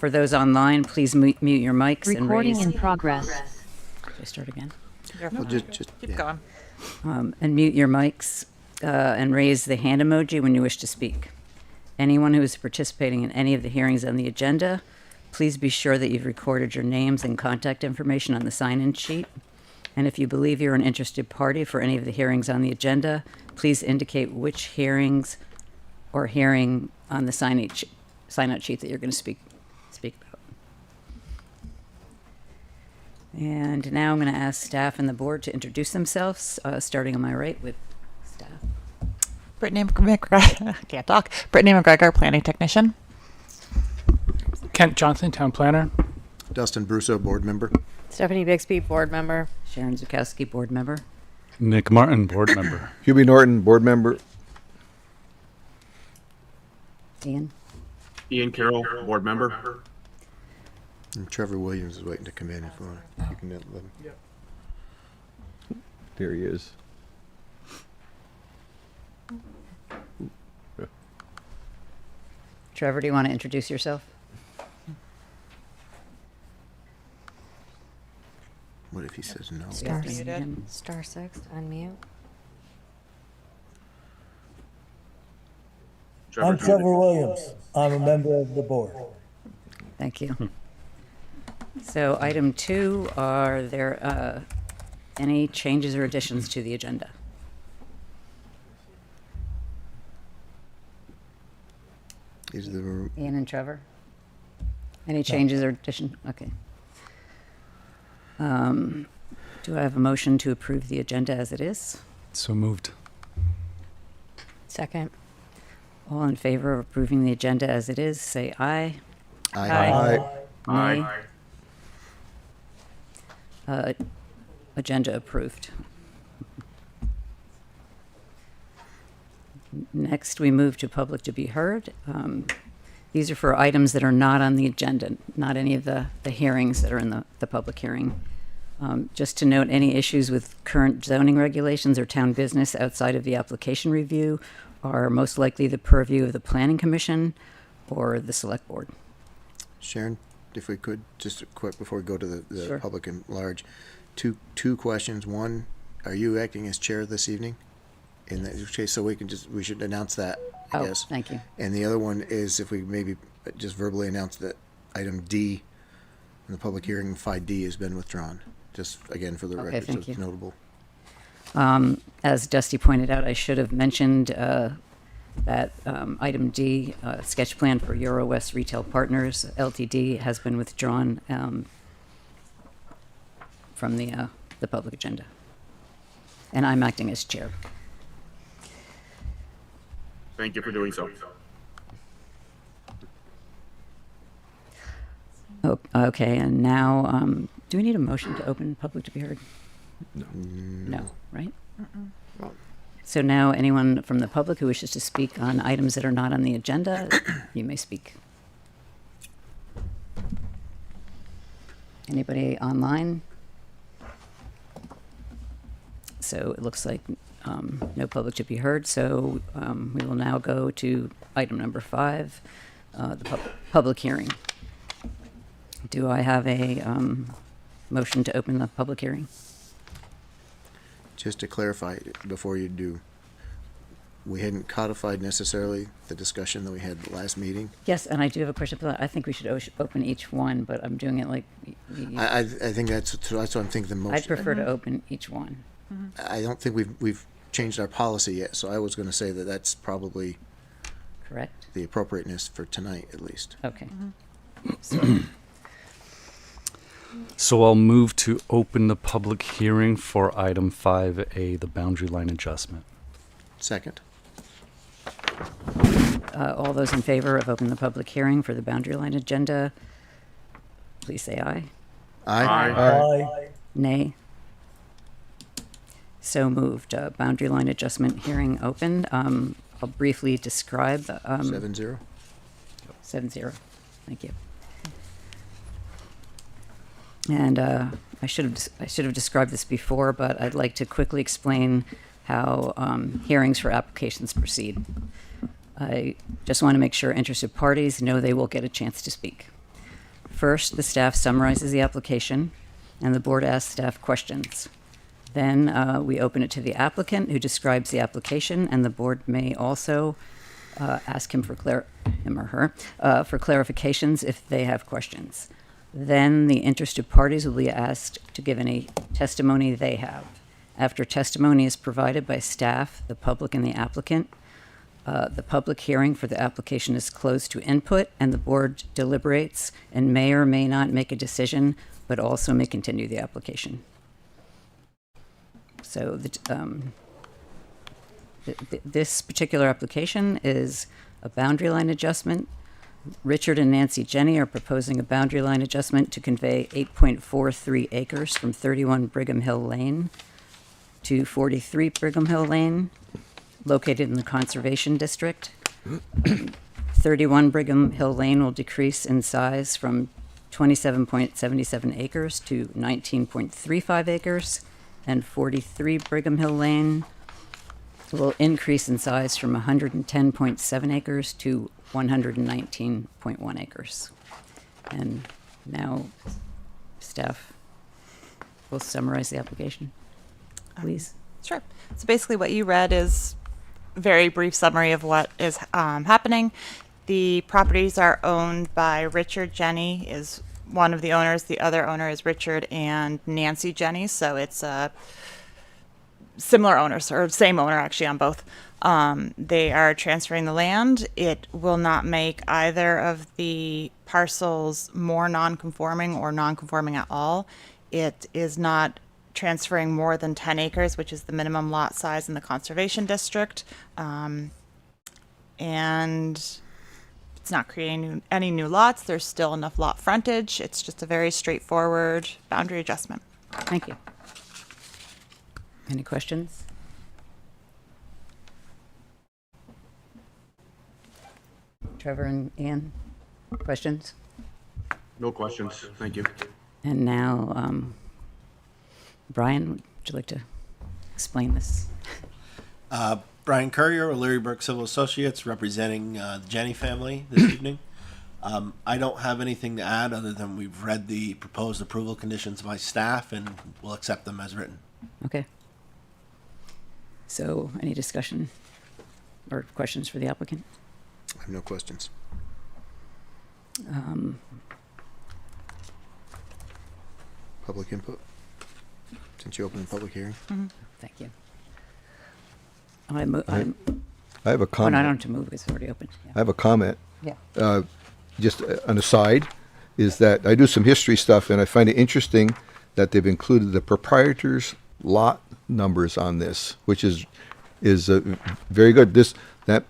For those online, please mute your mics and Recording raise. in progress. Should I start again? Well, just Keep going. And mute your mics and raise the hand emoji when you wish to speak. Anyone who is participating in any of the hearings on the agenda, please be sure that you've recorded your names and contact information on the sign-in sheet. And if you believe you're an interested party for any of the hearings on the agenda, please indicate which hearings or hearing on the sign-out sheet that you're going to speak about. And now I'm going to ask staff and the board to introduce themselves, starting on my right with staff. Brittany McGregor, can't talk. Brittany McGregor, planning technician. Kent Johnson, town planner. Dustin Brusso, board member. Stephanie Bixby, board member. Sharon Zukowski, board member. Nick Martin, board member. Hubie Norton, board member. Ian. Ian Carroll, board member. And Trevor Williams is waiting to come in if you want. You can let him. There he is. Trevor, do you want to introduce yourself? What if he says no? Star Star 6, unmute. Trevor. I'm Trevor Williams. I'm a member of the board. Thank you. So item 2, are there any changes or additions to the agenda? Is the Ian and Trevor? Any changes or addition? Okay. Do I have a motion to approve the agenda as it is? So moved. Second. All in favor of approving the agenda as it is, say aye. Aye. Nay. Agenda approved. Next, we move to public to be heard. These are for items that are not on the agenda, not any of the hearings that are in the public hearing. Just to note, any issues with current zoning regulations or town business outside of the application review are most likely the purview of the Planning Commission or the Select Board. Sharon, if we could, just quick before we go to the Sure. public in large, two questions. One, are you acting as chair this evening? In that case, so we should announce that, I guess. Thank you. And the other one is if we maybe just verbally announce that item D in the public hearing, 5D has been withdrawn. Just again for the Okay, record, so thank it's you. notable. As Dusty pointed out, I should have mentioned that item D, sketch plan for Euro West Retail Partners LTD, has been withdrawn from the public agenda. And I'm acting as chair. Thank you for doing so. Oh, okay, and now, do we need a motion to open public to be heard? No, right? So now, anyone from the public who wishes to speak on items that are not on the agenda, you may speak. Anybody online? So it looks like no public to be heard, so we will now go to item number 5, the public hearing. Do I have a motion to open the public hearing? Just to clarify, before you do, we hadn't codified necessarily the discussion that we had last meeting. Yes, and I do have a question for that. I think we should open each one, but I'm doing it like... I think that's what I'm thinking the most. I'd prefer to open each one. I don't think we've changed our policy yet, so I was going to say that that's probably Correct? the appropriateness for tonight, at least. Okay. So I'll move to open the public hearing for item 5A, the boundary line adjustment. Second. All those in favor of opening the public hearing for the boundary line agenda, please say aye. Aye. Nay. So moved. Boundary line adjustment hearing opened. I'll briefly describe. 7-0. 7-0. Thank you. And I should have described this before, but I'd like to quickly explain how hearings for applications proceed. I just want to make sure interested parties know they will get a chance to speak. First, the staff summarizes the application, and the board asks staff questions. Then we open it to the applicant, who describes the application, and the board may also ask him him or her for clarifications if they have questions. Then the interested parties will be asked to give any testimony they have. After testimony is provided by staff, the public, and the applicant, the public hearing for the application is closed to input, and the board deliberates and may or may not make a decision, but also may continue the application. So this particular application is a boundary line adjustment. Richard and Nancy Jenny are proposing a boundary line adjustment to convey 8.43 acres from 31 Brigham Hill Lane to 43 Brigham Hill Lane, located in the Conservation District. 31 Brigham Hill Lane will decrease in size from 27.77 acres to 19.35 acres, and 43 Brigham Hill Lane will increase in size from 110.7 acres to 119.1 acres. And now staff will summarize the application, please. Sure. So basically what you read is a very brief summary of what is happening. The properties are owned by Richard Jenny is one of the owners. The other owner is Richard and Nancy Jenny. So it's similar owners, or same owner actually on both. They are transferring the land. It will not make either of the parcels more non-conforming or non-conforming at all. It is not transferring more than 10 acres, which is the minimum lot size in the conservation district. And it's not creating any new lots. There's still enough lot frontage. It's just a very straightforward boundary adjustment. Thank you. Any questions? Trevor and Ian, questions? No questions. Thank you. And now, Brian, would you like to explain this? Brian Courier, O'Leary Burke Civil Associates, representing the Jenny family this evening. I don't have anything to add other than we've read the proposed approval conditions by staff and we'll accept them as written. Okay. So, any discussion or questions for the applicant? I have no questions. Public input? Since you opened the public hearing? Thank you. I have a Oh, no, I don't comment. have to move because it's already open. I have a comment. Yeah. Just an aside, is that I do some history stuff, and I find it interesting that they've included the proprietors' lot numbers on this, which is very good. That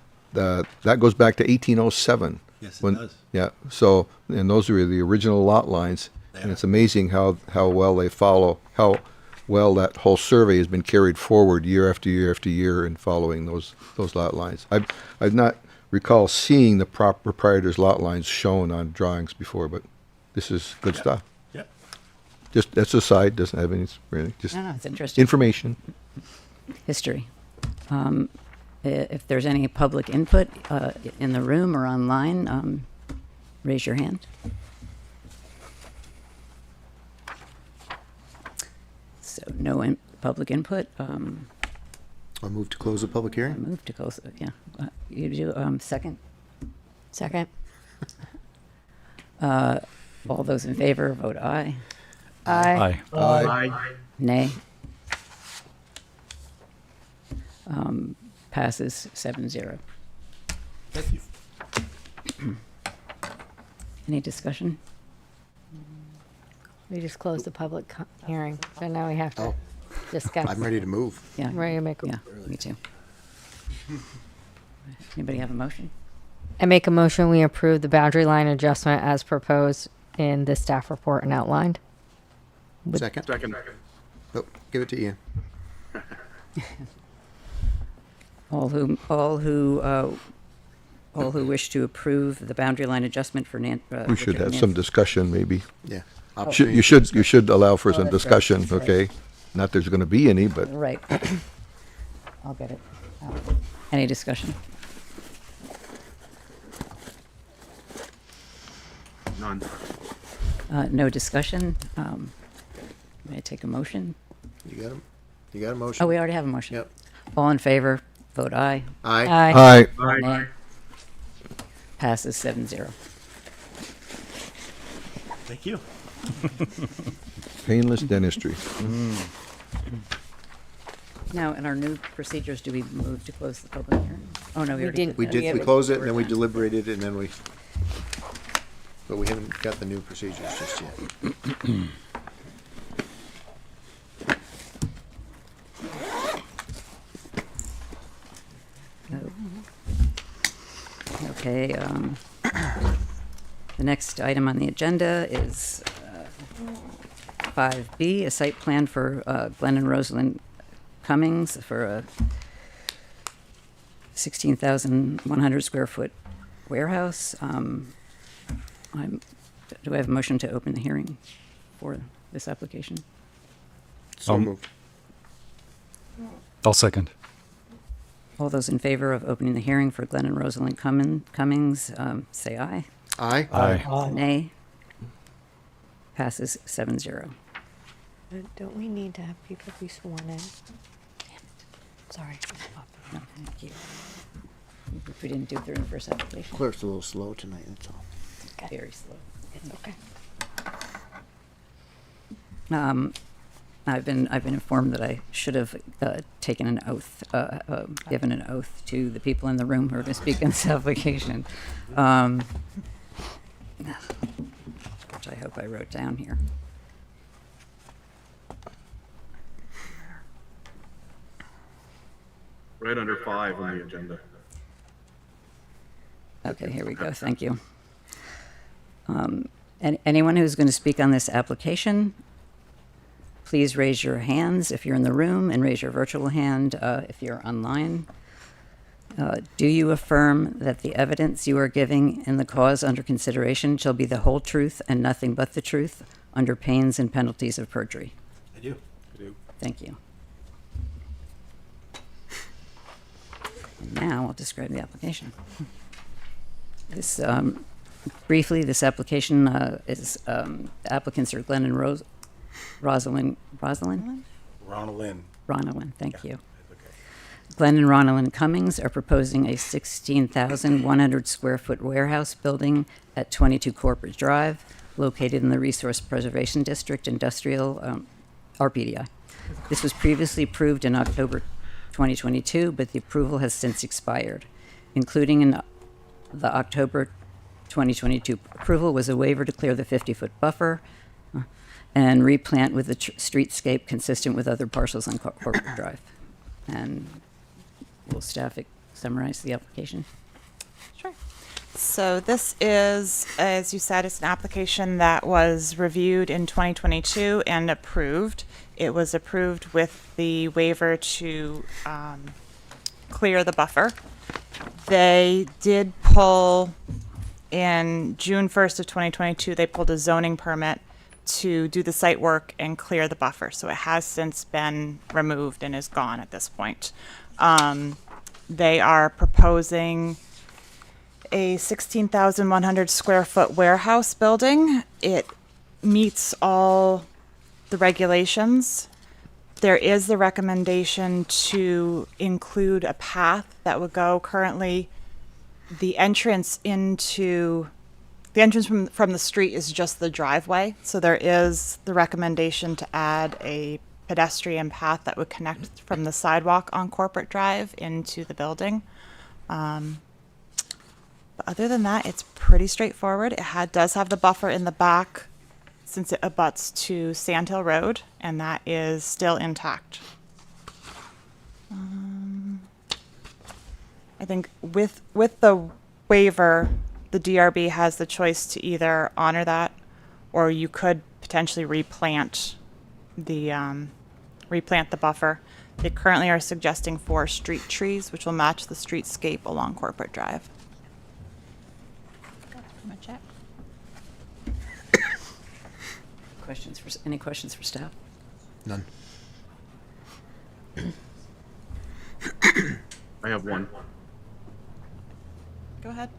goes back to 1807. Yes, it does. Yeah. So, and those are the original lot lines, and it's amazing how well they follow, how well that whole survey has been carried forward year after year after year in following those lot lines. I've not recall seeing the proprietors' lot lines shown on drawings before, but this is good stuff. Yep. Just that's a side, doesn't have any really, just No, it's interesting. information. History. If there's any public input in the room or online, raise your hand. So no public input. I'll move to close the public hearing. Move to close. Yeah. You do second. Second. All those in favor, vote aye. Aye. Aye. Aye. Nay. Passes 7-0. Thank you. Any discussion? We just closed the public hearing, so now we have to Oh. discuss. I'm ready to move. Yeah. Ready to make a- Yeah, me too. Anybody have a motion? I make a motion, we approve the boundary line adjustment as proposed in the staff report and outlined. Second? Second. Oh, give it to Ian. All who wish to approve the boundary line adjustment for We should have some discussion, maybe. Yeah. You should allow for some that's right. discussion, That's right. okay? Not there's going to be any, but Right. I'll get it. Any discussion? None. No discussion. May I take a motion? You got him? You got a motion? Oh, we already have a motion. Yep. All in favor, vote aye. Aye. Aye. Aye. Nay. Passes 7-0. Thank you. Painless dentistry. Now, in our new procedures, do we move to close the public hearing? Oh, no, we already didn't. We that. did, we haven't- closed it, and then we deliberated, and then but we haven't got the new procedures just yet. Okay, the next item on the agenda is 5B, a site plan for Glenn and Rosalind Cummings for a 16,100 square foot warehouse. Do I have a motion to open the hearing for this application? So moved. I'll second. All those in favor of opening the hearing for Glenn and Rosalind Cummings, say aye. Aye. Aye. Nay. Passes 7-0. Don't we need to have people be sworn in? Sorry. No, thank you. We didn't do it during the first application. Clerk's a little slow tonight, that's all. Very slow. Okay. I've been informed that I should have taken an oath, given an oath to the people in the room who are going to speak in this application, which I hope I wrote down here. Right under 5 on the agenda. Okay, here we go. Thank you. And anyone who's going to speak on this application, please raise your hands if you're in the room and raise your virtual hand if you're online. Do you affirm that the evidence you are giving in the cause under consideration shall be the whole truth and nothing but the truth under pains and penalties of perjury? I do. Thank you. Now I'll describe the application. This, briefly, this application is, the applicants are Glenn and Ronalyn, thank you. Glenn and Ronalyn Cummings are proposing a 16,100 square foot warehouse building at 22 Corporate Drive, located in the Resource Preservation District Industrial, RPDI. This was previously approved in October 2022, but the approval has since expired. Including in the October 2022 approval was a waiver to clear the 50-foot buffer and replant with the streetscape consistent with other parcels on Corporate Drive. And will staff summarize the application? Sure. So this is, as you said, it's an application that was reviewed in 2022 and approved. It was approved with the waiver to clear the buffer. They did pull, in June 1st of 2022, they pulled a zoning permit to do the site work and clear the buffer. So it has since been removed and is gone at this point. They are proposing a 16,100 square foot warehouse building. It meets all the regulations. There is the recommendation to include a path that would go currently. The entrance from the street is just the driveway. So there is the recommendation to add a pedestrian path that would connect from the sidewalk on Corporate Drive into the building. But other than that, it's pretty straightforward. It does have the buffer in the back since it abuts to Sandhill Road, and that is still intact. I think with the waiver, the DRB has the choice to either honor that, or you could potentially replant the buffer. They currently are suggesting 4 street trees, which will match the streetscape along Corporate Drive. That's pretty much it. Any questions for staff? None. I have one. Go ahead.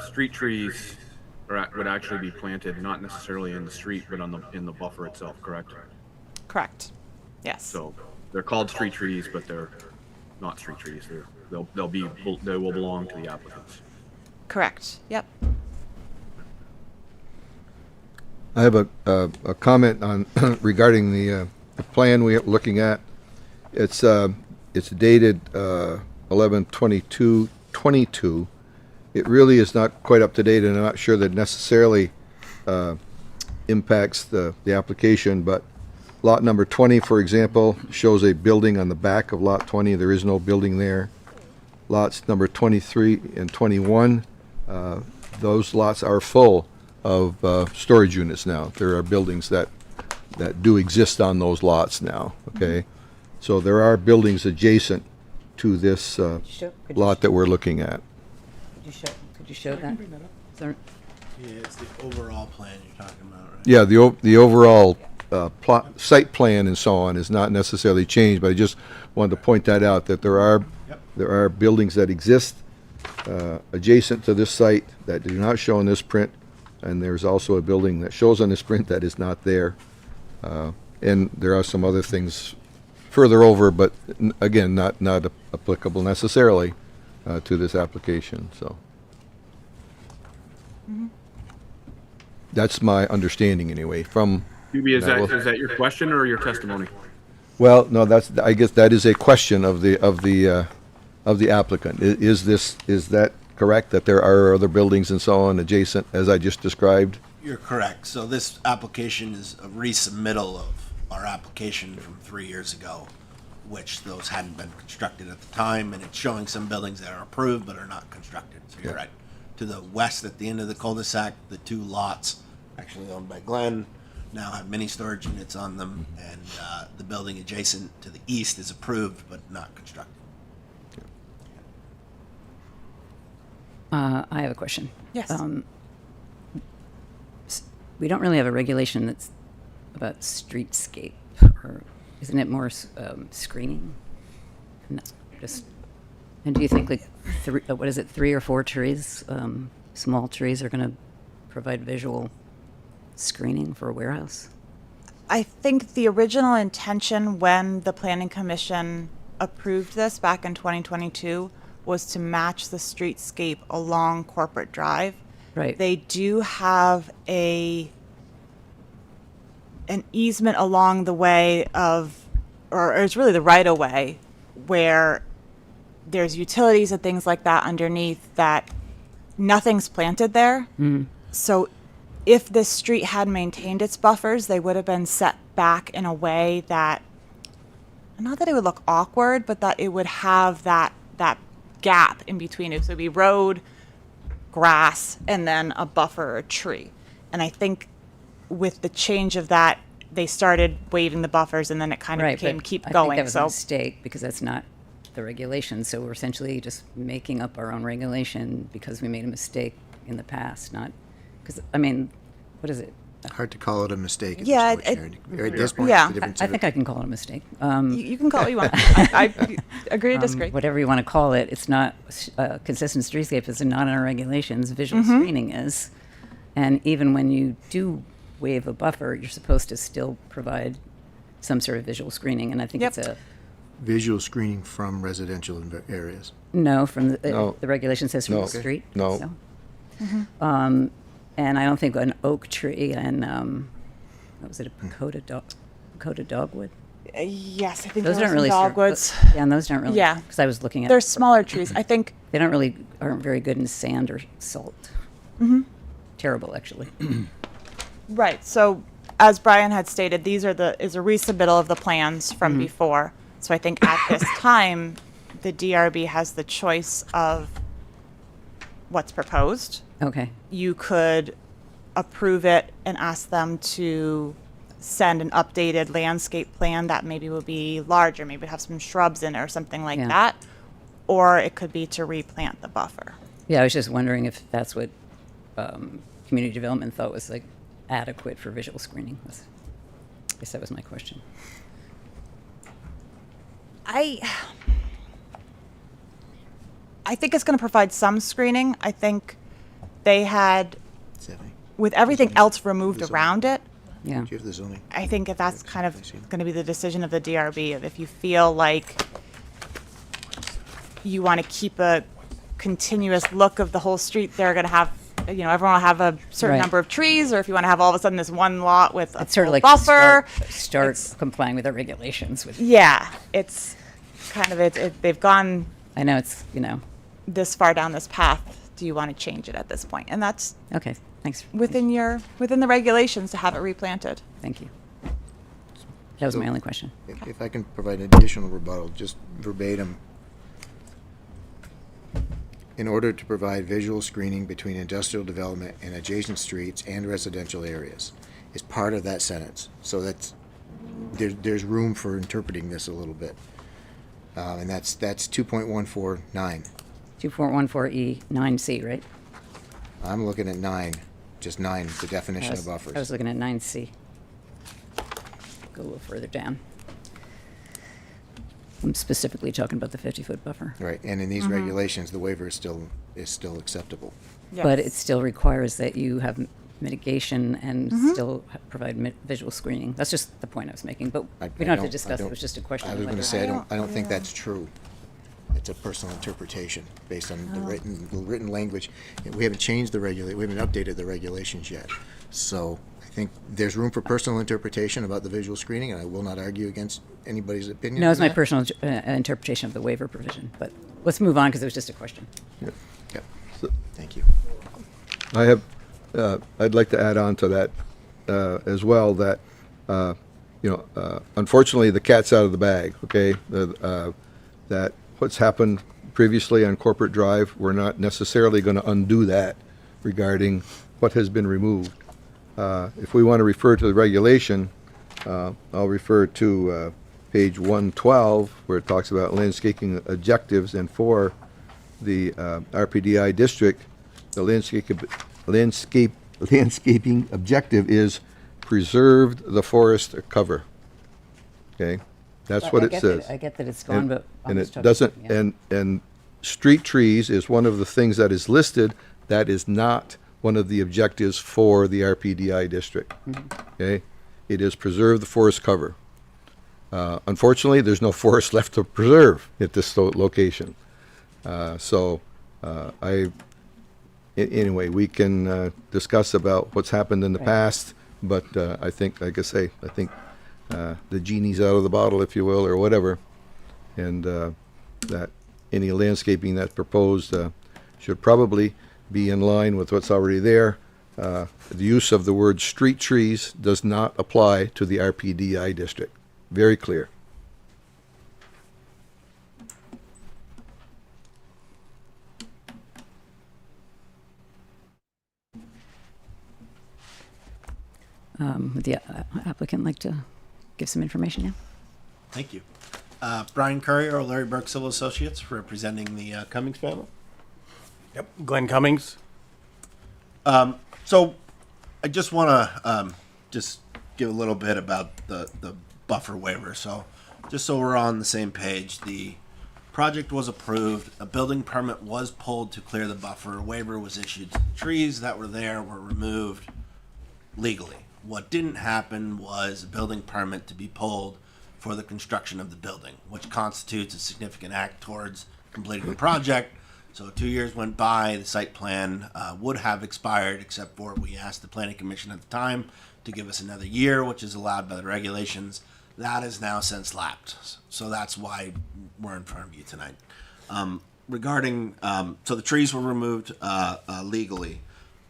Street trees, would actually be planted, not necessarily in the street, but in the buffer itself, correct? Correct. Yes. So they're called street trees, but they're not street trees. They will belong to the applicants. Correct. Yep. I have a comment on regarding the plan we're looking at. It's dated 11/22/22. It really is not quite up to date, and I'm not sure that necessarily impacts the application. But lot number 20, for example, shows a building on the back of lot 20. There is no building there. Lots number 23 and 21, those lots are full of storage units now. There are buildings that do exist on those lots now, okay? So there are buildings adjacent to this lot that we're looking at. Could you show that? Is there- Yeah, it's the overall plan you're talking about, right? Yeah, the overall site plan and so on is not necessarily changed, but I just wanted to point that out, that there are buildings that exist adjacent to this site that do not show in this print, and there's also a building that shows on this print that is not there. And there are some other things further over, but again, not applicable necessarily to this application, so. That's my understanding anyway, from. Phoebe, is that your question or your testimony? Well, no, I guess that is a question of the applicant. Is that correct, that there are other buildings and so on adjacent, as I just described? You're correct. So this application is a resubmittal of our application from 3 years ago, which those hadn't been constructed at the time, and it's showing some buildings that are approved but are not constructed. So you're right. To the west, at the end of the cul-de-sac, the two lots, actually owned by Glenn, now have mini storage units on them, and the building adjacent to the east is approved but not constructed. I have a question. Yes. We don't really have a regulation that's about streetscape, or isn't it more screening? No, and do you think like what is it, 3 or 4 trees, small trees, are going to provide visual screening for a warehouse? I think the original intention when the Planning Commission approved this back in 2022 was to match the streetscape along Corporate Drive. Right. They do have an easement along the way or it's really the right of way, where there's utilities and things like that underneath that nothing's planted there. So if this street had maintained its buffers, they would have been set back in a way that, not that it would look awkward, but that it would have that gap in between it. So it'd be road, grass, and then a buffer or tree. And I think with the change of that, they started waiving the buffers, and then it kind of became keep I going. think that was So a mistake, because that's not the regulation. So we're essentially just making up our own regulation because we made a mistake in the past, not because, I mean, what is it? Hard to call it a mistake at Yeah, this point, Sharon. At this point, yeah. the difference I of think it- I can call it a mistake. you can call it what you want. I agree to disagree. Whatever you want to call it, it's not consistent streetscape is not in our regulations. Visual Mm-hmm. screening is, and even when you do waive a buffer, you're supposed to still provide some sort of visual screening. And I think Yep. it's a visual screening from residential areas. no from the, No. the regulation says from No. the street. No. So. And I don't think an oak tree and what was it, a pagoda dogwood? Yes, I think Those there don't were really some serve- dogwoods. Yeah, and those don't really. Yeah. Because I was looking at. They're smaller trees. I think They aren't very good in sand or salt. Terrible, actually. right. So as Brian had stated, these are is a resubmittal of the plans from before. So I think at this time, the DRB has the choice of what's proposed. Okay. You could approve it and ask them to send an updated landscape plan that maybe will be larger, maybe have some shrubs in it or something like Yeah. that. Or it could be to replant the buffer. Yeah, I was just wondering if that's what community development thought was like adequate for visual screening. I guess that was my question. I think it's going to provide some screening. I think they had Stephanie, with everything else removed around it, Yeah. do you have the zoning? I think if that's kind of going to be the decision of the DRB, of if you feel like you want to keep a continuous look of the whole street, they're going to have, everyone will have a certain Right. number of trees, or if you want to have all of a sudden this one lot with a It's sort of full like buffer. start complying with the regulations. With Yeah, it's kind of, they've gone I know it's this far down this path. Do you want to change it at this point? And that's okay. Thanks. within the regulations to have it replanted. Thank you. That was my only question. If I can provide an additional rebuttal, just verbatim. In order to provide visual screening between industrial development and adjacent streets and residential areas is part of that sentence. So there's room for interpreting this a little bit. And that's 2.149. 2.14E 9C, right? I'm looking at 9, just 9, the definition of buffers. I was looking at 9C. Go a little further down. I'm specifically talking about the 50-foot buffer. Right, and in these regulations, the waiver is still acceptable. But it still requires that you have mitigation and still provide visual screening. That's just the point I was making, but we don't have to discuss it. It was just a question. I was going to say, I don't think that's true. It's a personal interpretation based on the written language. We haven't changed the we haven't updated the regulations yet. So I think there's room for personal interpretation about the visual screening, and I will not argue against anybody's opinion. No, it's on my that. personal interpretation of the waiver provision, but let's move on because it was just a question. Yep. Thank you. I have, I'd like to add on to that as well, that, unfortunately, the cat's out of the bag, okay? That what's happened previously on Corporate Drive, we're not necessarily going to undo that regarding what has been removed. If we want to refer to the regulation, I'll refer to page 112, where it talks about landscaping objectives, and for the RPDI district, the landscaping objective is preserved the forest cover. Okay, that's what it says. I get that it's gone, but I'm And just it talking- doesn't, yeah. and street trees is one of the things that is listed. That is not one of the objectives for the RPDI district. Okay, it is preserve the forest cover. Unfortunately, there's no forest left to preserve at this location. Anyway, we can discuss about what's happened in the past, but I think, like I say, I think the genie's out of the bottle, if you will, or whatever, and that any landscaping that's proposed should probably be in line with what's already there. The use of the word street trees does not apply to the RPDI district. Very clear. Would the applicant like to give some information now? Thank you. Brian Courier, Larry Burke Civil Associates, representing the Cummings family. Yep, Glenn Cummings. So I just want to just give a little bit about the buffer waiver. So just so we're on the same page, the project was approved, a building permit was pulled to clear the buffer, a waiver was issued. Trees that were there were removed legally. What didn't happen was a building permit to be pulled for the construction of the building, which constitutes a significant act towards completing the project. So 2 years went by, the site plan would have expired, except for we asked the planning commission at the time to give us another year, which is allowed by the regulations. That has now since lapsed. So that's why we're in front of you tonight. Regarding, so the trees were removed legally,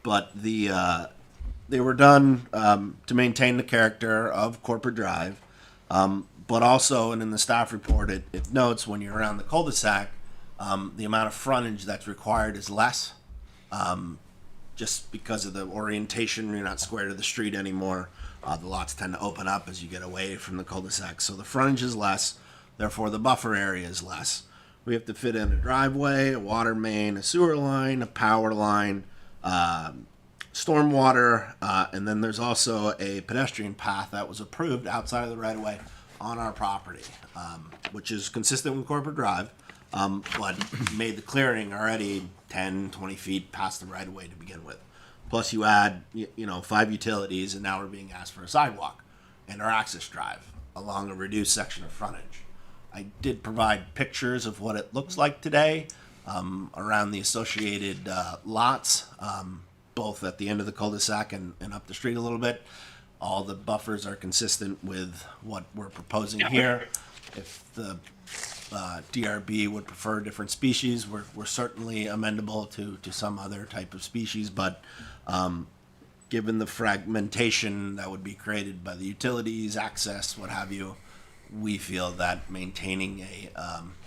but they were done to maintain the character of Corporate Drive, but also, and in the staff report, it notes when you're around the cul-de-sac, the amount of frontage that's required is less, just because of the orientation. You're not square to the street anymore. The lots tend to open up as you get away from the cul-de-sac, so the frontage is less, therefore the buffer area is less. We have to fit in a driveway, a water main, a sewer line, a power line, stormwater, and then there's also a pedestrian path that was approved outside of the right-of-way on our property, which is consistent with Corporate Drive, but made the clearing already 10, 20 feet past the right-of-way to begin with. Plus you add, 5 utilities, and now we're being asked for a sidewalk and our access drive along a reduced section of frontage. I did provide pictures of what it looks like today around the associated lots, both at the end of the cul-de-sac and up the street a little bit. All the buffers are consistent with what we're proposing here. If the DRB would prefer different species, we're certainly amendable to some other type of species, but given the fragmentation that would be created by the utilities, access, what have you, we feel that maintaining a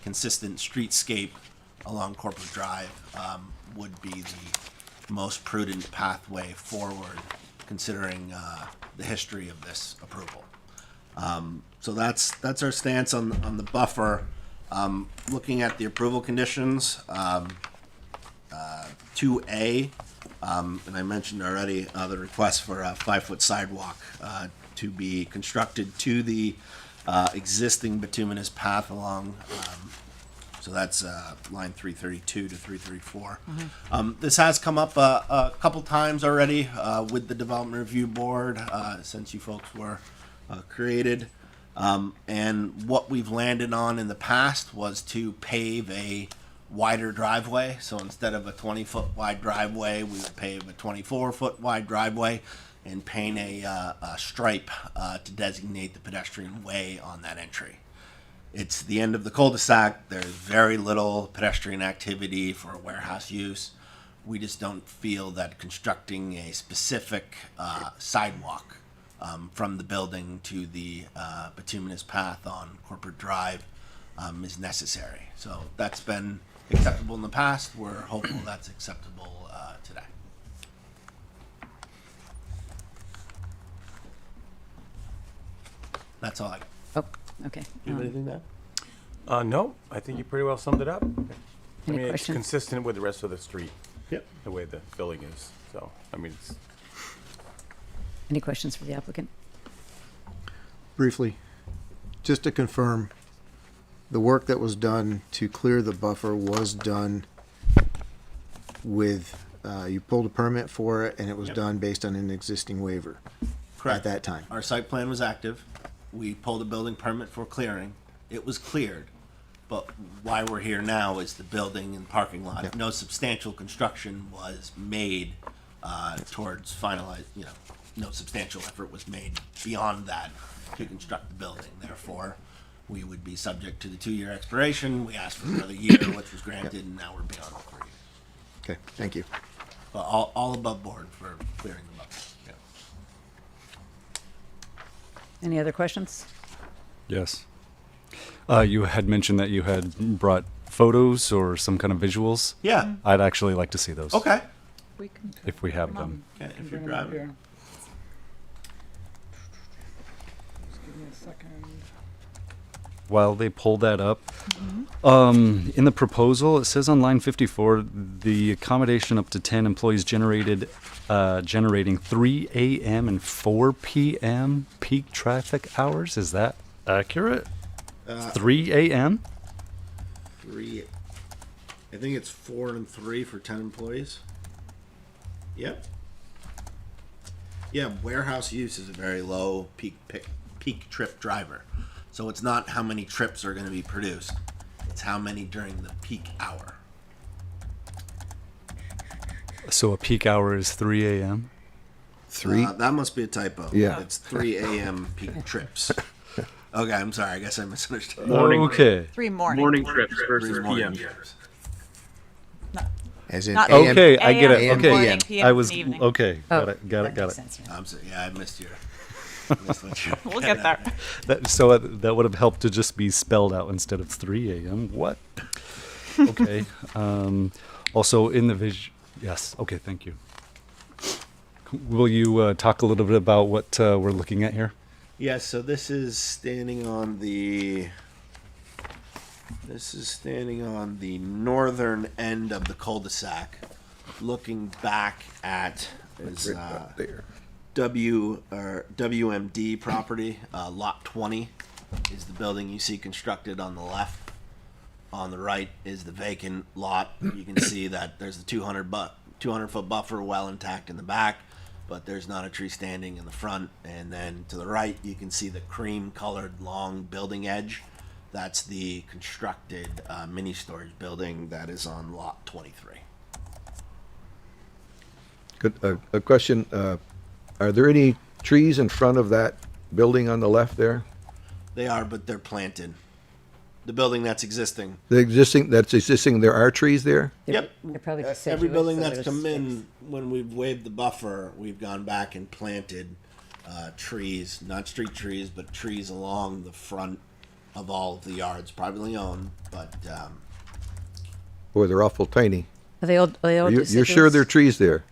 consistent streetscape along Corporate Drive would be the most prudent pathway forward, considering the history of this approval. So that's our stance on the buffer. Looking at the approval conditions, 2A, and I mentioned already the request for a 5-foot sidewalk to be constructed to the existing bituminous path along. So that's line 332 to 334. This has come up a couple times already with the Development Review Board since you folks were created. And what we've landed on in the past was to pave a wider driveway. So instead of a 20-foot wide driveway, we would pave a 24-foot wide driveway and paint a stripe to designate the pedestrian way on that entry. It's the end of the cul-de-sac. There's very little pedestrian activity for warehouse use. We just don't feel that constructing a specific sidewalk from the building to the bituminous path on Corporate Drive is necessary. So that's been acceptable in the past. We're hopeful that's acceptable today. That's all I got. Oh, okay. Do you have anything to add? No, I think you pretty well summed it up. Any it's questions? consistent with the rest of the street. Yep. The way the building is. So, it's Any questions for the applicant? Briefly, just to confirm, the work that was done to clear the buffer was done with, you pulled a permit for it, and it was Yep. done based on an existing waiver Correct. at that time. Our site plan was active. We pulled a building permit for clearing. It was cleared. But why we're here now is the building and parking lot. Yep. No substantial construction was made towards finalize, no substantial effort was made beyond that to construct the building. Therefore, we would be subject to the 2-year expiration. We asked for another year, which was granted, and now we're beyond the 3 years. Okay, thank you. But all above board for clearing the buffer. Yeah. Any other questions? Yes. You had mentioned that you had brought photos or some kind of visuals. Yeah. I'd actually like to see those. Okay. If we have them. Okay, if you're driving. While they pull that up, in the proposal, it says on line 54, the accommodation up to 10 employees generating 3 a.m. and 4 p.m. peak traffic hours. Is that accurate? 3 a.m.? 3. I think it's 4 and 3 for 10 employees. Yep. Yeah, warehouse use is a very low peak trip driver. So it's not how many trips are going to be produced. It's how many during the peak hour. So a peak hour is 3 a.m.? 3? That must be a typo. Yeah. It's 3 a.m. peak trips. Okay, I'm sorry. I guess I misunderstood. Morning. Okay. 3 morning. Morning trips versus Three morning PM. trips. As in Not- AM. Okay, I get it. AM, Okay. morning, PM, I was evening. okay. Oh, Got it. that makes it. sense, yeah. I'm sorry. Yeah, I missed your. Missed what you We'll get there. That would have helped to just be spelled out instead of 3 a.m. What? Okay. Also in the yes. Okay. Thank you. Will you talk a little bit about what we're looking at here? Yes, so this is standing on the northern end of the cul-de-sac, looking back at is There. WMD property. Lot 20 is the building you see constructed on the left. On the right is the vacant lot. You can see that there's the 200 200-foot buffer well intact in the back, but there's not a tree standing in the front. And then to the right, you can see the cream-colored long building edge. That's the constructed mini storage building that is on lot 23. Good. A question, are there any trees in front of that building on the left there? They are, but they're planted. The building that's existing. That's existing, there are trees there? Yep. They're probably Every deciduous, building so that's there's come sticks. in, when we've waived the buffer, we've gone back and planted trees, not street trees, but trees along the front of all of the yards, privately owned, but Boy, they're awful tiny. Are they all You're sure deciduous? there are trees there?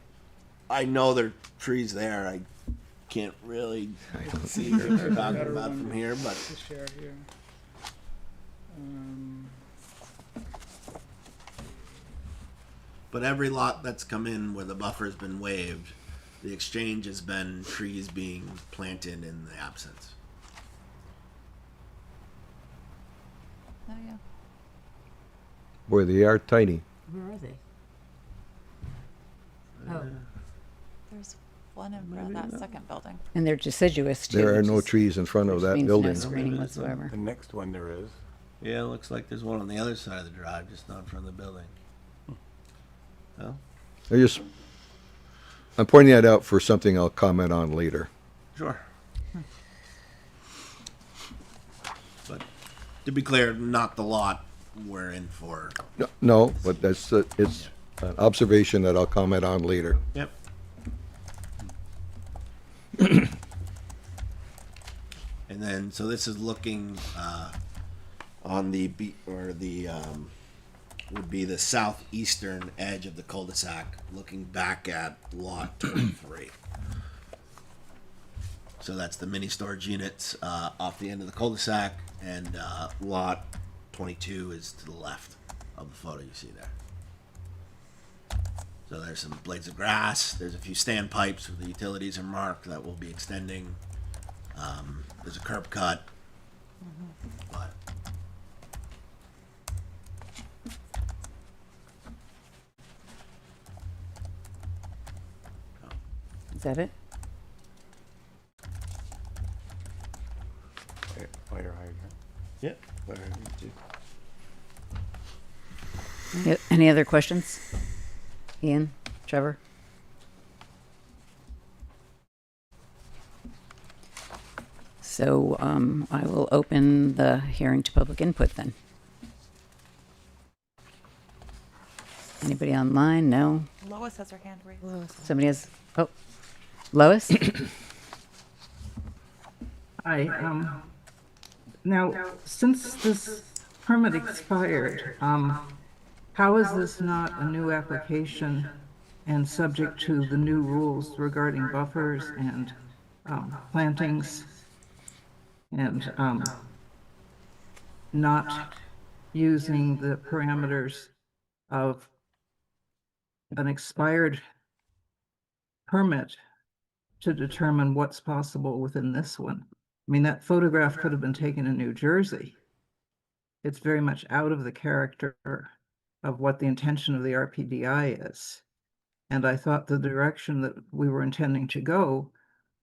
I know there are trees there. I can't really see what they're talking about from here, but Share here. but every lot that's come in where the buffer's been waived, the exchange has been trees being planted in the absence. Oh, yeah. Boy, they are tiny. Where are they? Oh, There's one in front of that second building. and they're deciduous too. There are which no is- trees in front of which that means building. No screening whatsoever. The next one there is. Yeah, it looks like there's one on the other side of the drive, just not in front of the building. Well, I'm pointing that out for something I'll comment on later. sure. But to be clear, not the lot we're in for. No, but it's an observation that I'll comment on later. Yep. And then, so this is looking on the would be the southeastern edge of the cul-de-sac, looking back at lot 23. So that's the mini storage units off the end of the cul-de-sac, and lot 22 is to the left of the photo you see there. So there's some blades of grass. There's a few standpipes where the utilities are marked that will be extending. There's a curb cut. But Is that it? Fire hydrant. yep. Any other questions? Ian, Trevor? So I will open the hearing to public input then. Anybody online? No? Lois has her hand raised. Somebody has, oh, Lois? Hi, now, since this permit expired, how is this not a new application and subject to the new rules regarding buffers and, plantings? And, not using the parameters of an expired permit to determine what's possible within this one? I mean, that photograph could have been taken in New Jersey. It's very much out of the character of what the intention of the RPDI is. And I thought the direction that we were intending to go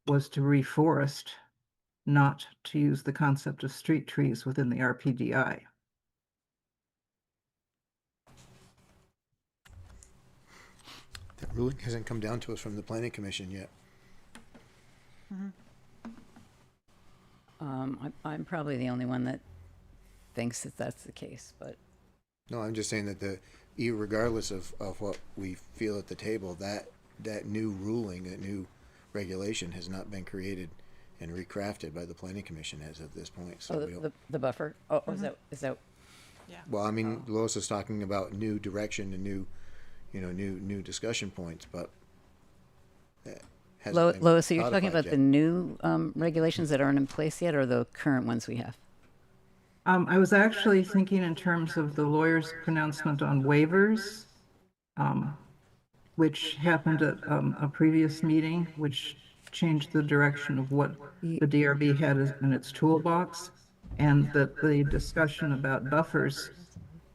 was to reforest, not to use the concept of street trees within the RPDI. That ruling hasn't come down to us from the planning commission yet. I'm probably the only one that thinks that that's the case, but No, I'm just saying that regardless of what we feel at the table, that new ruling, that new regulation has not been created and recrafted by the planning commission as of this point. So we don't, the buffer, oh, is that, well, I mean, Lois is talking about new direction and new discussion points, but that hasn't been Lois, so you're talking codified about the yet. new regulations that aren't in place yet, or the current ones we have? I was actually thinking in terms of the lawyer's pronouncement on waivers, which happened at a previous meeting, which changed the direction of what the DRB had in its toolbox, and that the discussion about buffers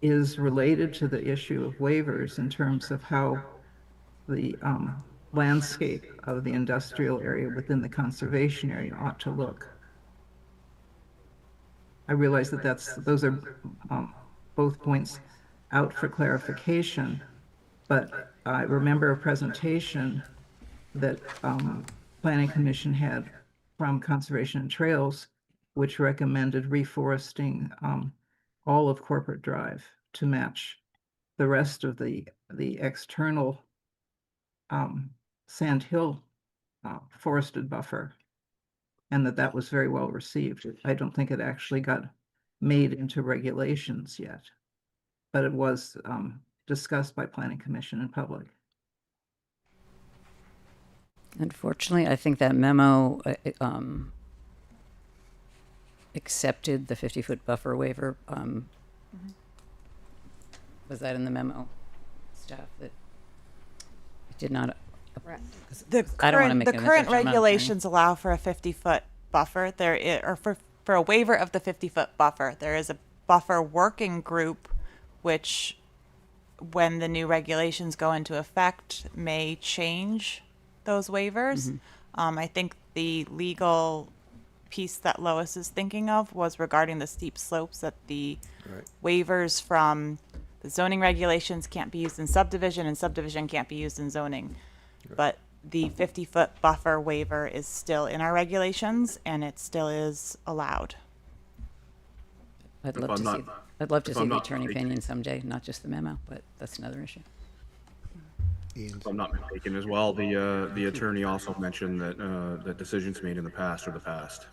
is related to the issue of waivers in terms of how the landscape of the industrial area within the conservation area ought to look. I realize that those are both points out for clarification, but I remember a presentation that Planning Commission had from Conservation and Trails, which recommended reforesting all of Corporate Drive to match the rest of the external Sand Hill forested buffer, and that was very well received. I don't think it actually got made into regulations yet, but it was discussed by Planning Commission in public. Unfortunately, I think that memo accepted the 50-foot buffer waiver. Was that in the memo, staff, that it did not? I don't want to make The an current assumption. I'm not an attorney. regulations allow for a 50-foot buffer. Or for a waiver of the 50-foot buffer. There is a buffer working group, which, when the new regulations go into effect, may change those waivers. I think the legal piece that Lois is thinking of was regarding the steep slopes, that the waivers from the zoning regulations can't be used in subdivision, and subdivision can't be used in zoning. But the 50-foot buffer waiver is still in our regulations, and it still is allowed. I'd love to see the attorney opinion someday, not just the memo, but that's another issue. If I'm not mistaken as well, the attorney also mentioned that that decisions made in the past are the past.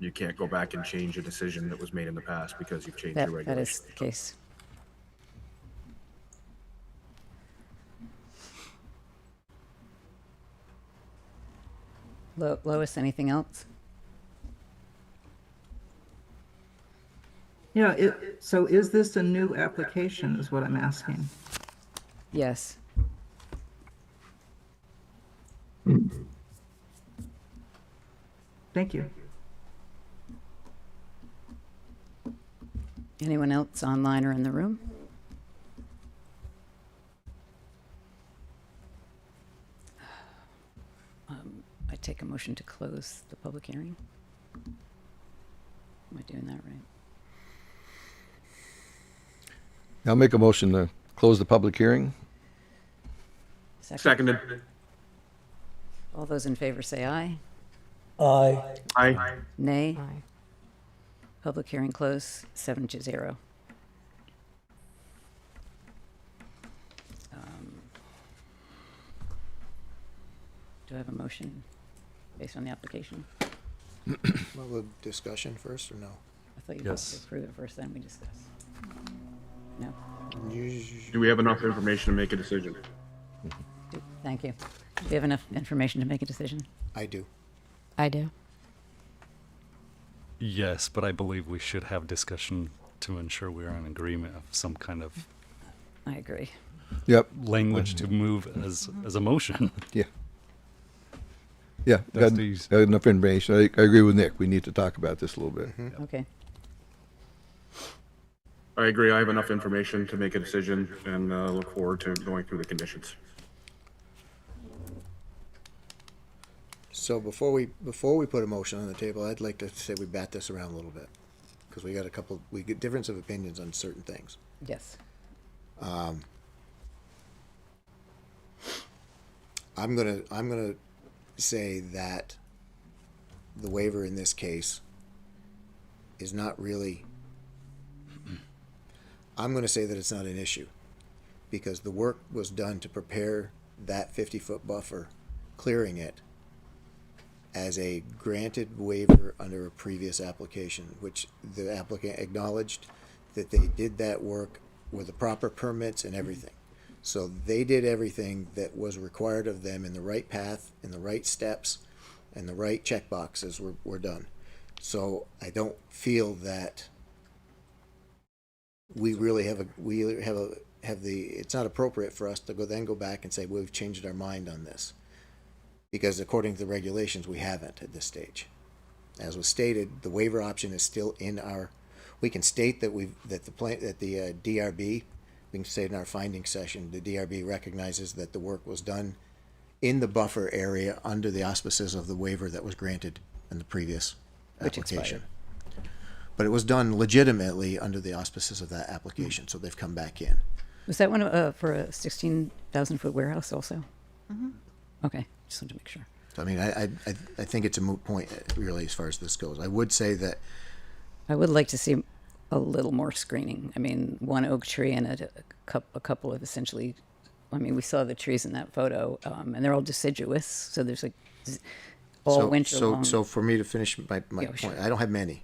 You can't go back and change a decision that was made in the past because you've changed your That regulations. is the case. Lois, anything else? Yeah, so is this a new application is what I'm asking. Yes. Thank you. Anyone else online or in the room? I take a motion to close the public hearing. Am I doing that right? I'll make a motion to close the public hearing. Seconded. All those in favor say aye. Aye. Aye. Nay. Aye. Public hearing closed, 7-0. Do I have a motion based on the application? Well, the discussion first or no? I thought you Yes. wanted to approve it first, then we discuss. No? Do we have enough information to make a decision? Thank you. Do we have enough information to make a decision? I do. I do. Yes, but I believe we should have discussion to ensure we are in agreement of some kind of I agree. Yep. language to move as a motion. Yeah. Yeah, That's got, these- got enough information. I agree with Nick. We need to talk about this a little bit. Okay. I agree. I have enough information to make a decision and look forward to going through the conditions. So before we put a motion on the table, I'd like to say we bat this around a little bit, because we get difference of opinions on certain things. Yes. I'm gonna say that the waiver in this case is not really. I'm gonna say that it's not an issue, because the work was done to prepare that 50-foot buffer, clearing it as a granted waiver under a previous application, which the applicant acknowledged that they did that work with the proper permits and everything. So they did everything that was required of them in the right path, in the right steps, and the right check boxes were done. So I don't feel that we really have it's not appropriate for us to go back and say, well, we've changed our mind on this. Because according to the regulations, we haven't at this stage. As was stated, the waiver option is still in our, we can state that the DRB being stated in our finding session, the DRB recognizes that the work was done in the buffer area under the auspices of the waiver that was granted in the previous Which application. expired. But it was done legitimately under the auspices of that application, so they've come back in. Was that one for a 16,000-foot warehouse also? Okay, just wanted to make sure. So, I mean, I think it's a moot point, really, as far as this goes. I would say that I would like to see a little more screening. I mean, one oak tree and a couple of essentially, I mean, we saw the trees in that photo, and they're all deciduous, so there's like all winter long. So for me to finish my Yeah, point, sure. I don't have many.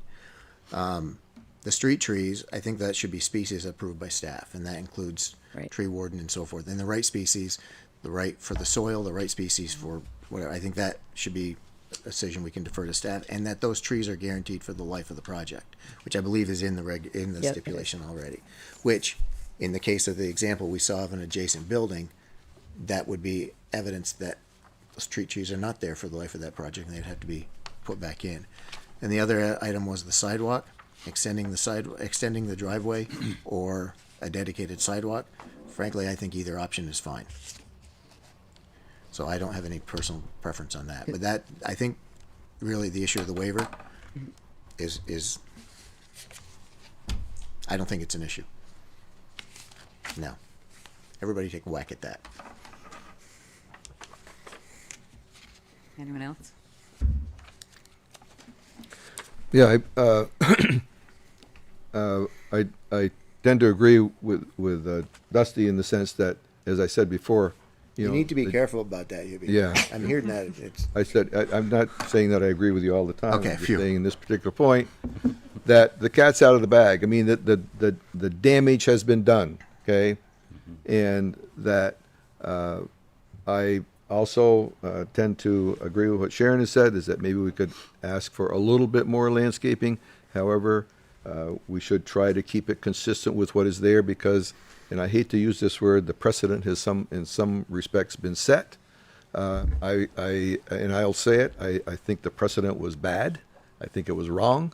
The street trees, I think that should be species approved by staff, and that includes Right. tree warden and so forth. And the right species, the right for the soil, the right species for whatever. I think that should be a decision we can defer to staff, and that those trees are guaranteed for the life of the project, which I believe is in the Yep, it is. stipulation already. Which, in the case of the example we saw of an adjacent building, that would be evidence that those street trees are not there for the life of that project, and they'd have to be put back in. And the other item was the sidewalk, extending the driveway or a dedicated sidewalk. Frankly, I think either option is fine. So I don't have any personal preference on that. But that, I think, really the issue of the waiver is I don't think it's an issue. No. Everybody take a whack at that. Anyone else? Yeah, I tend to agree with Dusty in the sense that, as I said before, You know, need to be the- careful about that. Yeah. I'm hearing that it's, I said, I'm not saying that I agree with you all the time. Okay, I'm just phew. saying in this particular point, that the cat's out of the bag. I mean, the damage has been done, okay? And that I also tend to agree with what Sharon has said, is that maybe we could ask for a little bit more landscaping. However, we should try to keep it consistent with what is there because, and I hate to use this word, the precedent has in some respects been set. And I'll say it, I think the precedent was bad. I think it was wrong.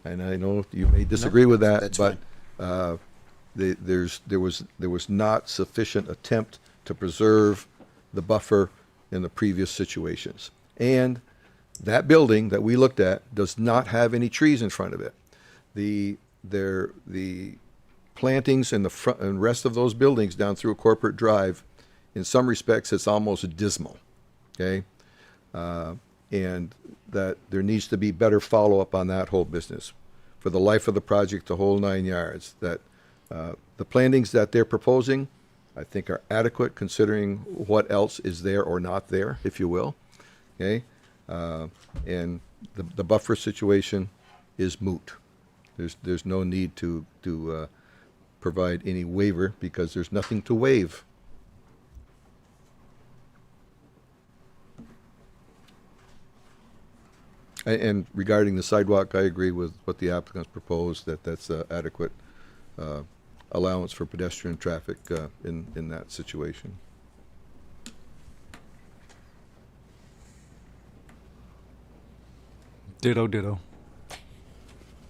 And I know you may disagree with that, that's but there was not sufficient attempt to preserve the buffer in the previous situations. And that building that we looked at does not have any trees in front of it. The plantings in the front and rest of those buildings down through Corporate Drive, in some respects, it's almost dismal. Okay, and that there needs to be better follow-up on that whole business for the life of the project, the whole 9 yards. That the plantings that they're proposing, I think, are adequate considering what else is there or not there, if you will. Okay, and the buffer situation is moot. There's no need to provide any waiver because there's nothing to waive. And regarding the sidewalk, I agree with what the applicants proposed, that that's adequate allowance for pedestrian traffic in that situation. Ditto, ditto.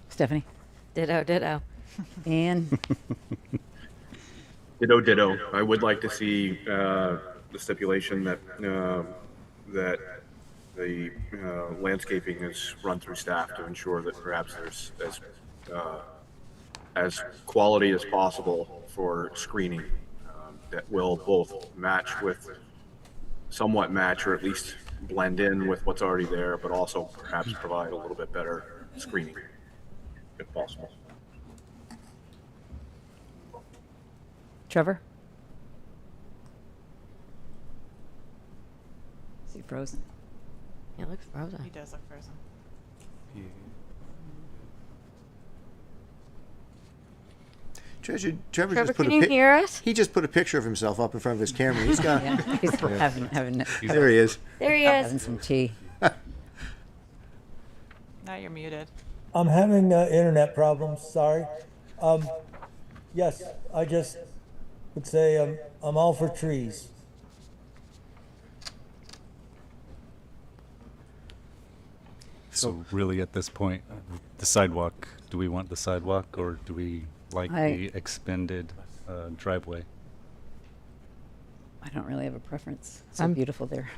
Stephanie? Ditto, ditto. Anne? Ditto, ditto. I would like to see the stipulation that that the landscaping is run through staff to ensure that perhaps there's as quality as possible for screening that will both somewhat match or at least blend in with what's already there, but also perhaps provide a little bit better screening if possible. Trevor? Is he frozen? It looks frozen. He does look frozen. Trevor Trevor, just put can you hear us? He just put a picture of himself up in front of his camera. He's got. Yeah, he's having There he is. There he having is. some tea. Now you're muted. I'm having internet problems, sorry. Yes, I just would say I'm all for trees. So really, at this point, the sidewalk. Do we want the sidewalk, or do we like I- the expanded driveway. I don't really have a preference. It's so I'm- beautiful there.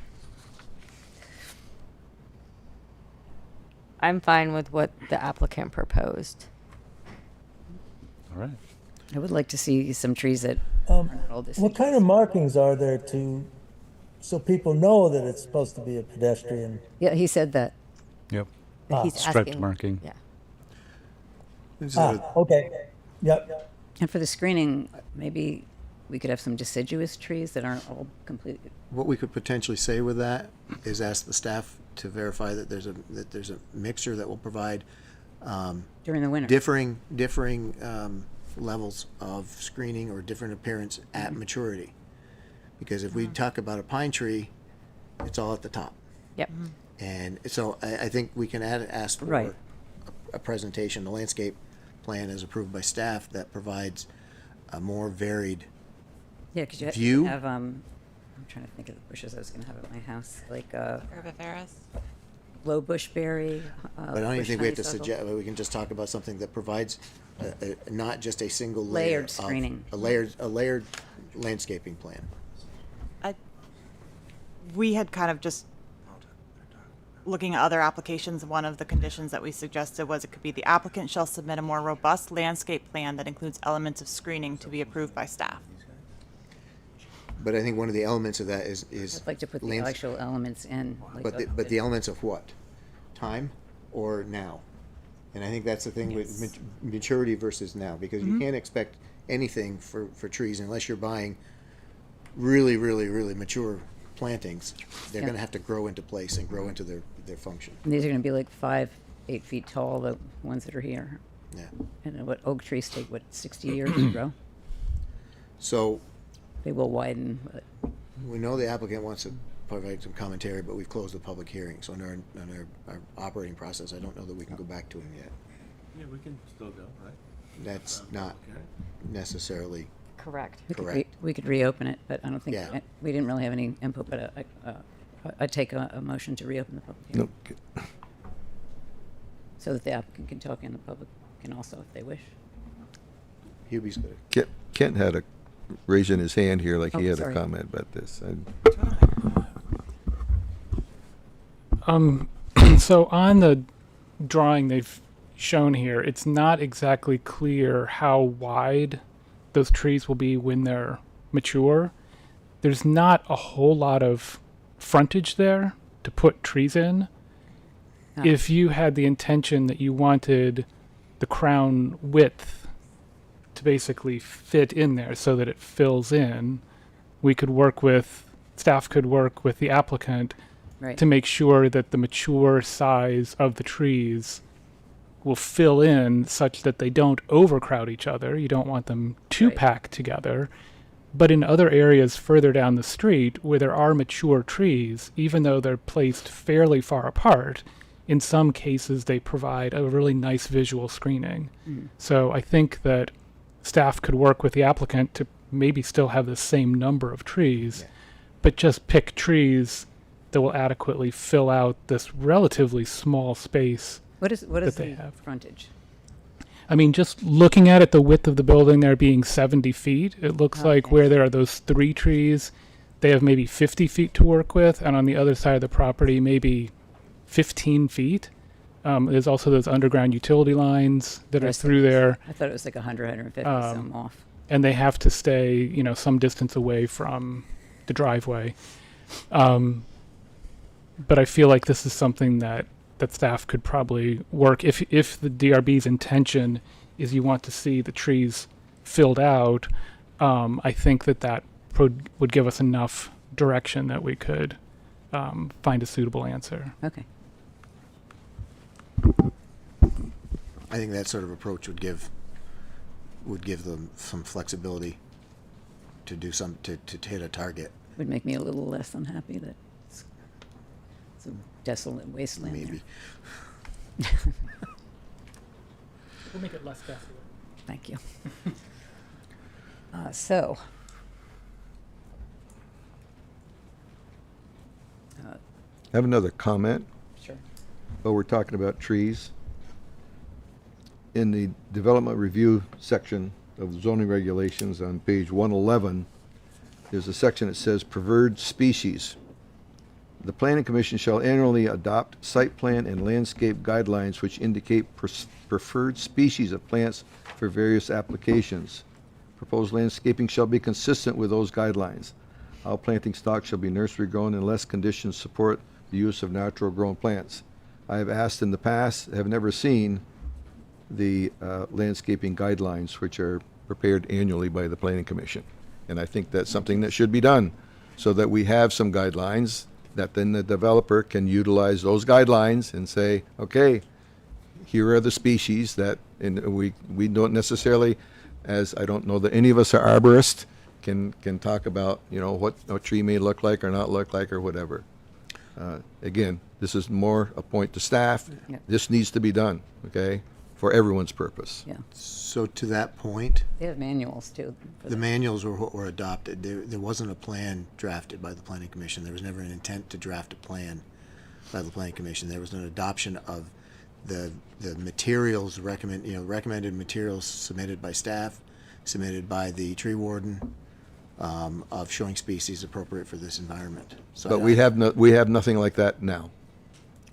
I'm fine with what the applicant proposed. All right. I would like to see some trees that Um, aren't all what kind of markings are there so people know that it's supposed to be a pedestrian? Yeah, he said that. Yep. He's Striped asking- marking. Yeah. Okay, yep. And for the screening, maybe we could have some deciduous trees that aren't all completely. What we could potentially say with that is ask the staff to verify that there's a mixture that will provide During the winter. differing levels of screening or different appearance at maturity. Because if we talk about a pine tree, it's all at the top. Yep. And so I think we can ask for Right. a presentation, a landscape plan as approved by staff that provides a more varied Yeah, because you view. have, I'm trying to think of the bushes I was going to have at my house, like Herbivorous. low bushberry. But I don't even bush think we have to honeysuckle. suggest, we can just talk about something that provides not just a single layer Layered of- screening. a layered landscaping plan. We had kind of just looking at other applications, one of the conditions that we suggested was it could be the applicant shall submit a more robust landscape plan that includes elements of screening to be approved by staff. But I think one of the elements of that is I'd like to put the lands- actual elements in. Like But the elements of what? Time or now? And I think that's the thing with maturity versus now, because you can't expect anything for trees unless you're buying really, really, really mature plantings. They're Yeah. gonna have to grow into place and grow into their function. And these are going to be like 5-8 feet tall, the ones that are here. Yeah. And what oak trees take, 60 years to grow? So They will widen, but we know the applicant wants to provide some commentary, but we've closed the public hearing. So on our operating process, I don't know that we can go back to him yet. Yeah, we can still go, right? That's not necessarily Correct. correct. we could reopen it, but I don't think, Yeah. we didn't really have any input, but I'd take a motion to reopen the public hearing. No, So that the applicant can talk and the public can also, if they wish. Hubie's good. Kent had a raising his hand here like he Oh, had sorry. a comment about this. So on the drawing they've shown here, it's not exactly clear how wide those trees will be when they're mature. There's not a whole lot of frontage there to put trees in. Ah. If you had the intention that you wanted the crown width to basically fit in there so that it fills in, staff could work with the applicant Right. to make sure that the mature size of the trees will fill in such that they don't overcrowd each other. You don't want them too Right. packed together. But in other areas further down the street where there are mature trees, even though they're placed fairly far apart, in some cases they provide a really nice visual screening. So I think that staff could work with the applicant to maybe still have the same number of trees, but just pick trees that will adequately fill out this relatively small space. What is that they the have. frontage? I mean, just looking at it, the width of the building there being 70 feet, it looks like Okay. where there are those 3 trees, they have maybe 50 feet to work with, and on the other side of the property, maybe 15 feet. There's also those underground utility lines that are Rest of through it. there, I thought it was like 150, so I'm off. and they have to stay, some distance away from the driveway. But I feel like this is something that staff could probably work if the DRB's intention is you want to see the trees filled out. I think that would give us enough direction that we could find a suitable answer. Okay. I think that sort of approach would give them some flexibility to do to hit a target. Would make me a little less unhappy that it's a desolate wasteland Maybe. there. We'll make it less desolate. Thank you. So. I have another comment. Sure. While we're talking about trees. in the development review section of zoning regulations on page 111, there's a section that says preferred species. The Planning Commission shall annually adopt site plan and landscape guidelines which indicate preferred species of plants for various applications. Proposed landscaping shall be consistent with those guidelines. All planting stock shall be nursery grown unless conditions support the use of natural grown plants. I have asked in the past, have never seen the landscaping guidelines which are prepared annually by the Planning Commission. And I think that's something that should be done so that we have some guidelines that then the developer can utilize those guidelines and say, okay, here are the species that, and we don't necessarily, as I don't know that any of us are arborists, can talk about, you know, what a tree may look like or not look like or whatever. Again, this is more a point to staff. Yeah. This needs to be done, okay, for everyone's purpose. Yeah. So to that point, They have manuals too. for the that. manuals were adopted. There wasn't a plan drafted by the Planning Commission. There was never an intent to draft a plan by the Planning Commission. There was an adoption of the materials recommended materials submitted by staff, submitted by the tree warden, of showing species appropriate for this environment. So But we have nothing like that now.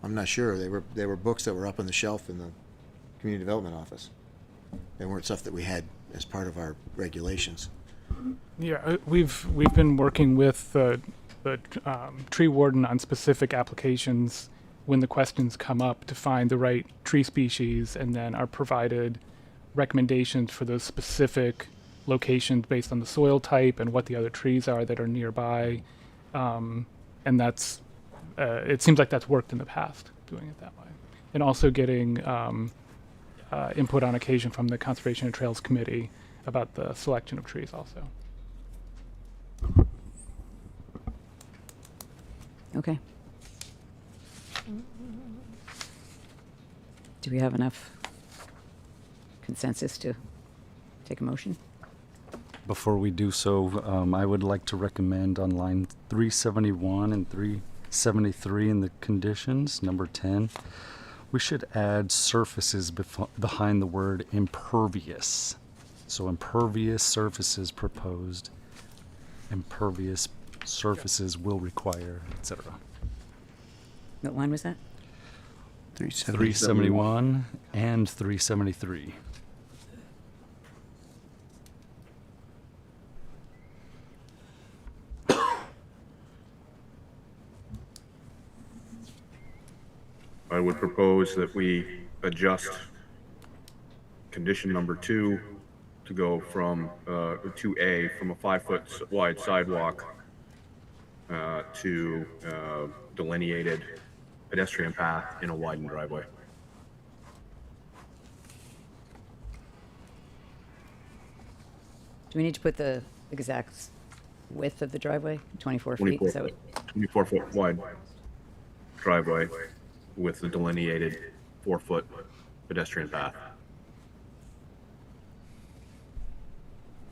I'm not sure. They were books that were up on the shelf in the community development office. They weren't stuff that we had as part of our regulations. Yeah, we've been working with the tree warden on specific applications when the questions come up to find the right tree species, and then are provided recommendations for those specific locations based on the soil type and what the other trees are that are nearby. And that's it seems like that's worked in the past, doing it that way, and also getting input on occasion from the Conservation and Trails Committee about the selection of trees also. Okay. Do we have enough consensus to take a motion? Before we do so, I would like to recommend on line 371 and 373 in the conditions, number 10, we should add surfaces behind the word impervious. So impervious surfaces proposed, impervious surfaces will require, etc. What line was that? 371 and 373. I would propose that we adjust condition number 2 to go from 2A from a 5-foot wide sidewalk to delineated pedestrian path in a widened driveway. Do we need to put the exact width of the driveway? 24 feet? Is that what? 24-foot wide driveway with the delineated 4-foot pedestrian path.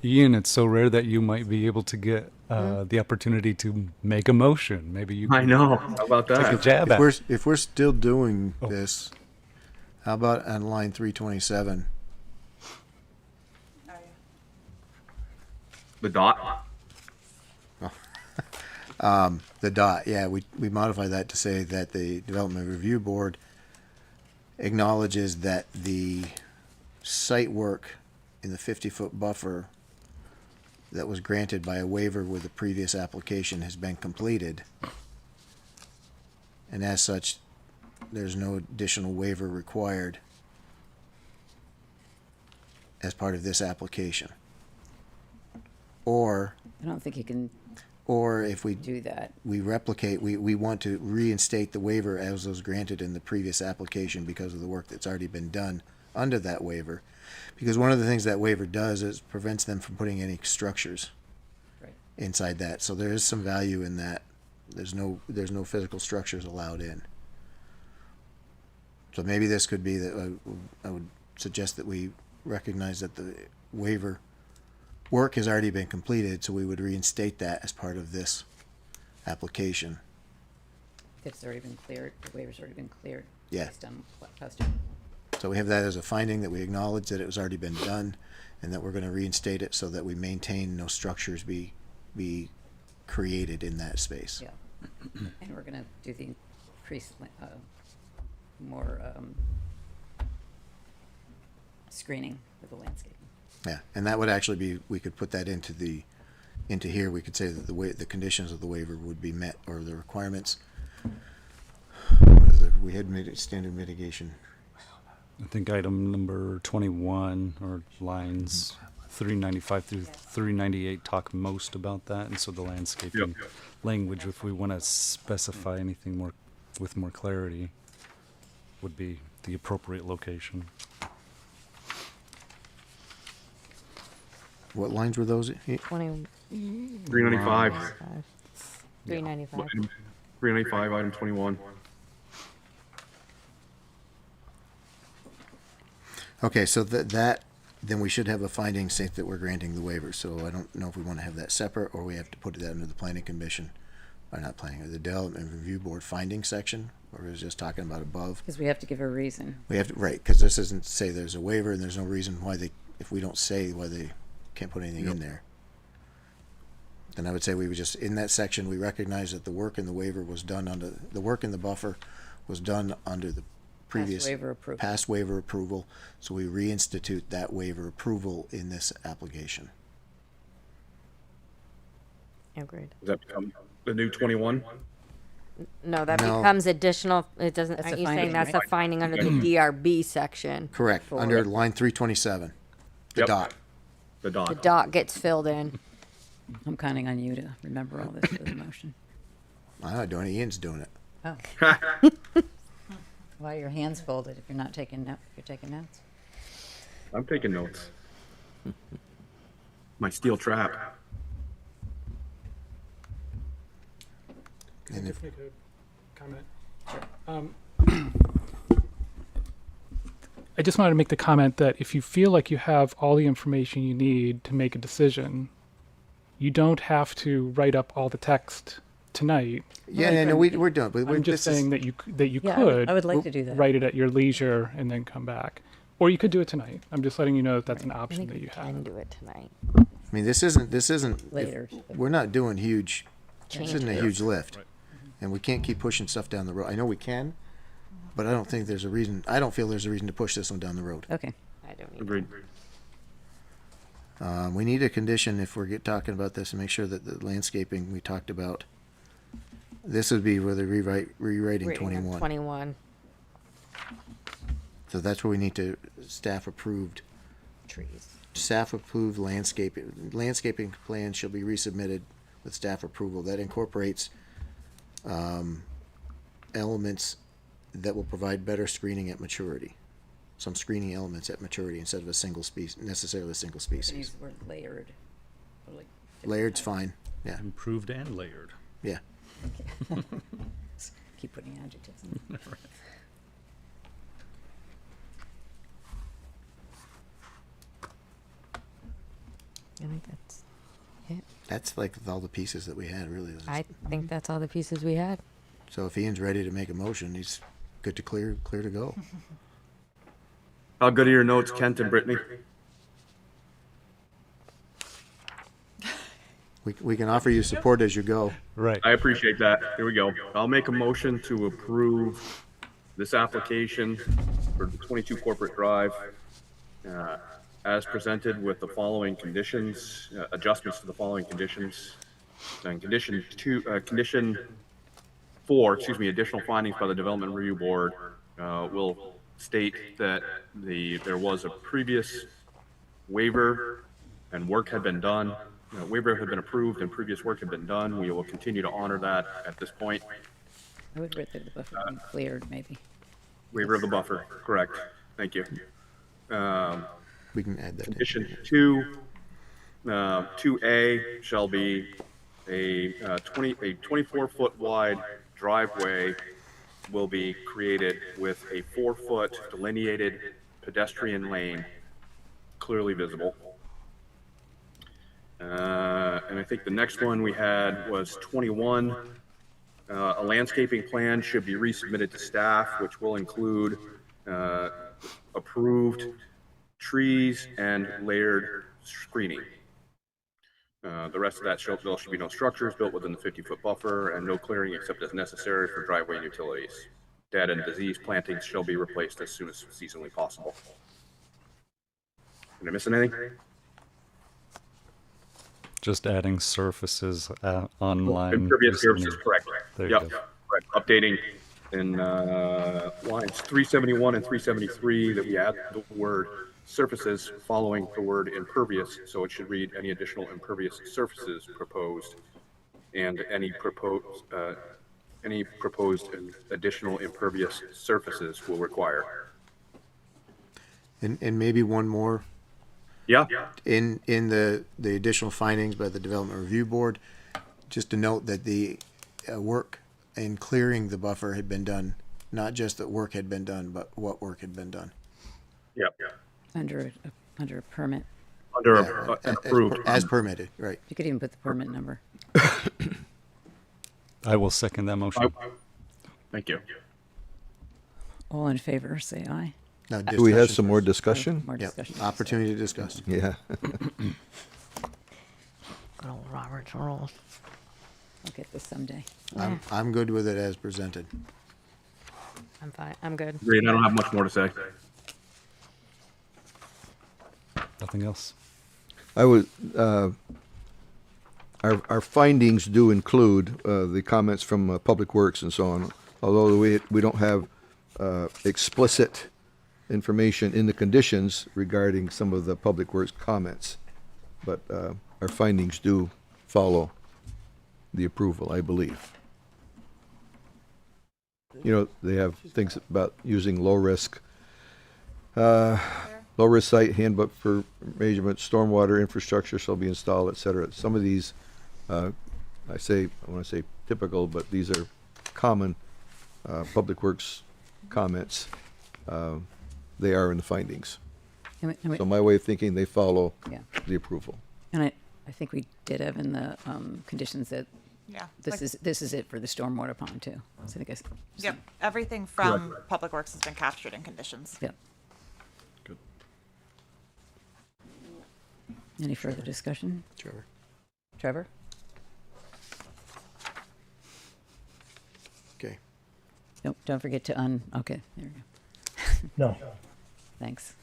Ian, it's so rare that you might be able to get the opportunity to make a motion. Maybe you I know. How about take a that? jab at it. If we're still doing this, how about on line 327? The dot? The dot, yeah, we modify that to say that the Development Review Board acknowledges that the site work in the 50-foot buffer that was granted by a waiver with the previous application has been completed. And as such, there's no additional waiver required as part of this application. Or I don't think you can if we do that. we replicate, we want to reinstate the waiver as was granted in the previous application because of the work that's already been done under that waiver. Because one of the things that waiver does is prevents them from putting any structures Right. inside that. So there is some value in that. There's no physical structures allowed in. So maybe this could be that I would suggest that we recognize that the waiver work has already been completed, so we would reinstate that as part of this application. It's already been cleared, the waiver's already been cleared. Yeah. Based on what posted. So we have that as a finding, that we acknowledge that it was already been done, and that we're gonna reinstate it so that we maintain no structures be created in that space. Yeah. And we're gonna do the increased, more, screening with the landscaping. Yeah, and that would actually be, we could put that into here, we could say that the conditions of the waiver would be met, or the requirements. We had standard mitigation. I think item number 21, or lines 395 through 398, talk most about that, and so the landscaping language, if we want to specify anything more with more clarity, would be the appropriate location. What lines were those? 20. 395. 395. 395, item 21. Okay, so then we should have a finding saying that we're granting the waiver. So I don't know if we want to have that separate, or we have to put that under the planning commission, or not planning, or the development review board finding section, or is it just talking about above? Because we have to give a reason. We have to, right, because this doesn't say there's a waiver, and there's no reason why if we don't say why they can't put anything in there. Then I would say we would just, in that section, we recognize that the work in the waiver was done under, the work in the buffer was done under the previous past waiver approval, so we reinstitute that waiver approval in this application. Agreed. Does that become the new 21? No, that No. becomes additional. It doesn't. That's Aren't a you saying finding, that's right? a finding under the DRB section? Correct, under line 327, the Yep. dot. The dot. The dot gets filled in. I'm counting on you to remember all this for the motion. I'm not doing it, Ian's doing it. Oh. Why are your hands folded if you're not taking notes? If you're taking notes. I'm taking notes. My steel trap. And if, Make a comment. I just wanted to make the comment that if you feel like you have all the information you need to make a decision, you don't have to write up all the text tonight. yeah, no, we're done, but I'm just saying that you Yeah, could I would like to do that. write it at your leisure and then come back, or you could do it tonight. I'm just letting you know that that's an I option think that we you can have. do it tonight. I mean, this isn't, Later. we're not doing huge, this Change. isn't a huge lift. And we can't keep pushing stuff down the road. I know we can, but I don't think there's a reason, I don't feel there's a reason to push this one down the road. Okay. I don't need Agreed. We need a condition if we're talking about this, and make sure that the landscaping we talked about, this would be where they're rewriting Rating of 21. 21 So that's where we need to, staff approved trees. landscaping plan shall be resubmitted with staff approval. That incorporates elements that will provide better screening at maturity. Some screening elements at maturity instead of necessarily a single Use species. the word layered. Or like Layered's fine, yeah, Improved and layered. yeah. keep putting adjectives in. I think that's it. That's like all the pieces that we had, really. I think that's all the pieces we had. So if Ian's ready to make a motion, he's good to clear to go. How good are your notes, Kent and Brittany? We can offer you support as you go. Right. I appreciate that. Here we go. I'll make a motion to approve this application for the 22 Corporate Drive as presented with the following conditions, adjustments to the following conditions. And condition 4, additional findings by the Development Review Board will state that there was a previous waiver and work had been done. Waiver had been approved and previous work had been done. We will continue to honor that at this point. I would write the buffer being cleared, maybe. Waiver of the buffer, correct. Thank you. We can add that. Condition 2, 2A shall be a 24-foot wide driveway will be created with a 4-foot delineated pedestrian lane clearly visible. And I think the next one we had was 21. A landscaping plan should be resubmitted to staff, which will include a approved trees and layered screening. The rest of that should be no structures built within the 50-foot buffer and no clearing except as necessary for driveway and utilities. Dead and diseased plantings shall be replaced as soon as seasonally possible. Did I miss anything? Just adding surfaces on line. Impervious surfaces, correct. There you Yep, go. correct. Updating in lines 371 and 373 that we add the word surfaces following the word impervious, so it should read any additional impervious surfaces proposed, and any proposed additional impervious surfaces will require. And maybe one more. Yeah. In the additional findings by the Development Review Board, just to note that the work in clearing the buffer had been done, not just that work had been done, but what work had been done. Yep. Under a permit. Under Yeah, an approved. as permitted, right. You could even put the permit number. I will second that motion. Thank you. All in favor, say aye. Now, Do we have discussion some more first. discussion? More Yep, discussion. opportunity to discuss. Yeah. Good old Robert's rules. I'll get this someday. I'm good with it as presented. I'm fine. I'm good. Great, I don't have much more to say. Nothing else. I would, our findings do include the comments from Public Works and so on, although we don't have explicit information in the conditions regarding some of the Public Works comments. But our findings do follow the approval, I believe. You know, they have things about using low-risk site handbook for measurement, stormwater infrastructure shall be installed, et cetera. Some of these, I want to say typical, but these are common Public Works comments. They are in the findings. So my way of thinking, they follow Yeah. the approval. And I think we did have in the conditions that Yeah. this is it for the stormwater pond too. So I think Yep. Everything from Public Works has been captured in conditions. Yep. Good. Any further discussion? Trevor. Trevor? Okay. Nope, don't forget to okay, there we go. No. Thanks.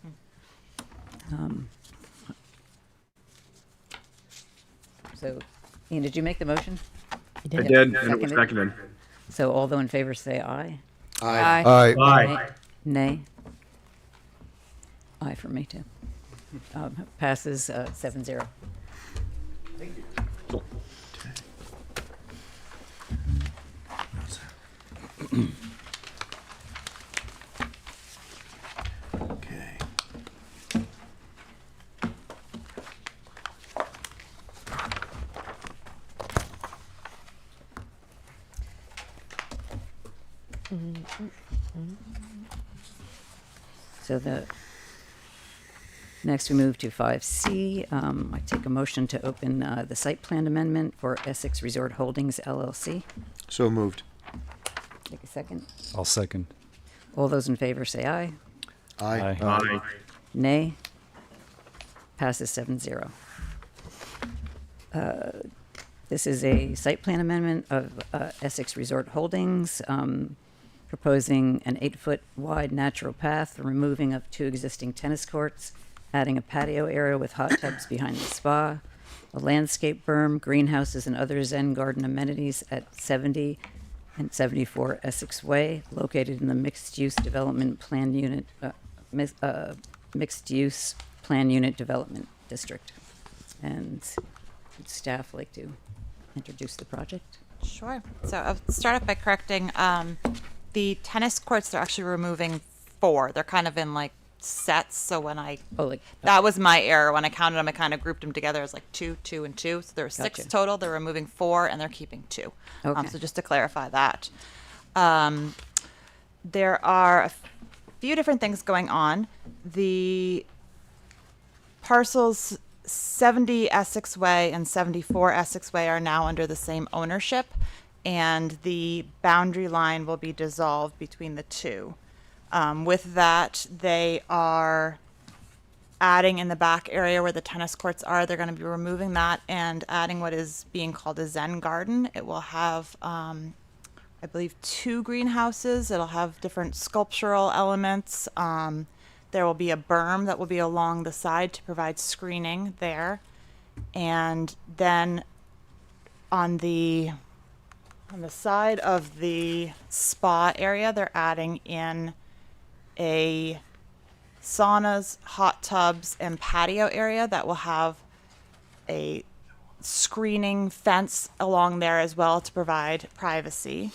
So, Ian, did you make the motion? I did, and it was seconded. So all those in favor say aye. Aye. Aye. Aye. Nay? Aye for me too. Passes 7-0. Okay. So next we move to 5C. I take a motion to open the site plan amendment for Essex Resort Holdings LLC. So moved. Take a second. I'll second. All those in favor say aye. Aye. Aye. Nay? Passes 7-0. This is a site plan amendment of Essex Resort Holdings, proposing an 8-foot wide natural path, removing of 2 existing tennis courts, adding a patio area with hot tubs behind the spa, a landscape berm, greenhouses, and other Zen garden amenities at 70 and 74 Essex Way, located in the mixed-use development plan unit, mixed-use plan unit development district. And would staff like to introduce the project? Sure. So I'll start off by correcting the tennis courts. They're actually removing 4. They're kind of in like sets. So when that was my error. When I counted them, I kind of grouped them together as like 2, 2, and 2. So there were 6 Gotcha. total. They're removing 4 and they're keeping 2. Okay. So just to clarify that. There are a few different things going on. The parcels 70 Essex Way and 74 Essex Way are now under the same ownership, and the boundary line will be dissolved between the two. With that, they are adding in the back area where the tennis courts are, they're going to be removing that and adding what is being called a Zen garden. It will have, I believe, 2 greenhouses. It'll have different sculptural elements. There will be a berm that will be along the side to provide screening there. And then on the side of the spa area, they're adding in a saunas, hot tubs, and patio area that will have a screening fence along there as well to provide privacy.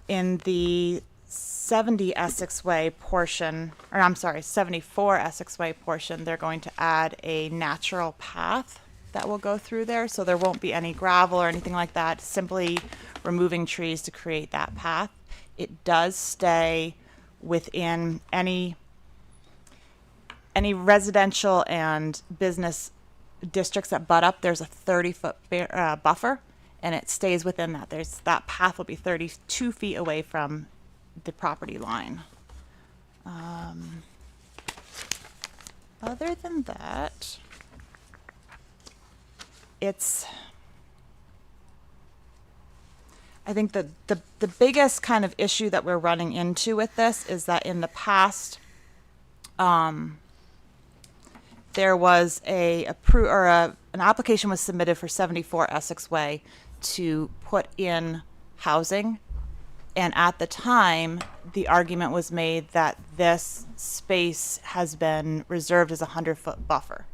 In the 70 Essex Way portion, or I'm sorry, 74 Essex Way portion, they're going to add a natural path that will go through there, so there won't be any gravel or anything like that, simply removing trees to create that path. It does stay within any residential and business districts that butt up. There's a 30-foot buffer, and it stays within that. That path will be 32 feet away from the property line. Other than that, I think the biggest kind of issue that we're running into with this is that in the past, there was an application was submitted for 74 Essex Way to put in housing. And at the time, the argument was made that this space has been reserved as a 100-foot buffer.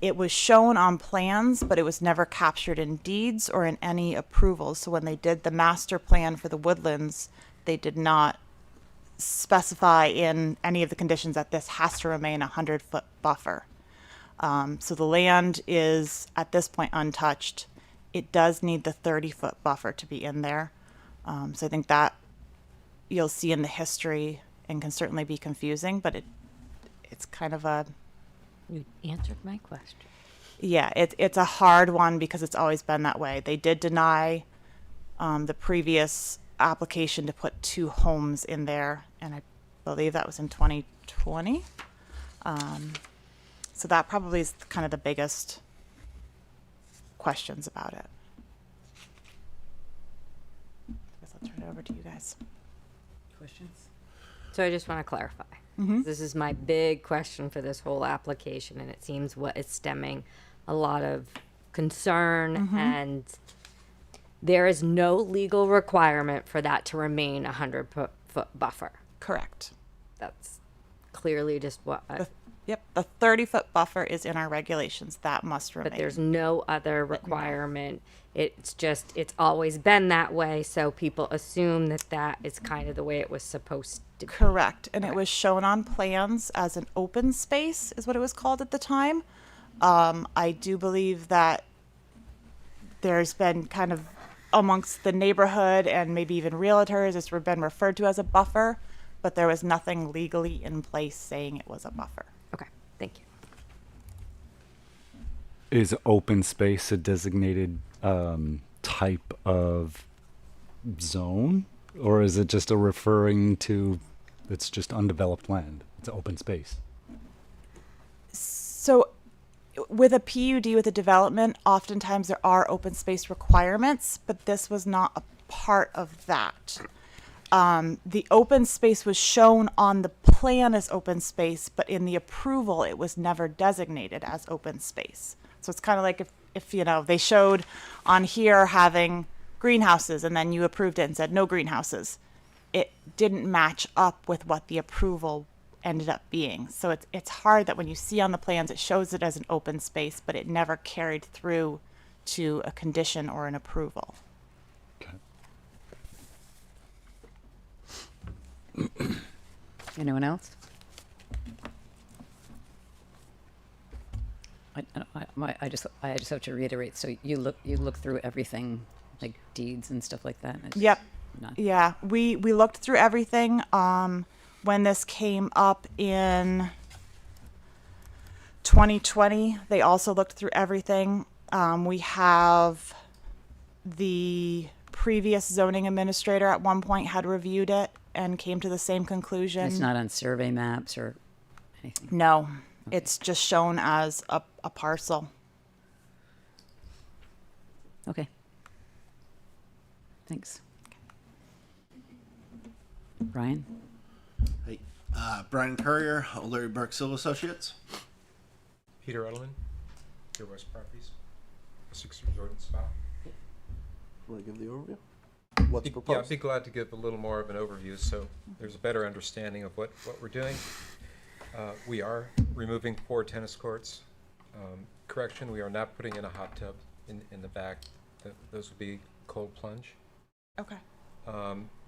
It was shown on plans, but it was never captured in deeds or in any approvals. So when they did the master plan for the woodlands, they did not specify in any of the conditions that this has to remain a 100-foot buffer. So the land is, at this point, untouched. It does need the 30-foot buffer to be in there. So I think that you'll see in the history and can certainly be confusing, but it's kind of a... You answered my question. Yeah, it's a hard one because it's always been that way. They did deny the previous application to put 2 homes in there, and I believe that was in 2020. So that probably is kind of the biggest questions about it. I guess I'll turn it over to you guys. Questions? So I just want to clarify. This is my big question for this whole application, and it seems what is stemming a lot of concern, and there is no legal requirement for that to remain a 100-foot buffer. Correct. That's clearly just what Yep, the 30-foot buffer is in our regulations. That must remain. but there's no other requirement. It's always been that way, so people assume that is kind of the way it was supposed to be. Correct. And it was shown on plans as an open space, is what it was called at the time. I do believe that there's been kind of amongst the neighborhood and maybe even realtors, it's been referred to as a buffer, but there was nothing legally in place saying it was a buffer. Okay, thank you. Is open space a designated type of zone? Or is it just a referring to, it's just undeveloped land? It's open space. So with a PUD, with a development, oftentimes there are open space requirements, but this was not a part of that. The open space was shown on the plan as open space, but in the approval, it was never designated as open space. So it's kind of like if they showed on here having greenhouses and then you approved it and said no greenhouses, it didn't match up with what the approval ended up being. So it's hard that when you see on the plans, it shows it as an open space, but it never carried through to a condition or an approval. Anyone else? I just have to reiterate. So you look through everything, like deeds and stuff like that. Yep. Yeah, we looked through everything. When this came up in 2020, they also looked through everything. We have the previous zoning administrator at one point had reviewed it and came to the same conclusion. It's not on survey maps or anything. No, it's just shown as a parcel. Okay. Thanks. Brian? Hey, Brian Courier, O'Leary Burke Silva Associates. Peter Ronalyn, Pure West Properties, Essex Resort and Spa. Want to give the overview? What's Yeah, proposed? I'd be glad to give a little more of an overview so there's a better understanding of what we're doing. We are removing 4 tennis courts. Correction, we are not putting in a hot tub in the back. Those would be cold plunge. Okay.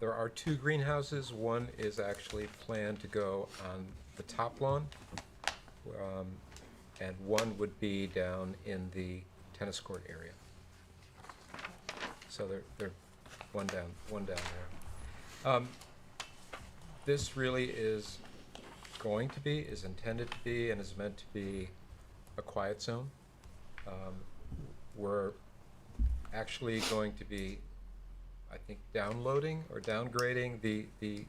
There are 2 greenhouses. One is actually planned to go on the top lawn, and one would be down in the tennis court area. So they're one down there. This really is intended to be, and is meant to be a quiet zone. We're actually going to be, I think, downloading or downgrading the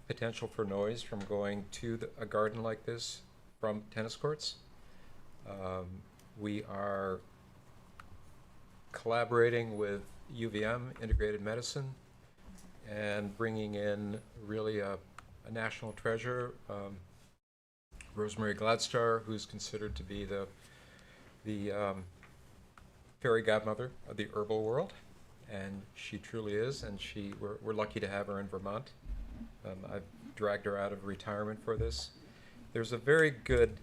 potential for noise from going to a garden like this from tennis courts. We are collaborating with UVM, Integrated Medicine, and bringing in really a national treasure, Rosemary Gladstar, who's considered to be the fairy godmother of the herbal world, and she truly is, and we're lucky to have her in Vermont. I've dragged her out of retirement for this. There's a very good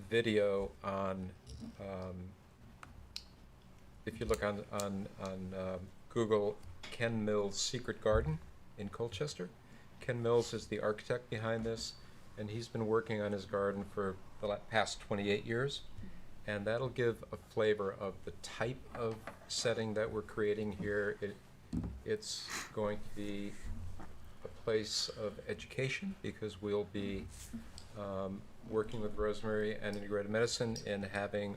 video on, if you look on Google, Ken Mills' Secret Garden in Colchester. Ken Mills is the architect behind this, and he's been working on his garden for the past 28 years. And that'll give a flavor of the type of setting that we're creating here. It's going to be a place of education, because we'll be working with Rosemary and Integrated Medicine in having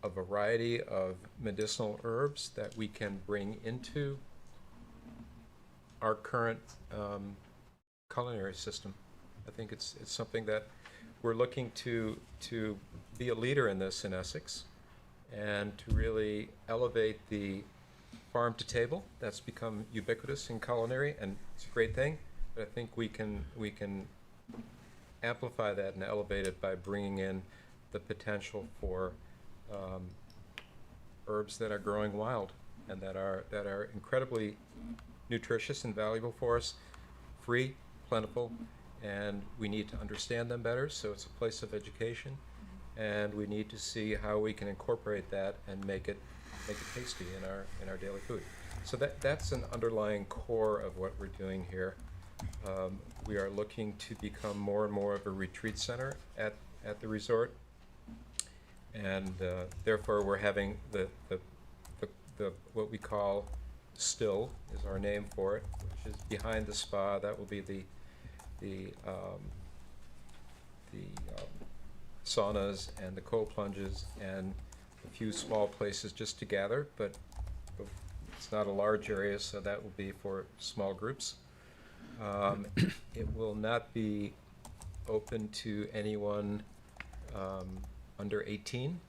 a variety of medicinal herbs that we can bring into our current culinary system. I think it's something that we're looking to be a leader in this in Essex, and to really elevate the farm to table. That's become ubiquitous in culinary, and it's a great thing. But I think we can amplify that and elevate it by bringing in the potential for herbs that are growing wild and that are incredibly nutritious and valuable for us, free, plentiful, and we need to understand them better. So it's a place of education, and we need to see how we can incorporate that and make it tasty in our daily food. So that's an underlying core of what we're doing here. We are looking to become more and more of a retreat center at the resort, and therefore we're having the what we call Still is our name for it, which is behind the spa. That will be the saunas and the cold plunges and a few small places just to gather, but it's not a large area, so that will be for small groups. It will not be open to anyone under 18,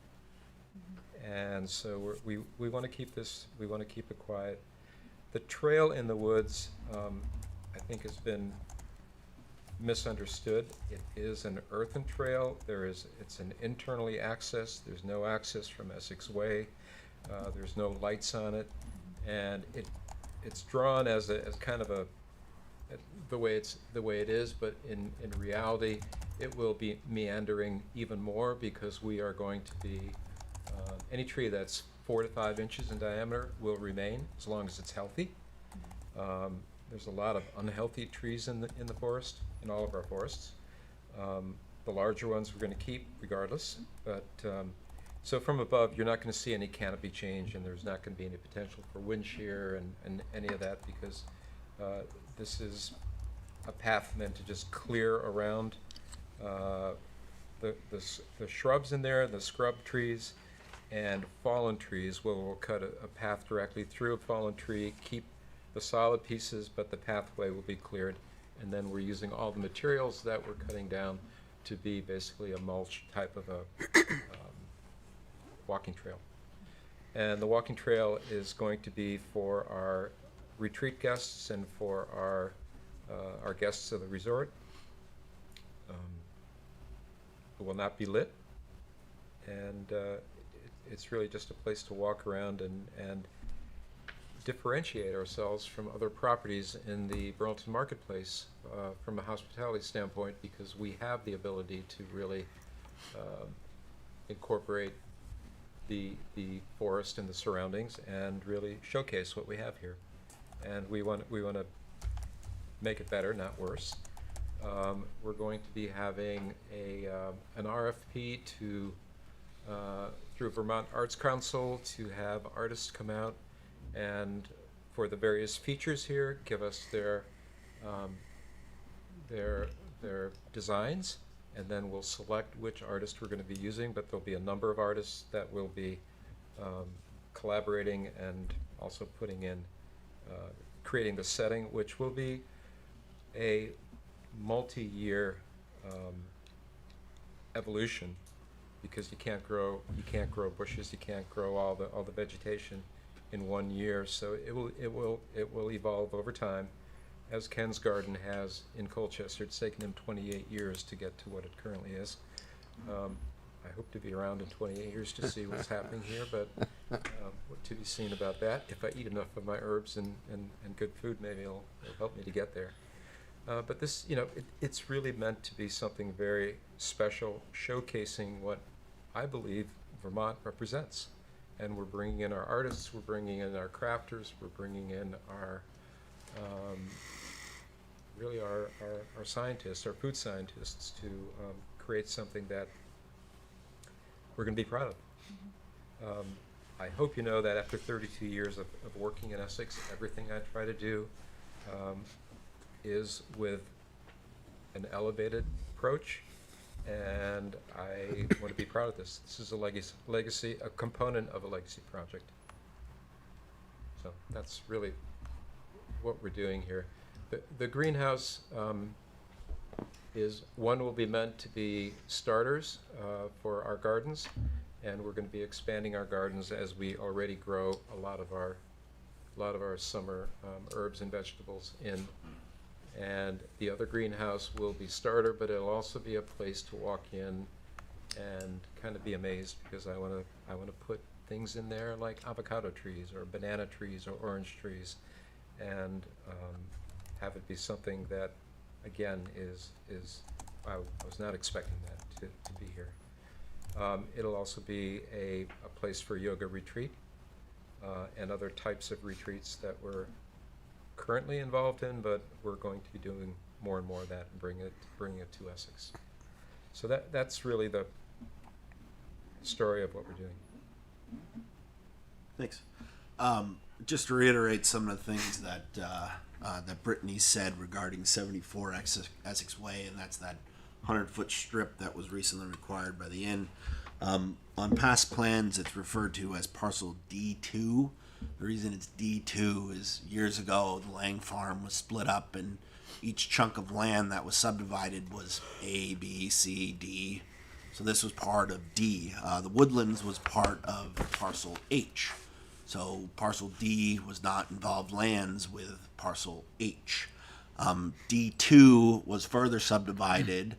and so we want to keep this. We want to keep it quiet. The trail in the woods, I think, has been misunderstood. It is an earthen trail. It's an internally accessed. There's no access from Essex Way. There's no lights on it, and it's drawn as kind of the way it is. But in reality, it will be meandering even more, because we are going to be any tree that's 4 to 5 inches in diameter will remain as long as it's healthy. There's a lot of unhealthy trees in the forest, in all of our forests. The larger ones we're going to keep regardless, but so from above you're not going to see any canopy change, and there's not going to be any potential for wind shear and any of that, because this is a path meant to just clear around the shrubs in there, the scrub trees, and fallen trees. We'll cut a path directly through a fallen tree, keep the solid pieces, but the pathway will be cleared. And then we're using all the materials that we're cutting down to be basically a mulch type of a walking trail. And the walking trail is going to be for our retreat guests and for our guests of the resort. It will not be lit, and it's really just a place to walk around and differentiate ourselves from other properties in the Burlington marketplace from a hospitality standpoint, because we have the ability to really incorporate the forest and the surroundings and really showcase what we have here. And we want to make it better, not worse. We're going to be having an RFP through Vermont Arts Council to have artists come out and for the various features here give us their designs, and then we'll select which artist we're going to be using. But there'll be a number of artists that will be collaborating and also putting in creating the setting, which will be a multi-year evolution, because you can't grow bushes, you can't grow all the vegetation in 1 year. So it will evolve over time, as Ken's garden has in Colchester. It's taken him 28 years to get to what it currently is. I hope to be around in 28 years to see what's happening here, but to be seen about that. If I eat enough of my herbs and good food, maybe it'll help me to get there. But this, it's really meant to be something very special, showcasing what I believe Vermont represents. And we're bringing in our artists, we're bringing in our crafters, we're bringing in our really our scientists, our food scientists, to create something that we're going to be proud of. I hope you know that after 32 years of working in Essex, everything I try to do is with an elevated approach, and I want to be proud of this. This is a legacy, a component of a legacy project. So that's really what we're doing here. The greenhouse will be meant to be starters for our gardens, and we're going to be expanding our gardens as we already grow a lot of our summer herbs and vegetables in. And the other greenhouse will be starter, but it'll also be a place to walk in and kind of be amazed, because I want to put things in there like avocado trees or banana trees or orange trees, and have it be something that, again, is I was not expecting that to be here. It'll also be a place for yoga retreat and other types of retreats that we're currently involved in, but we're going to be doing more and more of that and bringing it to Essex. So that's really the story of what we're doing. Thanks. Just to reiterate some of the things that that Brittany said regarding 74 Essex Way, and that's that 100-foot strip that was recently required by the inn. On past plans, it's referred to as parcel D2. The reason it's D2 is years ago the Lang farm was split up, and each chunk of land that was subdivided was A, B, C, D. So this was part of D. The Woodlands was part of parcel H. So parcel D was not involved lands with parcel H. D2 was further subdivided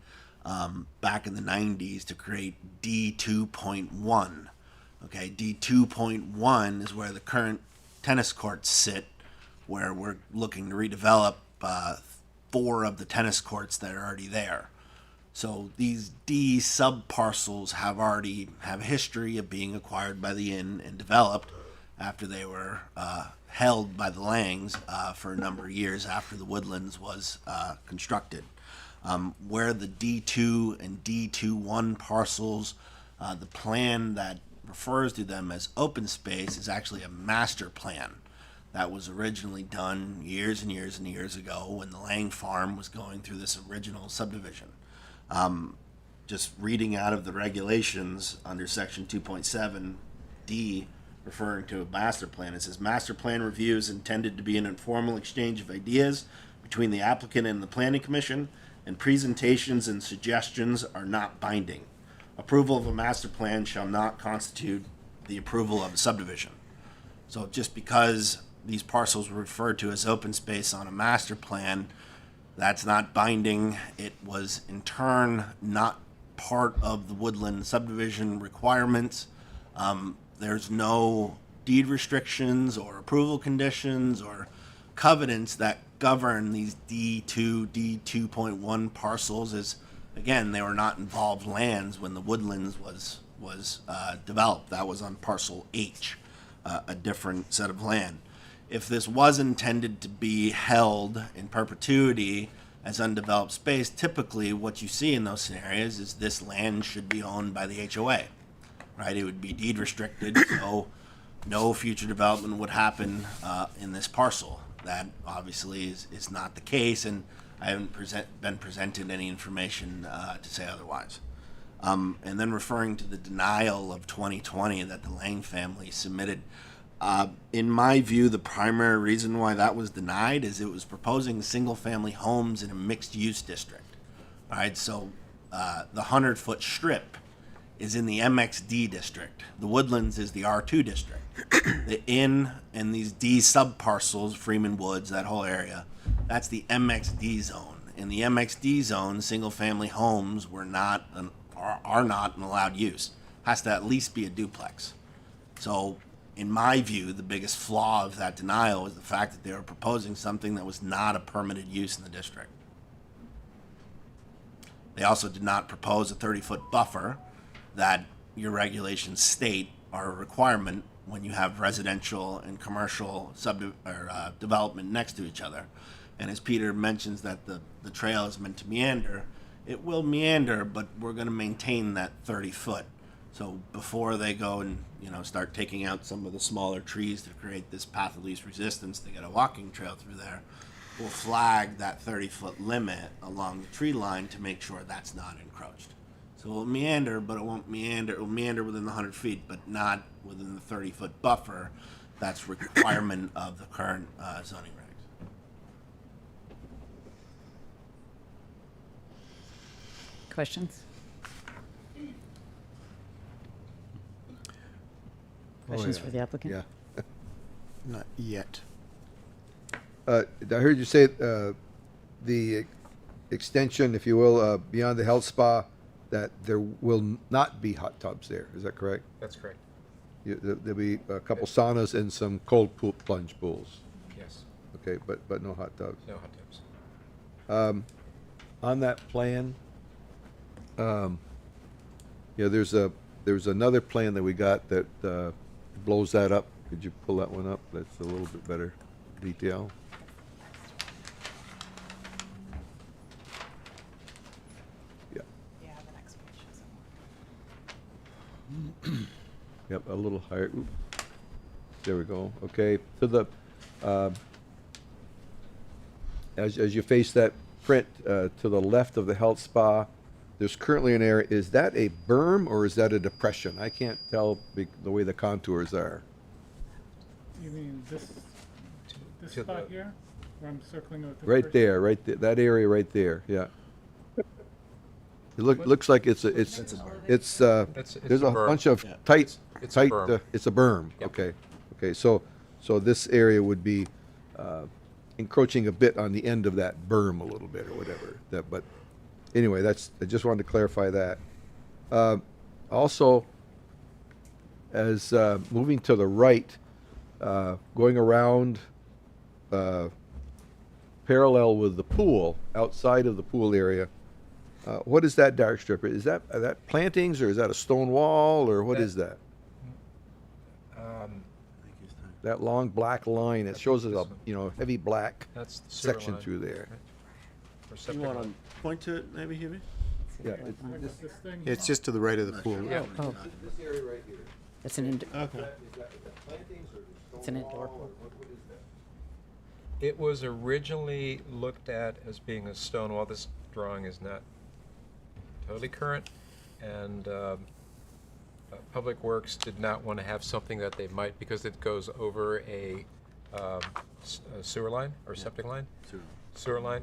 back in the 90s to create D2.1. Okay, D2.1 is where the current tennis courts sit, where we're looking to redevelop 4 of the tennis courts that are already there. So these D sub-parcels have a history of being acquired by the inn and developed after they were held by the Langs for a number of years after the Woodlands was constructed. Where the D2 and D21 parcels, the plan that refers to them as open space is actually a master plan that was originally done years and years and years ago when the Lang farm was going through this original subdivision. Just reading out of the regulations under section 2.7 D, referring to a master plan. It says master plan review is intended to be an informal exchange of ideas between the applicant and the planning commission, and presentations and suggestions are not binding. Approval of a master plan shall not constitute the approval of a subdivision. So just because these parcels were referred to as open space on a master plan, that's not binding. It was in turn not part of the woodland subdivision requirements. There's no deed restrictions or approval conditions or covenants that govern these D2, D2.1 parcels. As again, they were not involved lands when the woodlands was developed. That was on parcel H, a different set of land. If this was intended to be held in perpetuity as undeveloped space, typically what you see in those scenarios is this land should be owned by the HOA, right? It would be deed restricted, so no future development would happen in this parcel. That obviously is not the case, and I haven't been presented any information to say otherwise. And then referring to the denial of 2020 that the Lang family submitted, in my view, the primary reason why that was denied is it was proposing single-family homes in a mixed-use district. All right, so the 100-foot strip is in the MXD district. The Woodlands is the R2 district. The inn and these D subparcels, Freeman Woods, that whole area, that's the MXD zone. In the MXD zone, single-family homes are not an allowed use. Has to at least be a duplex. So, in my view, the biggest flaw of that denial is the fact that they were proposing something that was not a permitted use in the district. They also did not propose a 30-foot buffer that your regulations state are a requirement when you have residential and commercial development next to each other. And as Peter mentions that the trail is meant to meander, it will meander, but we're going to maintain that 30-foot. So before they go and start taking out some of the smaller trees to create this path of least resistance to get a walking trail through there, we'll flag that 30-foot limit along the tree line to make sure that's not encroached. So it'll meander, but it won't meander. It'll meander within the 100 feet, but not within the 30-foot buffer. That's requirement of the current zoning regs. Questions? Questions for the applicant? Yeah. Not yet. I heard you say the extension, if you will, beyond the health spa, that there will not be hot tubs there. Is that correct? That's correct. There'll be a couple saunas and some cold plunge pools. Yes. Okay, but no hot tubs. No hot tubs. On that plan, there's another plan that we got that blows that up. Could you pull that one up? That's a little bit better detail. Yeah. Yeah, the next page shows it more. Yep, a little higher. Oop. There we go. Okay, to the as you face that print to the left of the health spa, there's currently an area. Is that a berm or is that a depression? I can't tell the way the contours are. You mean this To spot the- here, where I'm circling with the Right first- there, that area right there. Yeah. It looks like it's there's It's a a berm. bunch of Yeah. tight It's a berm. it's a berm. Yep. Okay. So this area would be encroaching a bit on the end of that berm a little bit or whatever. But anyway, I just wanted to clarify that. Also, as moving to the right, going around parallel with the pool, outside of the pool area, what is that dark strip? Is that plantings or is that a stone wall or what is that? That long black line, it shows us a heavy black That's the sewer section line. through there. Or You septic want line. to point to it, maybe, Hubie? Yeah. This thing. It's just to the right of the pool. Oh, This area right here. it's an indoor. Okay. Is that plantings or It's an indoor pool? What is that? It was originally looked at as being a stone wall. This drawing is not totally current, and Public Works did not want to have something that they might, because it goes over a sewer line or septic line? Sewer line,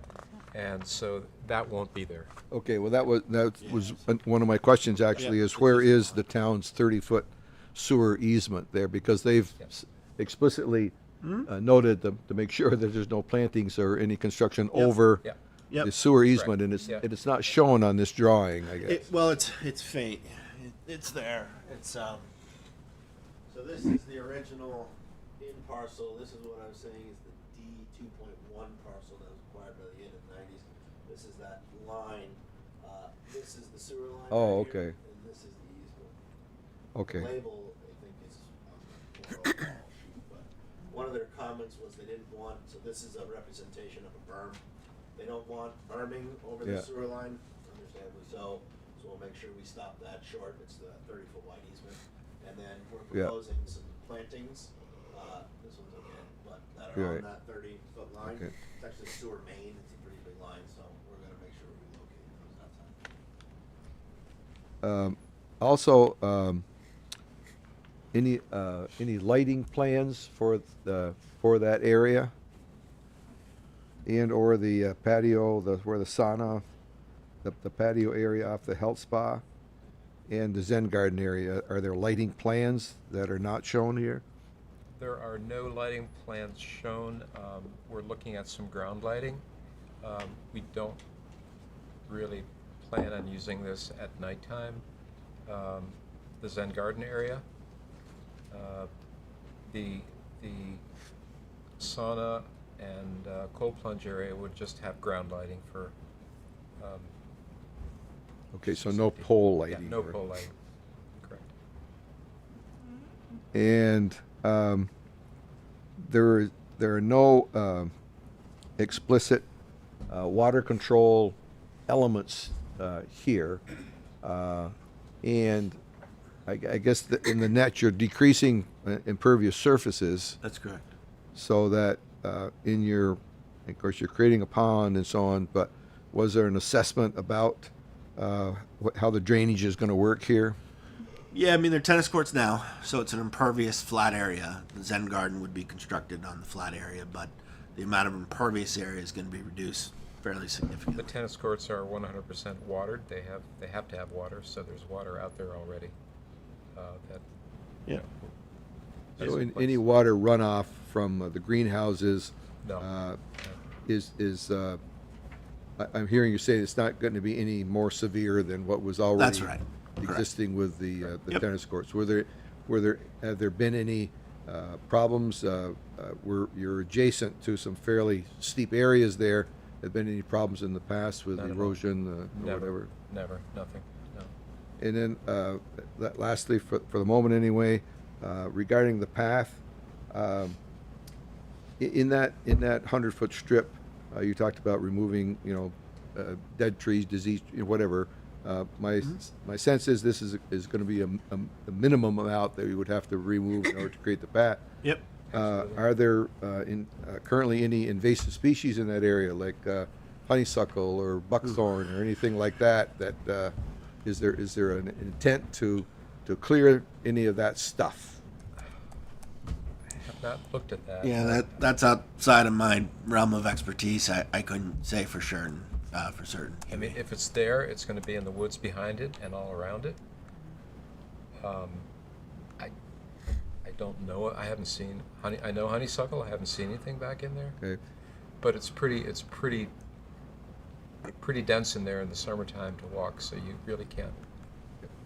and so that won't be there. Okay, well, that was one of my questions, actually, is where is the town's 30-foot sewer easement there? Because they've explicitly noted to make sure that there's no plantings or any construction over the sewer easement, and it's not shown on this drawing, I guess. Well, it's faint. It's there. It's so this is the original in parcel. This is what I was saying is the D 2.1 parcel that was acquired by the end of the 90s. This is that line. This is the sewer line. Oh, right okay. Here, and this is the easement. Okay. The label, I think, is on the overall sheet, but one of their comments was they didn't want. So this is a representation of a berm. They don't want berming over the sewer line, understandably so. So we'll make sure we stop that short. It's the 30-foot wide easement. And then we're proposing some plantings. This one's okay, but that are on that 30-foot line. Okay. It's actually sewer main. It's a pretty big line, so we're going to make sure we locate those outside. Also, any lighting plans for that area? And or the patio, where the sauna, the patio area off the health spa, and the Zen garden area, are there lighting plans that are not shown here? There are no lighting plans shown. We're looking at some ground lighting. We don't really plan on using this at nighttime. The Zen garden area, the sauna and cold plunge area would just have ground lighting for. Okay, so no pole lighting. Yeah, no pole lighting. Correct. And there are no explicit water control elements here, and I guess in the net you're decreasing impervious surfaces. That's correct. So that of course, you're creating a pond and so on. But was there an assessment about how the drainage is going to work here? Yeah, I mean, they're tennis courts now, so it's an impervious flat area. The Zen garden would be constructed on the flat area, but the amount of impervious area is going to be reduced fairly significantly. The tennis courts are 100% watered. They have to have water, so there's water out there already. So any water runoff from the greenhouses No. I'm hearing you say it's not going to be any more severe than what was already That's right. existing with the tennis courts. Have there been any problems? You're adjacent to some fairly steep areas there. Have been any problems in the past with erosion or whatever? Never, nothing. No. And then lastly, for the moment anyway, regarding the path, in that 100-foot strip, you talked about removing, dead trees, disease, whatever. My sense is this is going to be a minimum amount that we would have to remove in order to create the path. Yep. Are there currently any invasive species in that area, like honeysuckle or buckthorn or anything like that? Is there an intent to clear any of that stuff? Not looked at that. Yeah, that's outside of my realm of expertise. I couldn't say for certain. I mean, if it's there, it's going to be in the woods behind it and all around it. I don't know. I haven't seen I know honeysuckle. I haven't seen anything back in there. Okay. But it's pretty dense in there in the summertime to walk, so you really can't.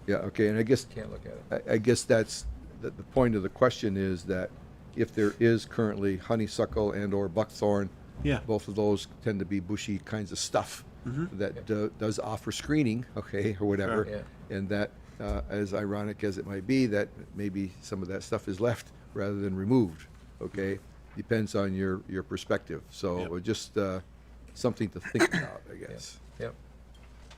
Yeah. Okay. And I guess Can't look at it. I guess that's the point of the question is that if there is currently honeysuckle and or buckthorn, both of those tend to be bushy kinds of stuff that does offer screening, okay, or whatever, and that, as ironic as it might be, that maybe some of that stuff is left rather than removed, okay, depends on your perspective. So just something to think about, I guess. Yep.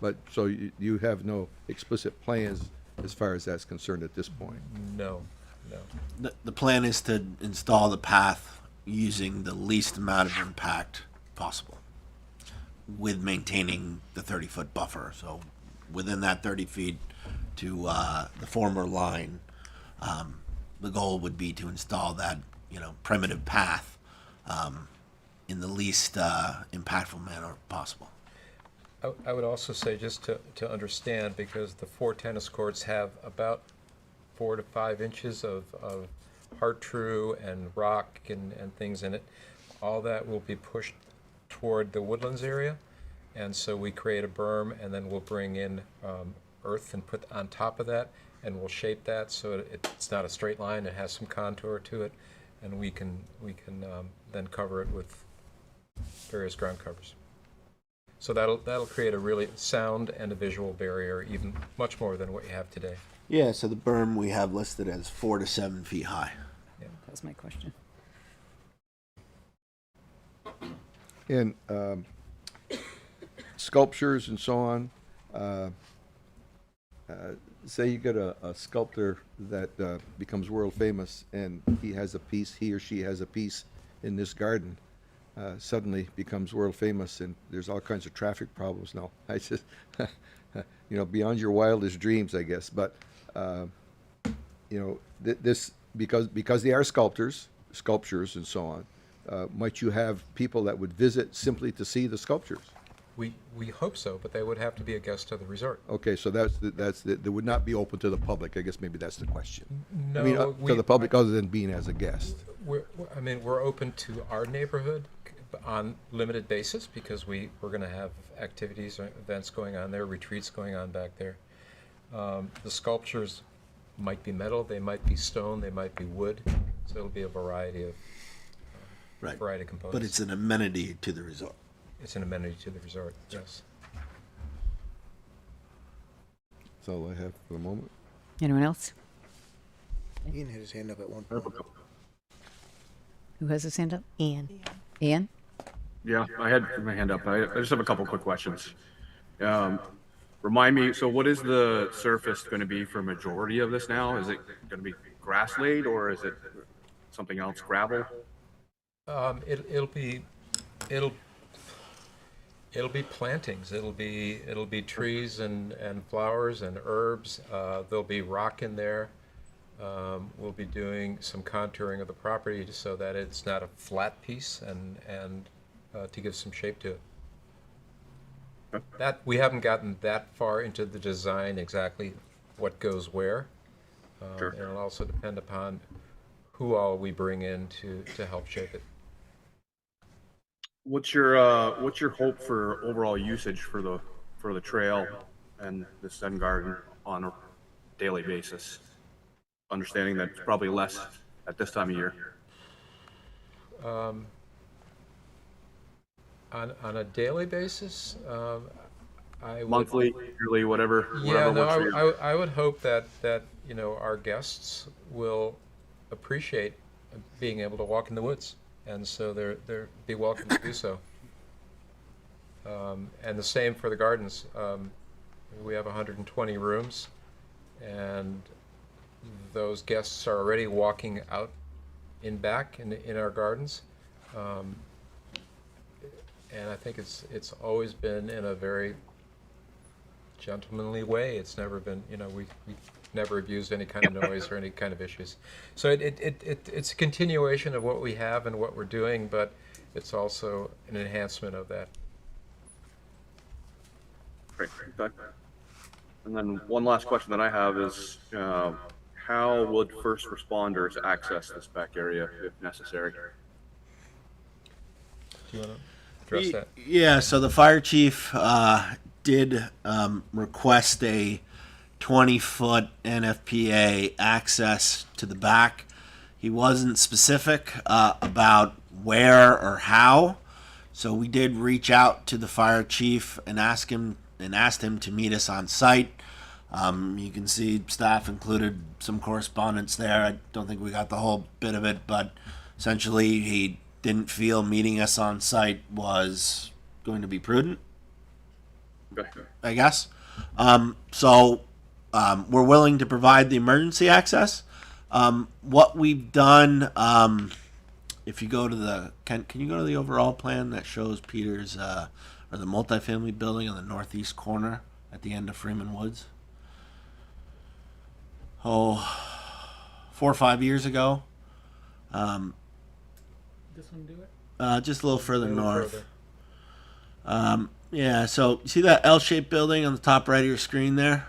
But so you have no explicit plans as far as that's concerned at this point? No. The plan is to install the path using the least amount of impact possible with maintaining the 30-foot buffer. So within that 30 feet, to the former line, the goal would be to install that, primitive path in the least impactful manner possible. I would also say, just to understand, because the 4 tennis courts have about 4 to 5 inches of hard true and rock and things in it, all that will be pushed toward the woodlands area. And so we create a berm, and then we'll bring in earth and put on top of that, and we'll shape that so it's not a straight line. It has some contour to it, and we can then cover it with various ground covers. So that'll create a really sound and a visual barrier, even much more than what you have today. Yeah, so the berm we have listed as 4 to 7 feet high. That was my question. And sculptures and so on. Say you get a sculptor that becomes world famous, and he or she has a piece in this garden, suddenly becomes world famous, and there's all kinds of traffic problems now. I just, beyond your wildest dreams, I guess. But this because they are sculptures and so on. Might you have people that would visit simply to see the sculptures? We hope so, but they would have to be a guest of the resort. Okay, so that would not be open to the public. I guess maybe that's the question. No, I mean, to the public other than being as a guest. We're open to our neighborhood on limited basis, because we're going to have activities or events going on there, retreats going on back there. The sculptures might be metal, they might be stone, they might be wood, so it'll be a variety of components. But it's an amenity to the resort. It's an amenity to the resort, yes. That's all I have for the moment. Anyone else? Ian had his hand up at one point. Who has his hand up? Ian. Ian? Yeah, I had my hand up. I just have a couple quick questions. Remind me, so what is the surface going to be for majority of this now? Is it going to be grass laid, or is it something else, gravel? It'll be plantings. It'll be trees and flowers and herbs. There'll be rock in there. We'll be doing some contouring of the property so that it's not a flat piece, and to give some shape to it. That we haven't gotten that far into the design, exactly what goes where. Sure. It'll also depend upon who all we bring in to help shape it. What's your hope for overall usage for the trail and the Sun Garden on a daily basis? Understanding that it's probably less at this time of year. On a daily basis, I would, monthly, yearly, whatever. Yeah, whatever no, I would hope that our guests will appreciate being able to walk in the woods, and so they're be welcome to do so. And the same for the gardens. We have 120 rooms, and those guests are already walking out in back in our gardens. And I think it's always been in a very gentlemanly way. It's never been, we never abused any kind of noise or any kind of issues. So it's a continuation of what we have and what we're doing, but it's also an enhancement of that. Great. Okay. And then one last question that I have is, how would first responders access this back area if necessary? Do you want to address that? Yeah, so the fire chief did request a 20-foot NFPA access to the back. He wasn't specific about where or how, so we did reach out to the fire chief and asked him to meet us on site. You can see staff included some correspondence there. I don't think we got the whole bit of it, but essentially he didn't feel meeting us on site was going to be prudent, I guess. So we're willing to provide the emergency access. What we've done, if you go to the, can you go to the overall plan that shows Peter's, or the multifamily building on the northeast corner at the end of Freeman Woods? 4 or 5 years ago. This one do it? Just a little further A little north. further. Yeah, so you see that L-shaped building on the top right of your screen there?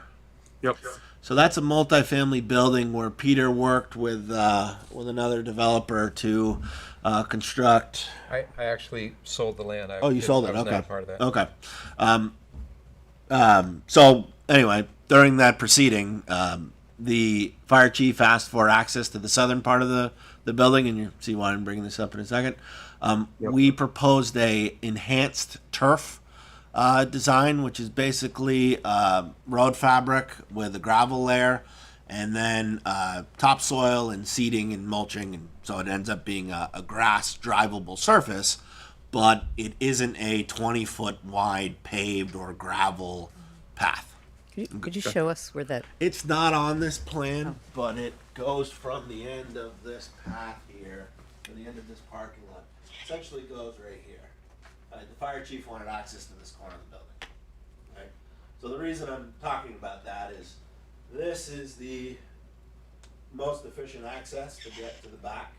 Yep. So that's a multifamily building where Peter worked with another developer to construct. I actually sold the land. Oh, you sold it. I was Okay. not a part of that. Okay. So anyway, during that proceeding, the fire chief asked for access to the southern part of the building, and you see why I'm bringing this up in a second. We proposed a enhanced turf design, which is basically road fabric with a gravel layer, and then topsoil and seeding and mulching, and so it ends up being a grass drivable surface, but it isn't a 20-foot wide paved or gravel path. Could you show us where that? It's not on this plan, but it goes from the end of this path here to the end of this parking lot. Essentially goes right here. The fire chief wanted access to this corner of the building. Right? So the reason I'm talking about that is this is the most efficient access to get to the back.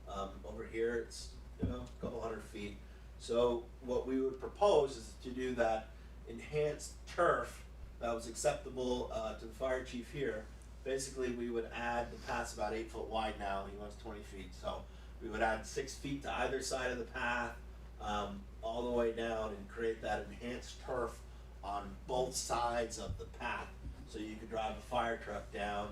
Over here, it's a couple hundred feet. So what we would propose is to do that enhanced turf that was acceptable to the fire chief here. Basically, we would add, the path's about 8 foot wide now, he wants 20 feet. So we would add 6 feet to either side of the path, all the way down, and create that enhanced turf on both sides of the path. So you could drive a fire truck down.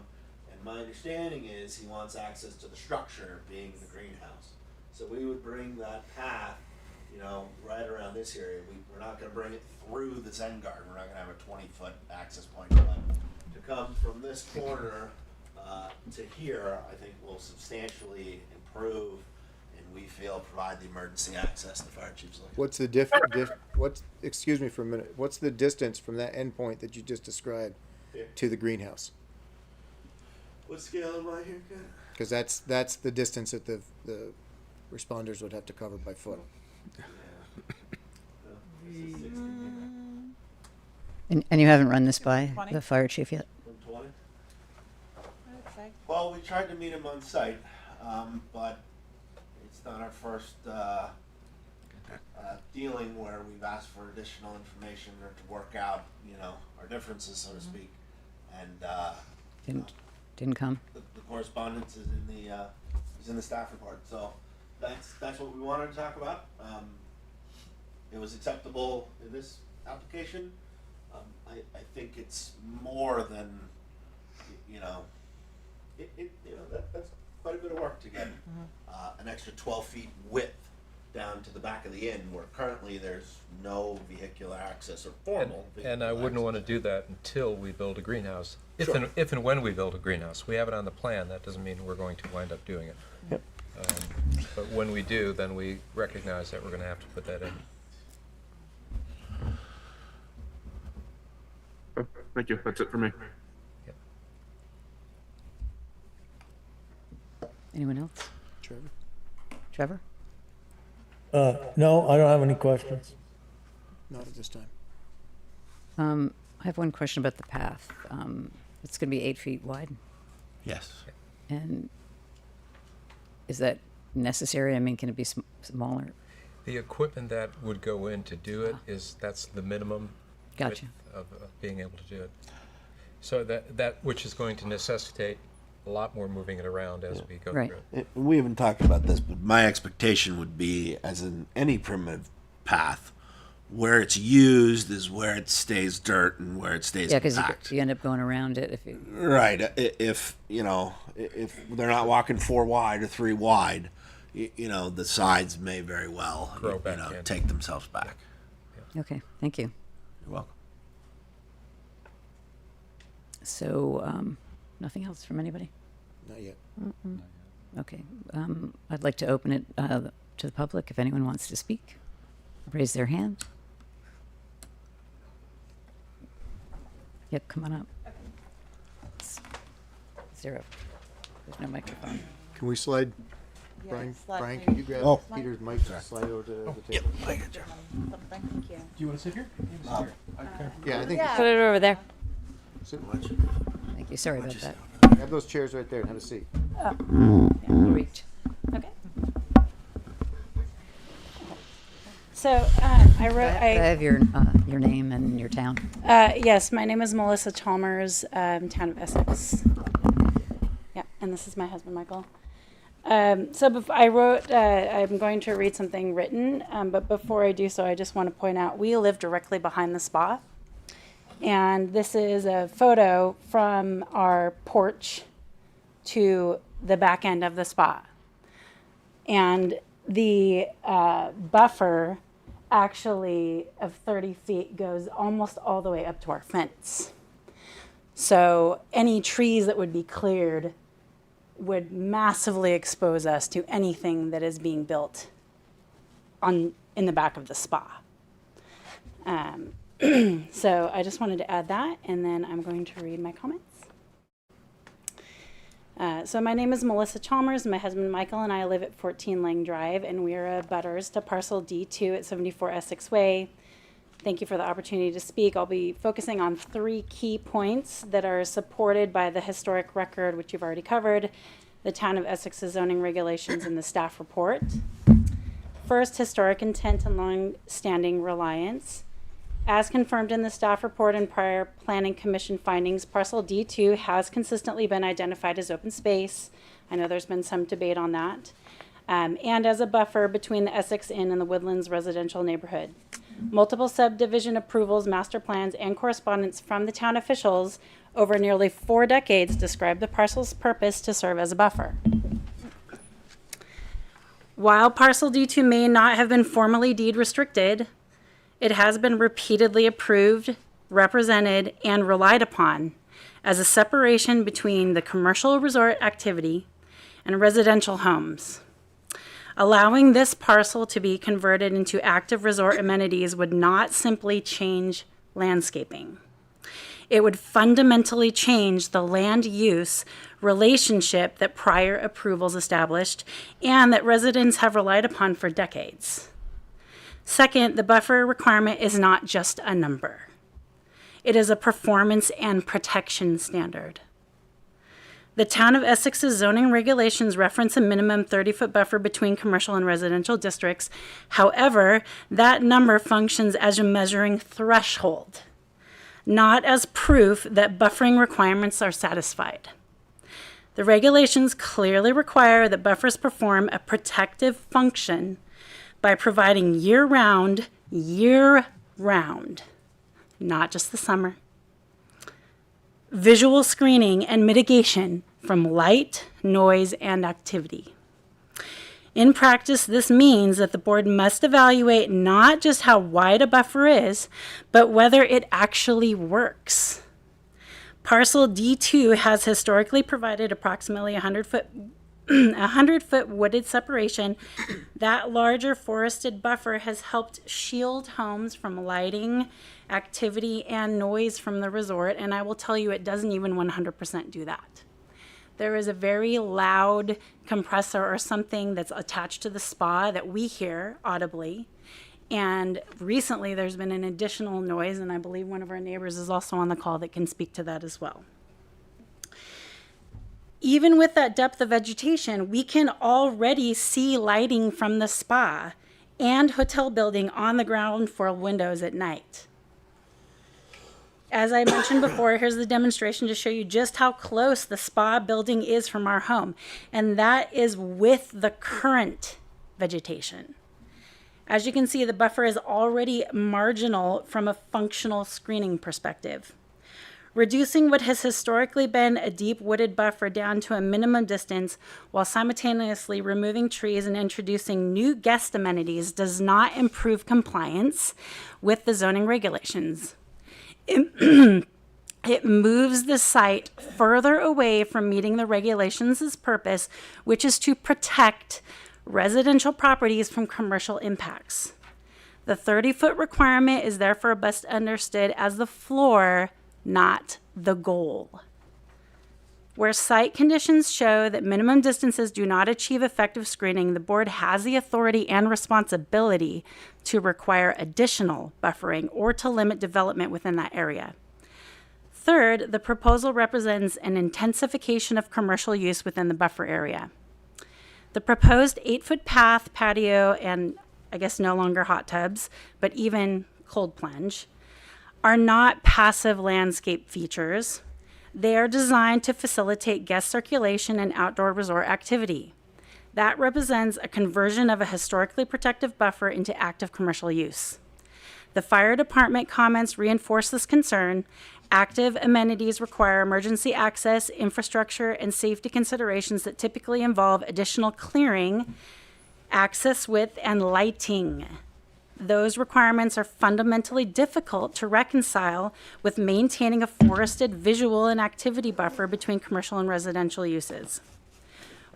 And my understanding is he wants access to the structure, being the greenhouse. So we would bring that path, right around this area. We're not going to bring it through the Zen garden. We're not going to have a 20-foot access point. But to come from this corner to here, I think will substantially improve, and we feel provide the emergency access the fire chief's looking. What's the excuse me for a minute, what's the distance from that endpoint that you just described to the greenhouse? What scale am I here, Ken? Because that's the distance that the responders would have to cover by foot. And you haven't run this by 20? the fire chief yet? 120? Well, we tried to meet him on site, but it's not our first dealing where we've asked for additional information or to work out, our differences, so to speak. And Didn't come. the correspondence is in the staff report. So that's what we wanted to talk about. It was acceptable in this application. I think it's more than, that's quite a bit of work to get an extra 12 feet width down to the back of the inn, where currently there's no vehicular access or formal. And I wouldn't want to do that until we build a greenhouse. If Sure. if and when we build a greenhouse. We have it on the plan. That doesn't mean we're going to wind up doing it. Yep. But when we do, then we recognize that we're going to have to put that in. Thank you. That's it for me. Anyone else? Trevor? Trevor? No, I don't have any questions. Not at this time. I have one question about the path. It's going to be 8 feet wide, Yes. and is that necessary? I mean, can it be smaller? The equipment that would go in to do it that's the minimum Gotcha. width of being able to do it. So that which is going to necessitate a lot more moving it around as we go Right. through it. We haven't talked about this, but my expectation would be, as in any primitive path, where it's used is where it stays dirt and where it stays Yeah, because compact. you end up going around it if you. Right. If they're not walking 4 wide or 3 wide, the sides may very well Grow back in. take themselves back. Okay, thank you. You're welcome. So, nothing else from anybody? Not yet. Okay. I'd like to open it to the public if anyone wants to speak. Raise their hand. Yep, come on up. Zero. There's no microphone. Can we slide, Brian, slide Brian, me. can you grab Oh. Peter's mic, slide over to the table? Thank you. Do you want to sit here? Yeah, I think, Put it over there. sit- Thank you. Sorry about that. Have those chairs right there and have a seat. Reach. Okay. So I wrote. I have your name and your town. Yes, my name is Melissa Chalmers, town of Essex. Yeah, and this is my husband, Michael. I wrote, I'm going to read something written, but before I do so, I just want to point out, we live directly behind the spa. And this is a photo from our porch to the back end of the spa. And the buffer actually of 30 feet goes almost all the way up to our fence. So any trees that would be cleared would massively expose us to anything that is being built in the back of the spa. So I just wanted to add that, and then I'm going to read my comments. So my name is Melissa Chalmers. My husband Michael and I live at 14 Lang Drive, and we are abutters to parcel D2 at 74 Essex Way. Thank you for the opportunity to speak. I'll be focusing on 3 key points that are supported by the historic record, which you've already covered, the Town of Essex's zoning regulations, and the staff report. First, historic intent and long-standing reliance. As confirmed in the staff report and prior planning commission findings, parcel D2 has consistently been identified as open space. I know there's been some debate on that. And as a buffer between the Essex Inn and the Woodlands residential neighborhood. Multiple subdivision approvals, master plans, and correspondence from the town officials over nearly 4 decades describe the parcel's purpose to serve as a buffer. While parcel D2 may not have been formally deed restricted, it has been repeatedly approved, represented, and relied upon as a separation between the commercial resort activity and residential homes. Allowing this parcel to be converted into active resort amenities would not simply change landscaping. It would fundamentally change the land use relationship that prior approvals established and that residents have relied upon for decades. Second, the buffer requirement is not just a number. It is a performance and protection standard. The Town of Essex's zoning regulations reference a minimum 30-foot buffer between commercial and residential districts. However, that number functions as a measuring threshold, not as proof that buffering requirements are satisfied. The regulations clearly require that buffers perform a protective function by providing year-round, not just the summer, visual screening and mitigation from light, noise, and activity. In practice, this means that the board must evaluate not just how wide a buffer is, but whether it actually works. Parcel D2 has historically provided approximately 100-foot wooded separation. That larger forested buffer has helped shield homes from lighting, activity, and noise from the resort, and I will tell you it doesn't even 100% do that. There is a very loud compressor or something that's attached to the spa that we hear audibly, and recently there's been an additional noise, and I believe one of our neighbors is also on the call that can speak to that as well. Even with that depth of vegetation, we can already see lighting from the spa and hotel building on the ground floor windows at night. As I mentioned before, here's the demonstration to show you just how close the spa building is from our home, and that is with the current vegetation. As you can see, the buffer is already marginal from a functional screening perspective. Reducing what has historically been a deep wooded buffer down to a minimum distance while simultaneously removing trees and introducing new guest amenities does not improve compliance with the zoning regulations. It moves the site further away from meeting the regulations' purpose, which is to protect residential properties from commercial impacts. The 30-foot requirement is therefore best understood as the floor, not the goal. Where site conditions show that minimum distances do not achieve effective screening, the board has the authority and responsibility to require additional buffering or to limit development within that area. Third, the proposal represents an intensification of commercial use within the buffer area. The proposed 8-foot path, patio, and I guess no longer hot tubs, but even cold plunge, are not passive landscape features. They are designed to facilitate guest circulation and outdoor resort activity. That represents a conversion of a historically protective buffer into active commercial use. The fire department comments reinforce this concern. Active amenities require emergency access, infrastructure, and safety considerations that typically involve additional clearing, access width, and lighting. Those requirements are fundamentally difficult to reconcile with maintaining a forested visual and activity buffer between commercial and residential uses.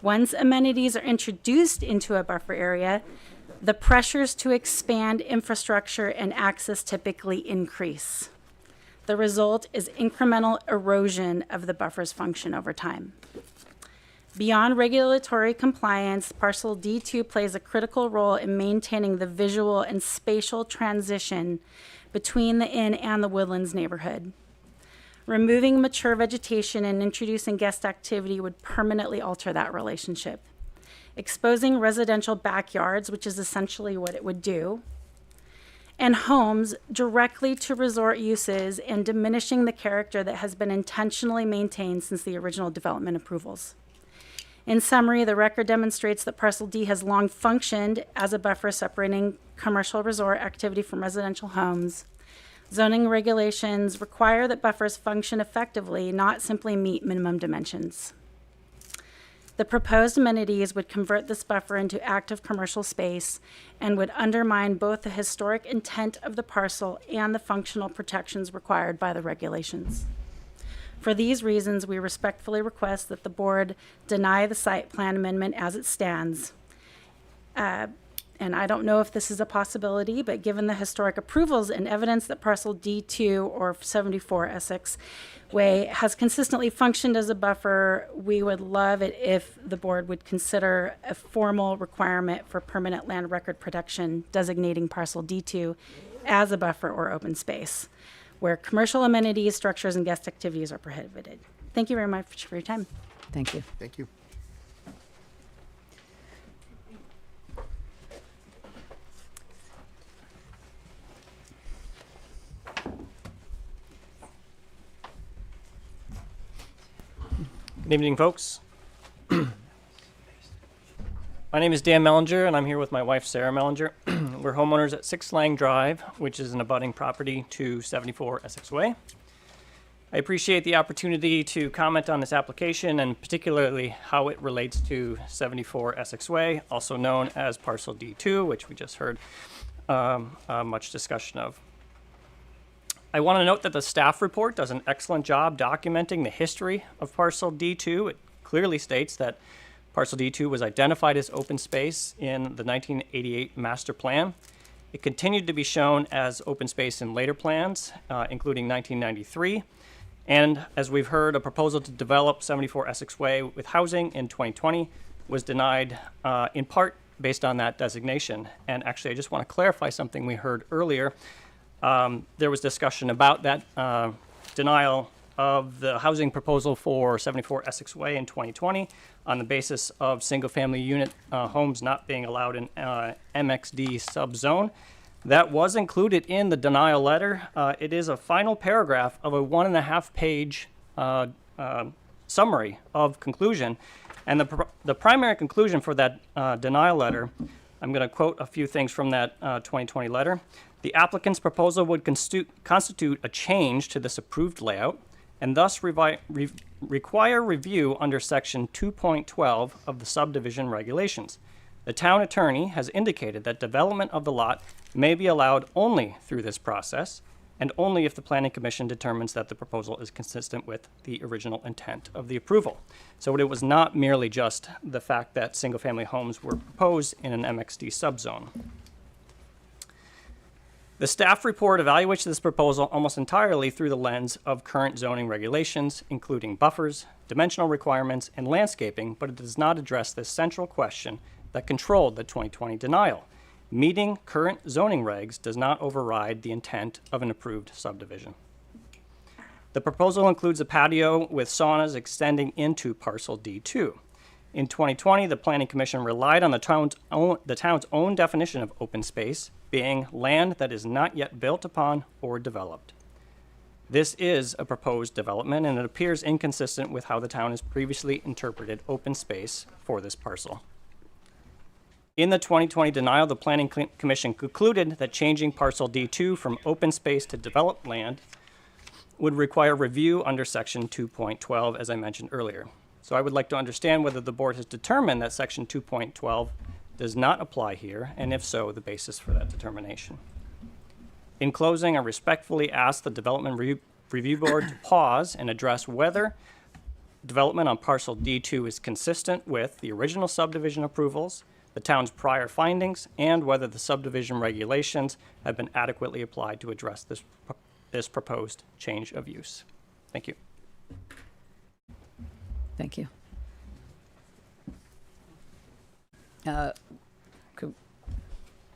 Once amenities are introduced into a buffer area, the pressures to expand infrastructure and access typically increase. The result is incremental erosion of the buffer's function over time. Beyond regulatory compliance, Parcel D2 plays a critical role in maintaining the visual and spatial transition between the inn and the Woodlands neighborhood. Removing mature vegetation and introducing guest activity would permanently alter that relationship. Exposing residential backyards, which is essentially what it would do, and homes directly to resort uses and diminishing the character that has been intentionally maintained since the original development approvals. In summary, the record demonstrates that Parcel D has long functioned as a buffer separating commercial resort activity from residential homes. Zoning regulations require that buffers function effectively, not simply meet minimum dimensions. The proposed amenities would convert this buffer into active commercial space and would undermine both the historic intent of the parcel and the functional protections required by the regulations. For these reasons, we respectfully request that the board deny the site plan amendment as it stands. And I don't know if this is a possibility, but given the historic approvals and evidence that Parcel D2 or 74 Essex Way has consistently functioned as a buffer, we would love it if the board would consider a formal requirement for permanent land record protection designating Parcel D2 as a buffer or open space, where commercial amenities, structures, and guest activities are prohibited. Thank you very much for your time. Thank you. Thank you. Good evening, folks. My name is Dan Mellinger, and I'm here with my wife, Sarah Mellinger. We're homeowners at 6 Lang Drive, which is an abutting property to 74 Essex Way. I appreciate the opportunity to comment on this application and particularly how it relates to 74 Essex Way, also known as Parcel D2, which we just heard much discussion of. I want to note that the staff report does an excellent job documenting the history of Parcel D2. It clearly states that Parcel D2 was identified as open space in the 1988 master plan. It continued to be shown as open space in later plans, including 1993. And as we've heard, a proposal to develop 74 Essex Way with housing in 2020 was denied in part based on that designation. And actually, I just want to clarify something we heard earlier. There was discussion about that denial of the housing proposal for 74 Essex Way in 2020 on the basis of single-family unit homes not being allowed in MXD subzone. That was included in the denial letter. It is a final paragraph of a 1.5-page summary of conclusion. And the primary conclusion for that denial letter, I'm going to quote a few things from that 2020 letter. The applicant's proposal would constitute a change to this approved layout and thus require review under Section 2.12 of the subdivision regulations. The town attorney has indicated that development of the lot may be allowed only through this process and only if the Planning Commission determines that the proposal is consistent with the original intent of the approval. So it was not merely just the fact that single-family homes were proposed in an MXD subzone. The staff report evaluates this proposal almost entirely through the lens of current zoning regulations, including buffers, dimensional requirements, and landscaping, but it does not address this central question that controlled the 2020 denial. Meeting current zoning regs does not override the intent of an approved subdivision. The proposal includes a patio with saunas extending into parcel D2. In 2020, the Planning Commission relied on the town's own definition of open space, being land that is not yet built upon or developed. This is a proposed development, and it appears inconsistent with how the town has previously interpreted open space for this parcel. In the 2020 denial, the Planning Commission concluded that changing parcel D2 from open space to developed land would require review under section 2.12, as I mentioned earlier. So I would like to understand whether the board has determined that section 2.12 does not apply here, and if so, the basis for that determination. In closing, I respectfully ask the Development Review Board to pause and address whether development on parcel D2 is consistent with the original subdivision approvals, the town's prior findings, and whether the subdivision regulations have been adequately applied to address this proposed change of use. Thank you. Thank you.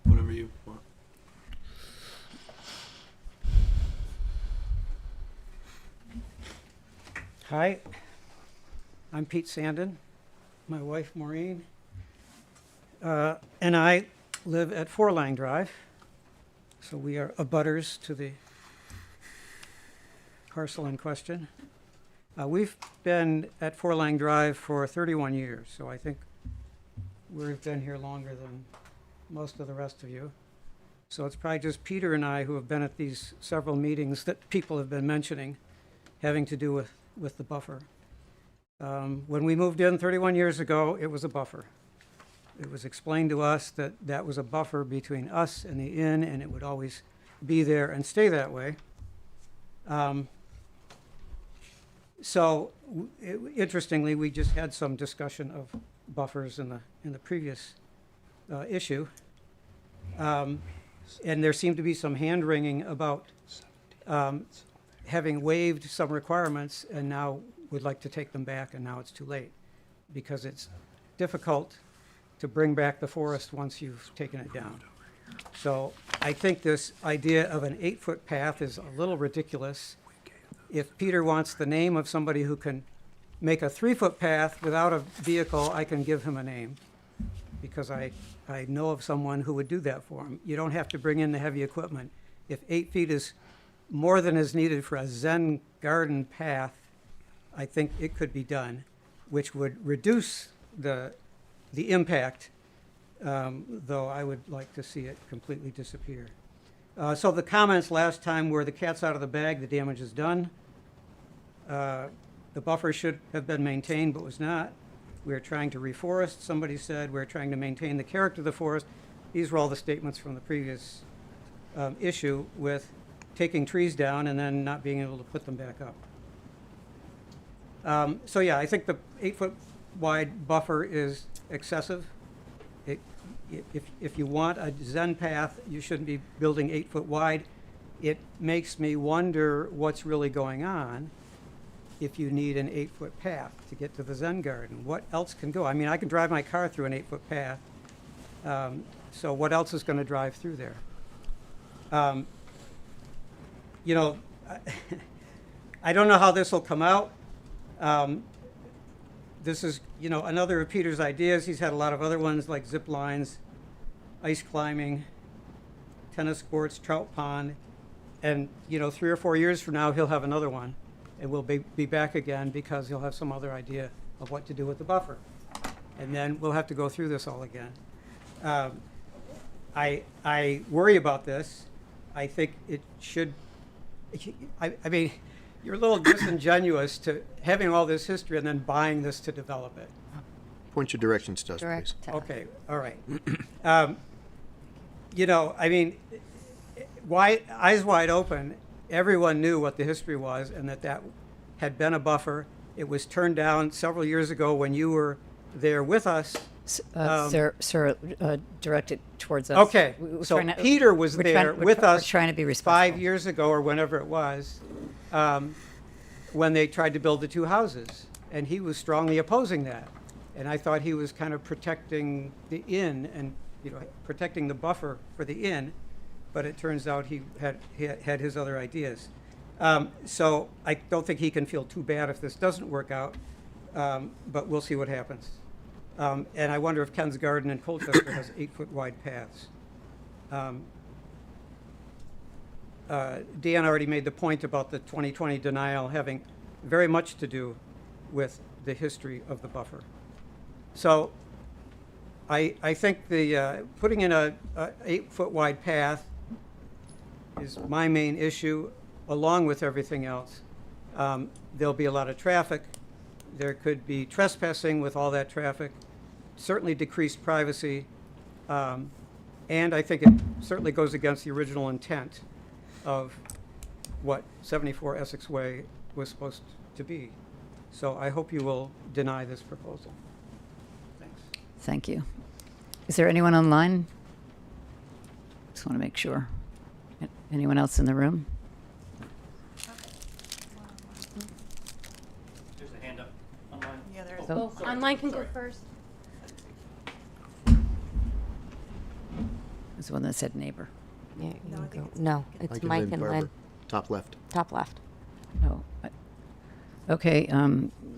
Whatever you want. Hi, I'm Pete Sandin. My wife Maureen and I live at 4 Lang Drive, so we are abutters to the parcel in question. We've been at 4 Lang Drive for 31 years, so I think we've been here longer than most of the rest of you. So it's probably just Peter and I who have been at these several meetings that people have been mentioning having to do with the buffer. When we moved in 31 years ago, it was a buffer. It was explained to us that that was a buffer between us and the inn, and it would always be there and stay that way. Interestingly, we just had some discussion of buffers in the previous issue, and there seemed to be some hand-wringing about having waived some requirements and now would like to take them back, and now it's too late because it's difficult to bring back the forest once you've taken it down. So I think this idea of an 8-foot path is a little ridiculous. If Peter wants the name of somebody who can make a 3-foot path without a vehicle, I can give him a name because I know of someone who would do that for him. You don't have to bring in the heavy equipment. If 8 feet is more than is needed for a Zen garden path, I think it could be done, which would reduce the impact, though I would like to see it completely disappear. So the comments last time were the cat's out of the bag, the damage is done. The buffer should have been maintained, but was not. We're trying to reforest. Somebody said we're trying to maintain the character of the forest. These were all the statements from the previous issue with taking trees down and then not being able to put them back up. So yeah, I think the 8-foot wide buffer is excessive. If you want a Zen path, you shouldn't be building 8 foot wide. It makes me wonder what's really going on if you need an 8-foot path to get to the Zen garden. What else can go? I mean, I can drive my car through an 8-foot path. So what else is going to drive through there? You know, I don't know how this will come out. This is, you know, another of Peter's ideas. He's had a lot of other ones like zip lines, ice climbing, tennis courts, trout pond. And, you know, 3 or 4 years from now, he'll have another one. And we'll be back again because he'll have some other idea of what to do with the buffer. And then we'll have to go through this all again. I worry about this. I think it should, I mean, you're a little disingenuous to having all this history and then buying this to develop it. Point your directions to us, please. Okay, all right. You know, I mean, eyes wide open, everyone knew what the history was and that had been a buffer. It was turned down several years ago when you were there with us. Sir, direct it towards us. Okay, so Peter was there with us trying to be responsible. 5 years ago or whenever it was, when they tried to build the 2 houses, and he was strongly opposing that. And I thought he was kind of protecting the inn and, you know, protecting the buffer for the inn, but it turns out he had his other ideas. So I don't think he can feel too bad if this doesn't work out, but we'll see what happens. And I wonder if Ken's Garden in Colchester has 8-foot wide paths. Dan already made the point about the 2020 denial having very much to do with the history of the buffer. So I think the putting in a 8-foot wide path is my main issue, along with everything else. There'll be a lot of traffic. There could be trespassing with all that traffic, certainly decreased privacy, and I think it certainly goes against the original intent of what 74 Essex Way was supposed to be. So I hope you will deny this proposal. Thanks. Thank you. Is there anyone online? Just want to make sure. Anyone else in the room? There's a hand up online. Yeah, there is. Oh, Online can go first. There's one that said neighbor. Yeah, you can go. No, it's Mike and Barbara. Lynn. Top left. Top left. Oh, okay.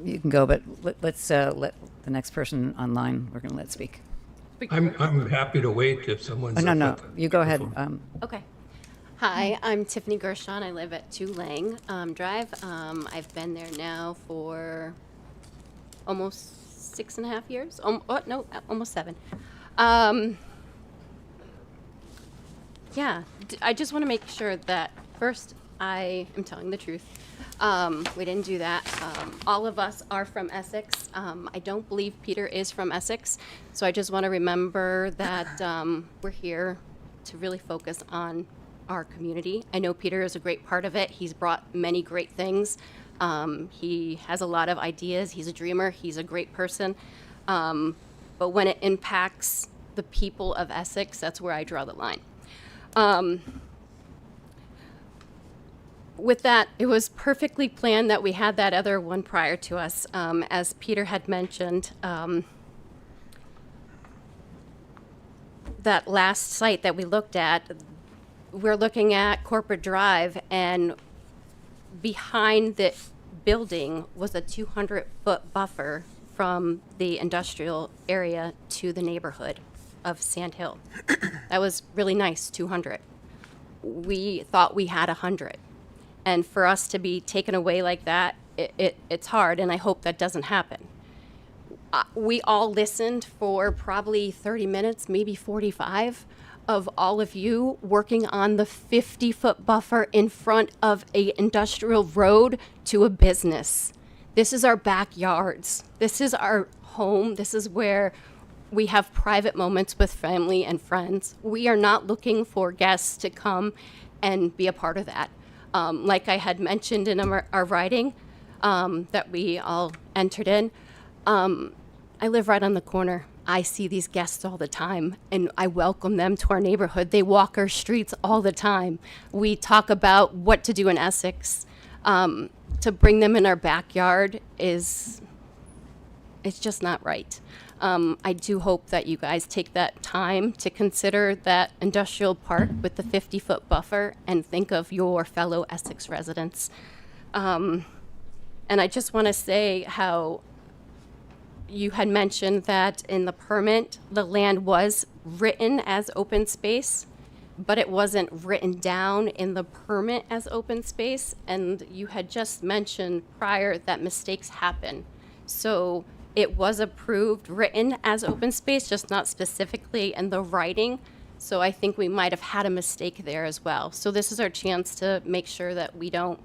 You can go, but let's let the next person online. We're going to let speak. I'm happy to wait if someone's. Oh, no. You go ahead. Okay. Hi, I'm Tiffany Gershon. I live at 2 Lang Drive. I've been there now for almost 6.5 years. Almost 7. Yeah, I just want to make sure that first I am telling the truth. We didn't do that. All of us are from Essex. I don't believe Peter is from Essex, so I just want to remember that we're here to really focus on our community. I know Peter is a great part of it. He's brought many great things. He has a lot of ideas. He's a dreamer. He's a great person. But when it impacts the people of Essex, that's where I draw the line. With that, it was perfectly planned that we had that other one prior to us. As Peter had mentioned, that last site that we looked at, we're looking at Corporate Drive, and behind the building was a 200-foot buffer from the industrial area to the neighborhood of Sand Hill. That was really nice, 200. We thought we had 100. And for us to be taken away like that, it's hard, and I hope that doesn't happen. We all listened for probably 30 minutes, maybe 45, of all of you working on the 50-foot buffer in front of a industrial road to a business. This is our backyards. This is our home. This is where we have private moments with family and friends. We are not looking for guests to come and be a part of that. Like I had mentioned in our writing that we all entered in, I live right on the corner. I see these guests all the time, and I welcome them to our neighborhood. They walk our streets all the time. We talk about what to do in Essex. To bring them in our backyard it's just not right. I do hope that you guys take that time to consider that industrial park with the 50-foot buffer and think of your fellow Essex residents. And I just want to say how you had mentioned that in the permit, the land was written as open space, but it wasn't written down in the permit as open space. And you had just mentioned prior that mistakes happen. So it was approved, written as open space, just not specifically in the writing. So I think we might have had a mistake there as well. So this is our chance to make sure that we don't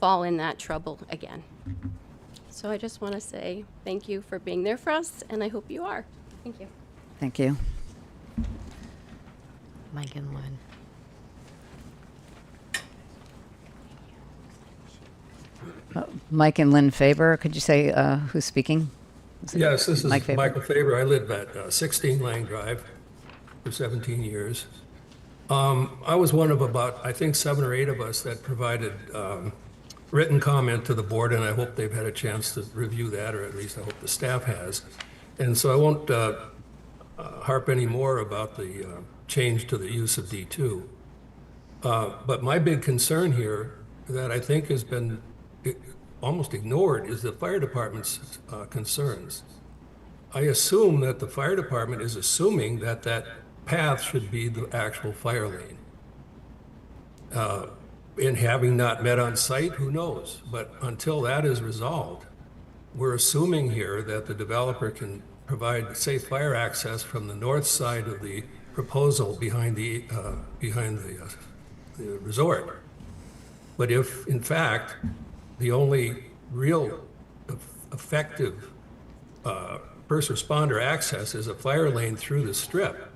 fall in that trouble again. So I just want to say thank you for being there for us, and I hope you are. Thank you. Thank you. Mike and Lynn. Mike and Lynn Faber, could you say who's speaking? Yes, this is Mike Faber. Michael Faber. I lived at 16 Lang Drive for 17 years. I was one of about, I think, 7 or 8 of us that provided written comment to the board, and I hope they've had a chance to review that, or at least I hope the staff has. And so I won't harp any more about the change to the use of D2. But my big concern here that I think has been almost ignored is the fire department's concerns. I assume that the fire department is assuming that that path should be the actual fire lane. In having not met on site, who knows? But until that is resolved, we're assuming here that the developer can provide safe fire access from the north side of the proposal behind the resort. But if, in fact, the only real effective first responder access is a fire lane through the strip,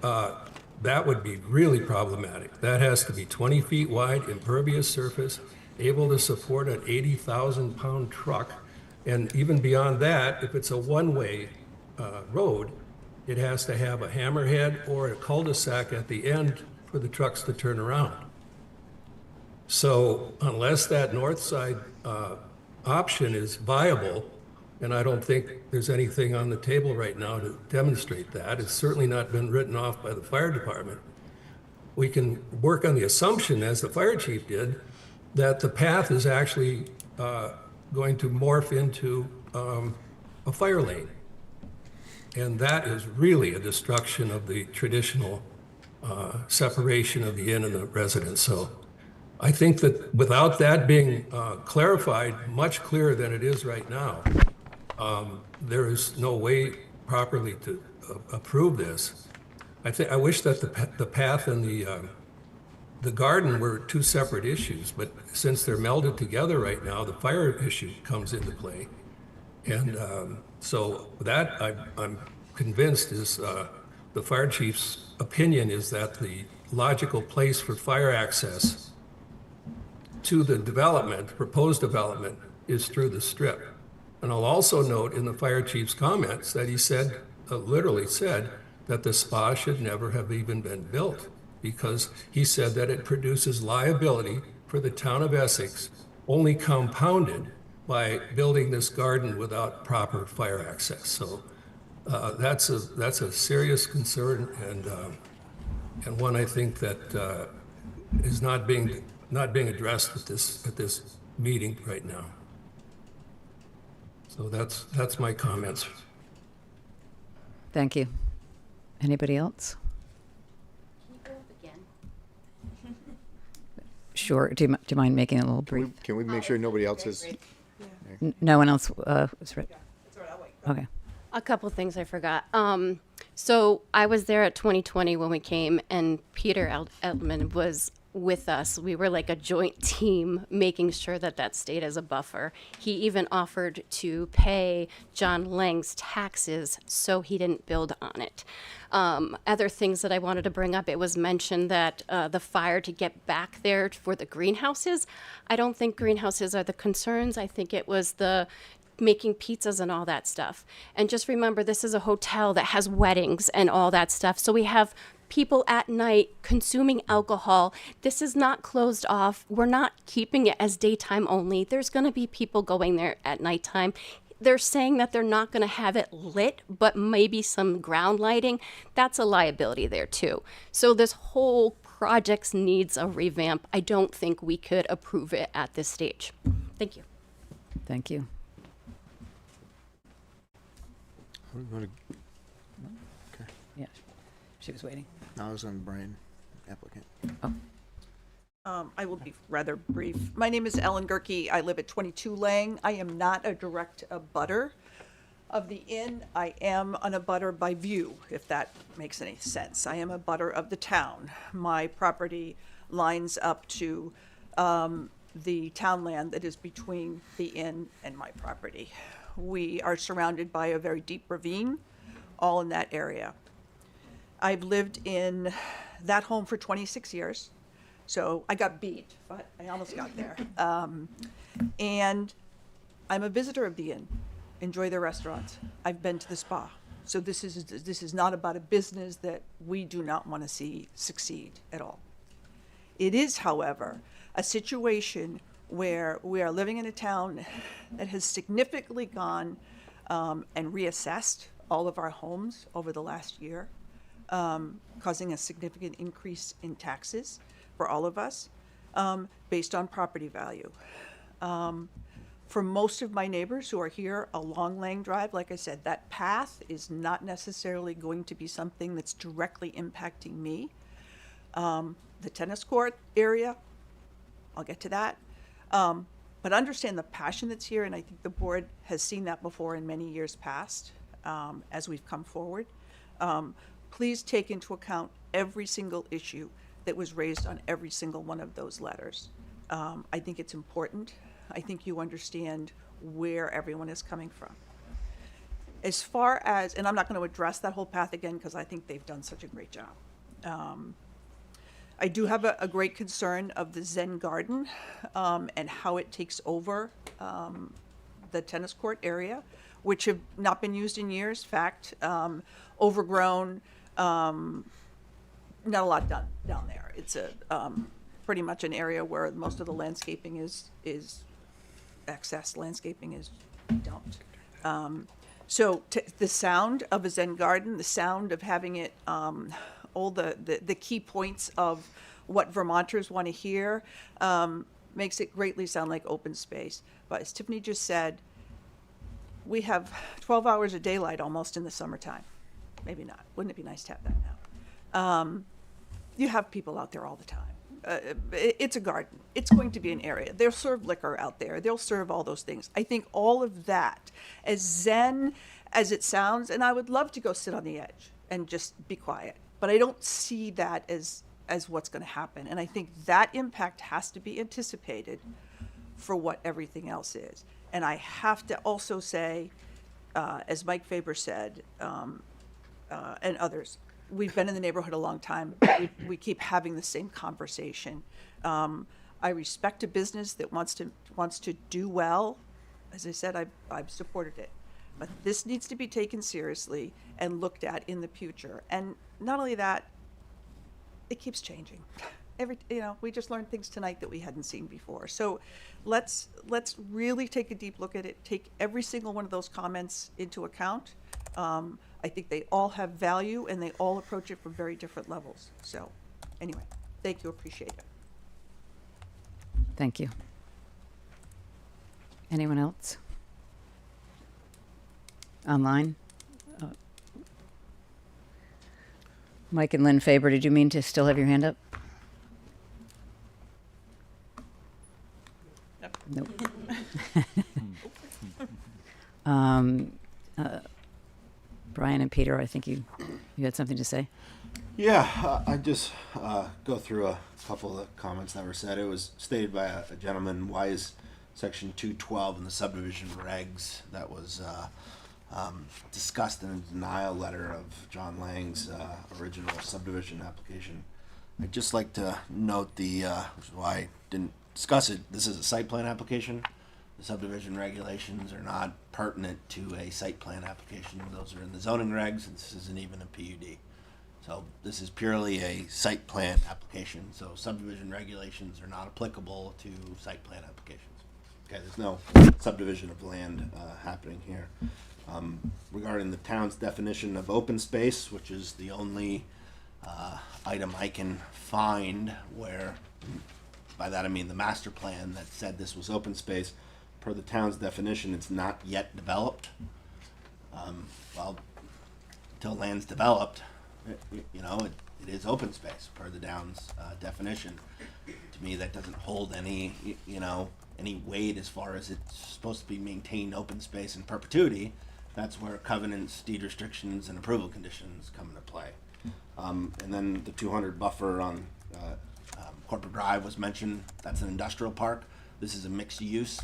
that would be really problematic. That has to be 20 feet wide, impervious surface, able to support an 80,000-pound truck. And even beyond that, if it's a one-way road, it has to have a hammerhead or a cul-de-sac at the end for the trucks to turn around. So unless that north side option is viable, and I don't think there's anything on the table right now to demonstrate that, it's certainly not been written off by the fire department, we can work on the assumption, as the fire chief did, that the path is actually going to morph into a fire lane. And that is really a destruction of the traditional separation of the inn and the residence. So I think that without that being clarified much clearer than it is right now, there is no way properly to approve this. I wish that the path and the garden were two separate issues, but since they're melded together right now, the fire issue comes into play. And so that I'm convinced is the fire chief's opinion is that the logical place for fire access to the development, proposed development, is through the strip. And I'll also note in the fire chief's comments that he said, literally said, that the spa should never have even been built, because he said that it produces liability for the town of Essex, only compounded by building this garden without proper fire access. So that's a serious concern, and one I think that is not being addressed at this meeting right now. So that's my comments. Thank you. Anybody else? Can you go up again? Sure. Do you mind making it a little brief? Can we make sure nobody else is? No one else was ready. Okay. A couple things I forgot. So I was there at 2020 when we came, and Peter Eldman was with us. We were like a joint team making sure that that stayed as a buffer. He even offered to pay John Lang's taxes so he didn't build on it. Other things that I wanted to bring up, it was mentioned that the fire to get back there for the greenhouses. I don't think greenhouses are the concerns. I think it was the making pizzas and all that stuff. And just remember, this is a hotel that has weddings and all that stuff. So we have people at night consuming alcohol. This is not closed off. We're not keeping it as daytime only. There's going to be people going there at nighttime. They're saying that they're not going to have it lit, but maybe some ground lighting. That's a liability there too. So this whole project needs a revamp. I don't think we could approve it at this stage. Thank you. Thank you. Okay. Yeah. She was waiting. I was on Brian, applicant. I will be rather brief. My name is Ellen Gerke. I live at 22 Lang. I am not a direct abutter of the inn. I am an abutter by view, if that makes any sense. I am a abutter of the town. My property lines up to the town land that is between the inn and my property. We are surrounded by a very deep ravine, all in that area. I've lived in that home for 26 years, so I got beat, but I almost got there. And I'm a visitor of the inn, enjoy their restaurants. I've been to the spa. So this is not about a business that we do not want to see succeed at all. It is, however, a situation where we are living in a town that has significantly gone and reassessed all of our homes over the last year, causing a significant increase in taxes for all of us. based on property value. For most of my neighbors who are here along Lang Drive, like I said, that path is not necessarily going to be something that's directly impacting me. The tennis court area, I'll get to that. But understand the passion that's here, and I think the board has seen that before in many years past as we've come forward. Please take into account every single issue that was raised on every single one of those letters. I think it's important. I think you understand where everyone is coming from. As far as, and I'm not going to address that whole path again because I think they've done such a great job. I do have a great concern of the Zen Garden and how it takes over the tennis court area, which have not been used in years. Fact, overgrown, not a lot done down there. It's a pretty much an area where most of the landscaping is excess landscaping is dumped. So the sound of a Zen garden, the sound of having it, all the key points of what Vermonters want to hear, makes it greatly sound like open space. But as Tiffany just said, we have 12 hours of daylight almost in the summertime. Maybe not. Wouldn't it be nice to have that now? You have people out there all the time. It's a garden. It's going to be an area. They'll serve liquor out there. They'll serve all those things. I think all of that, as zen as it sounds, and I would love to go sit on the edge and just be quiet, but I don't see that as what's going to happen. And I think that impact has to be anticipated for what everything else is. And I have to also say, as Mike Faber said, and others, we've been in the neighborhood a long time. We keep having the same conversation. I respect a business that wants to do well. As I said, I've supported it. But this needs to be taken seriously and looked at in the future. And not only that, it keeps changing. We just learned things tonight that we hadn't seen before. So let's really take a deep look at it. Take every single one of those comments into account. I think they all have value and they all approach it from very different levels. So anyway, thank you, appreciate it. Thank you. Anyone else? Online? Mike and Lynn Faber, did you mean to still have your hand up? Nope. Brian and Peter, I think you had something to say. Yeah, I just go through a couple of comments that were said. It was stated by a gentleman, why is section 212 in the subdivision regs that was discussed in a denial letter of John Lang's original subdivision application. I'd just like to note which is why I didn't discuss it. This is a site plan application. The subdivision regulations are not pertinent to a site plan application. Those are in the zoning regs, and this isn't even a PUD. So this is purely a site plan application. So subdivision regulations are not applicable to site plan applications. Okay, there's no subdivision of land happening here. Regarding the town's definition of open space, which is the only item I can find where, by that I mean the master plan that said this was open space, per the town's definition, it's not yet developed. Well, until land's developed, it is open space per the town's definition. To me, that doesn't hold any weight as far as it's supposed to be maintained open space in perpetuity. That's where covenants, deed restrictions, and approval conditions come into play. And then the 200 buffer on Corporate Drive was mentioned. That's an industrial park. This is a mixed use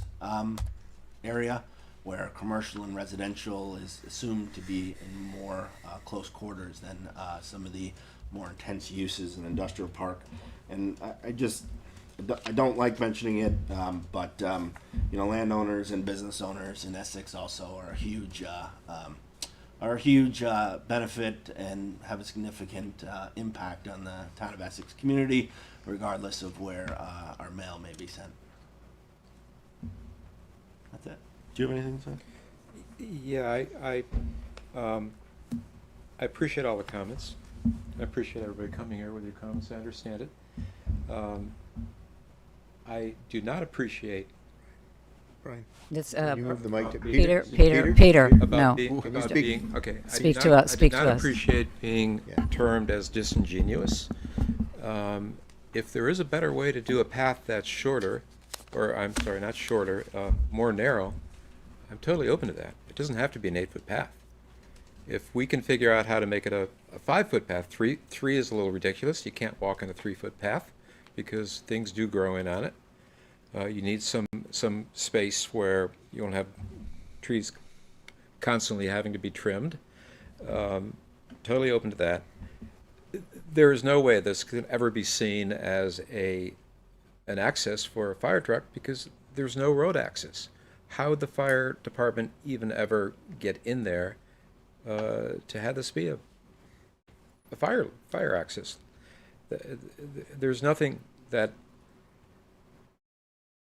area where commercial and residential is assumed to be in more close quarters than some of the more intense uses in industrial park. And I don't like mentioning it, but landowners and business owners in Essex also are a huge benefit and have a significant impact on the town of Essex community, regardless of where our mail may be sent. That's it. Do you have anything to say? Yeah, I appreciate all the comments. I appreciate everybody coming here with your comments. I understand it. I do not appreciate Brian, It's, can you move the mic to Peter, about no. being, Can you about speak? being, okay. Speak to us, speak I to do not us. appreciate being termed as disingenuous. If there is a better way to do a path that's shorter, or I'm sorry, not shorter, more narrow, I'm totally open to that. It doesn't have to be an 8-foot path. If we can figure out how to make it a 5-foot path, three is a little ridiculous. You can't walk on a 3-foot path because things do grow in on it. You need some space where you don't have trees constantly having to be trimmed. Totally open to that. There is no way this can ever be seen as an access for a fire truck because there's no road access. How would the fire department even ever get in there to have this be a fire access? There's nothing that.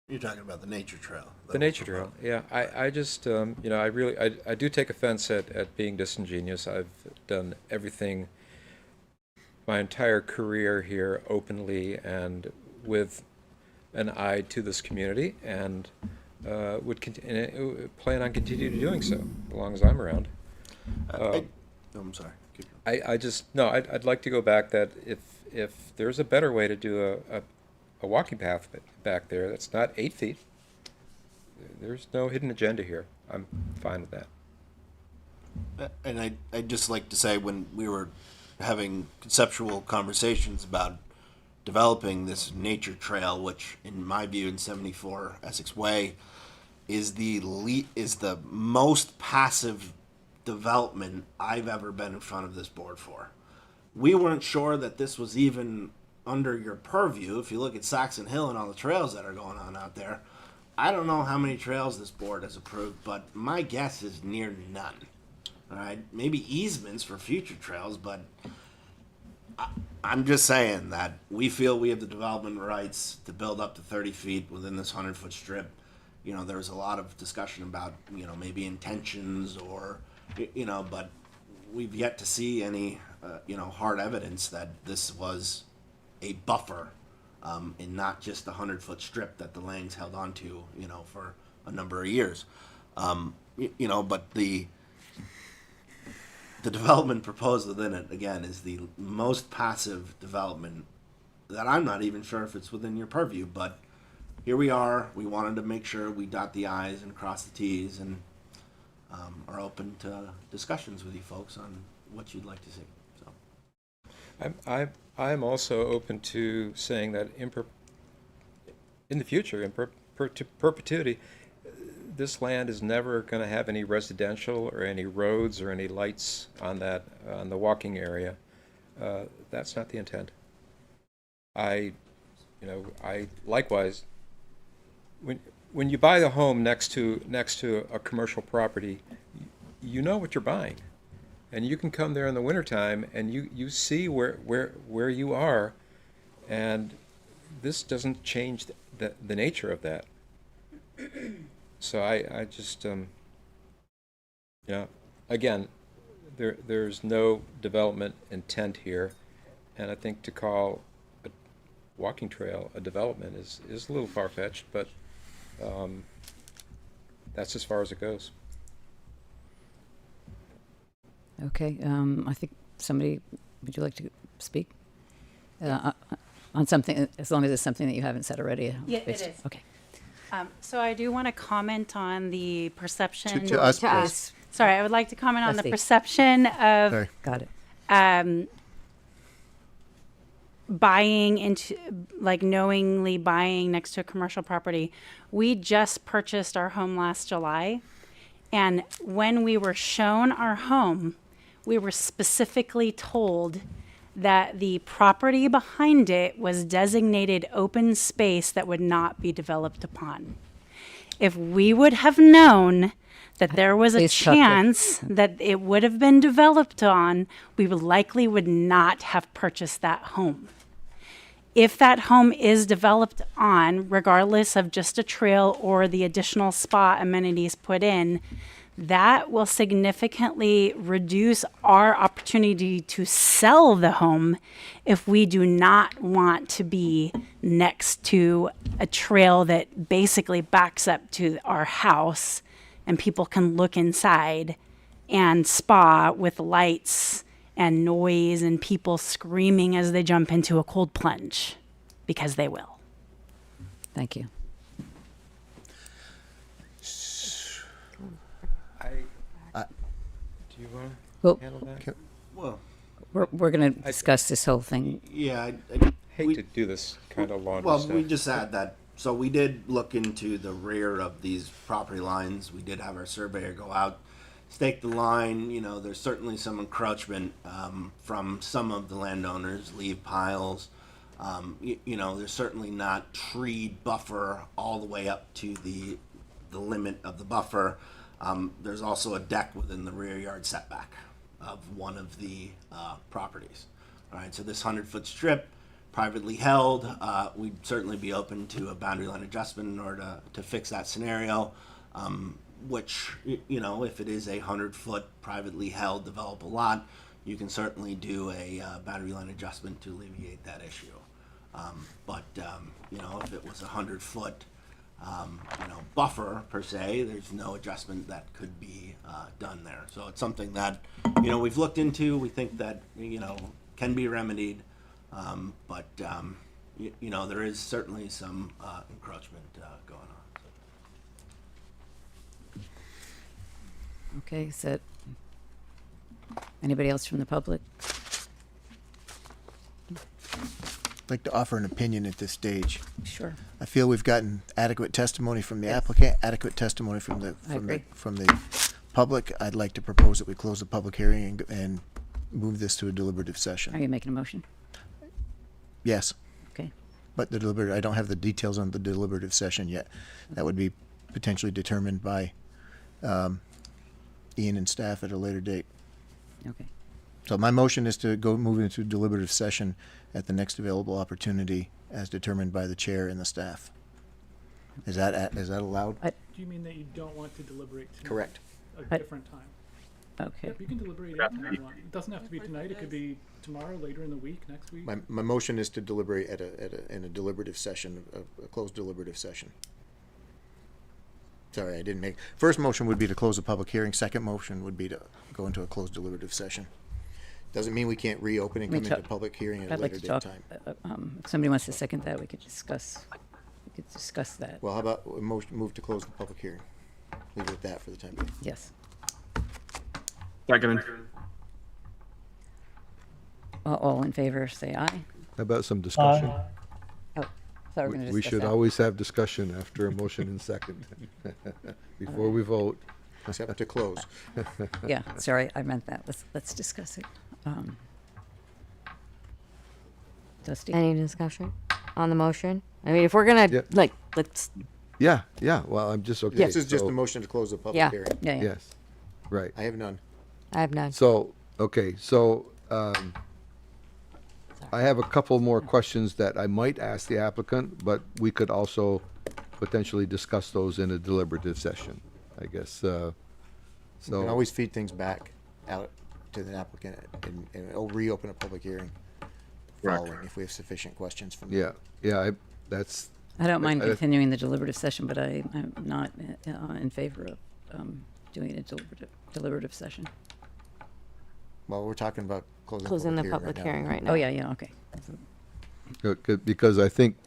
You're talking about the nature trail. The nature trail, yeah. I just, I do take offense at being disingenuous. I've done everything my entire career here openly and with an eye to this community, and would plan on continuing doing so as long as I'm around. I'm sorry. Keep going. I'd like to go back that if there's a better way to do a walking path back there that's not 8 feet, there's no hidden agenda here. I'm fine with that. And I'd just like to say, when we were having conceptual conversations about developing this nature trail, which in my view in 74 Essex Way is the most passive development I've ever been in front of this board for. We weren't sure that this was even under your purview. If you look at Saxon Hill and all the trails that are going on out there, I don't know how many trails this board has approved, but my guess is near none. All right, maybe easements for future trails, but I'm just saying that we feel we have the development rights to build up to 30 feet within this 100-foot strip. You know, there was a lot of discussion about, maybe intentions or, but we've yet to see any, hard evidence that this was a buffer and not just a 100-foot strip that the Langs held on to, for a number of years. But the development proposed within it, again, is the most passive development that I'm not even sure if it's within your purview, but here we are. We wanted to make sure we dot the I's and cross the T's, and are open to discussions with you folks on what you'd like to see. So, I'm also open to saying that in the future, in perpetuity, this land is never going to have any residential or any roads or any lights on the walking area. That's not the intent. I likewise, when you buy the home next to a commercial property, you know what you're buying, and you can come there in the wintertime and you see where you are, and this doesn't change the nature of that. So I just, again, there's no development intent here, and I think to call a walking trail a development is a little far-fetched, but that's as far as it goes. Okay, I think would you like to speak? On something, as long as it's something that you haven't said already? Yeah, it is. Okay. So I do want to comment on the perception. To us, please. Sorry, I would like to comment on the Trustee. perception of Sorry. Got it. buying into, knowingly buying next to a commercial property. We just purchased our home last July, and when we were shown our home, we were specifically told that the property behind it was designated open space that would not be developed upon. If we would have known that there was a Please stop it. chance that it would have been developed on, we would not have purchased that home. If that home is developed on, regardless of just a trail or the additional spa amenities put in, that will significantly reduce our opportunity to sell the home if we do not want to be next to a trail that basically backs up to our house and people can look inside and spa with lights and noise and people screaming as they jump into a cold plunge, because they will. Thank you. Do you want Well, to handle that? Well, we're going to discuss this whole thing. yeah, Hate to do this kind of laundry well, stuff. we just add that. So we did look into the rear of these property lines. We did have our surveyor go out, stake the line. You know, there's certainly some encroachment from some of the landowners, leave piles. You know, there's certainly not tree buffer all the way up to the limit of the buffer. There's also a deck within the rear yard setback of one of the properties. All right, so this 100-foot strip, privately held, we'd certainly be open to a boundary line adjustment in order to fix that scenario, which, you know, if it is a 100-foot privately held developable lot, you can certainly do a boundary line adjustment to alleviate that issue. But you know, if it was a 100-foot you know, buffer per se, there's no adjustment that could be done there. So it's something that, you know, we've looked into. We think that, you know, can be remedied, but you know, there is certainly some encroachment going on. Okay, is that anybody else from the public? I'd like to offer an opinion at this stage. Sure. I feel we've gotten adequate testimony from the applicant, adequate testimony from the public. I'd like to propose that we close the public hearing and move this to a deliberative session. Are you making a motion? Yes. Okay. But the deliberative, I don't have the details on the deliberative session yet. That would be potentially determined by Ian and staff at a later date. Okay. So my motion is to go move into deliberative session at the next available opportunity as determined by the chair and the staff. Is that allowed? Do you mean that you don't want to deliberate tonight? Correct. A different time? Okay. Yep, you can deliberate anytime you want. It doesn't have to be tonight. It could be tomorrow, later in the week, next week. My motion is to deliberate in a deliberative session, a closed deliberative session. Sorry, I didn't make. First motion would be to close the public hearing. Second motion would be to go into a closed deliberative session. Doesn't mean we can't reopen and come into public hearing at a later date time. If somebody wants to second that, we could discuss that. Well, how about a motion move to close the public hearing? Leave it at that for the time being. Yes. Second. All in favor, say aye. How about some discussion? Oh, so we're going to We discuss should that. always have discussion after a motion and second, before we vote. Except to close. Yeah, sorry, I meant that. Let's discuss it. Dusty? Any discussion on the motion? I mean, if we're gonna let's. Yeah, well, I'm just okay. This is just a motion to close the public hearing. Yeah. Yes, right. I have none. I have none. So, okay, so, I have a couple more questions that I might ask the applicant, but we could also potentially discuss those in a deliberative session, I guess, You can always feed things back out to the applicant and it'll reopen a public hearing following if we have sufficient questions from them. that's. I don't mind continuing the deliberative session, but I'm not in favor of doing a deliberative session. Well, we're talking about closing the public hearing right now. Oh, yeah, okay. Because I think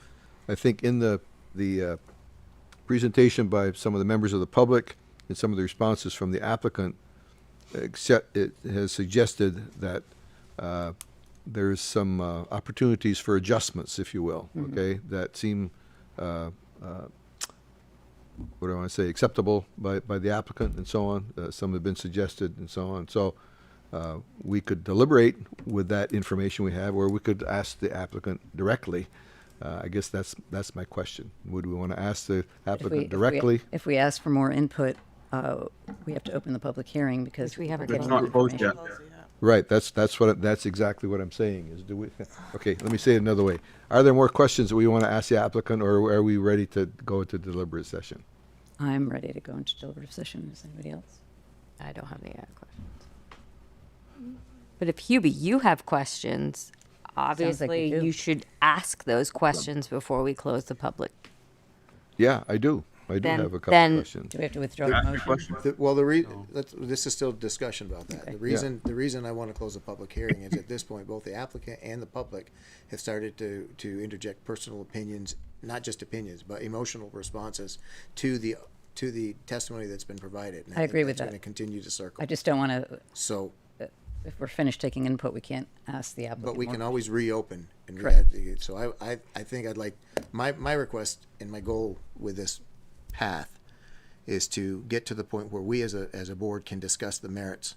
in the presentation by some of the members of the public and some of the responses from the applicant, except it has suggested that there's some opportunities for adjustments, if you will, okay, that seem, what do I want to say, acceptable by the applicant and so on. Some have been suggested and so on. So we could deliberate with that information we have, or we could ask the applicant directly. I guess that's my question. Would we want to ask the applicant directly? If we ask for more input, we have to open the public hearing because we haven't It's not closed yet. Right, that's exactly what I'm saying is okay, let me say it another way. Are there more questions that we want to ask the applicant, or are we ready to go into deliberate session? I'm ready to go into deliberative session. Is anybody else? I don't have any other questions. But if Hubie, you have questions, obviously do. you should ask those questions before we close the public. Yeah, I do. I do Then- have a couple then- questions. Do we have to withdraw the motion? This is still discussion about that. The reason I want to close the public hearing is at this point, both the applicant and the public have started to interject personal opinions, not just opinions, but emotional responses to the testimony that's been provided. And I agree think with that's that. going to continue to circle. I just don't want to, So, if we're finished taking input, we can't ask the applicant. but we more can always reopen and Correct. so I think I'd like, my request and my goal with this path is to get to the point where we as a board can discuss the merits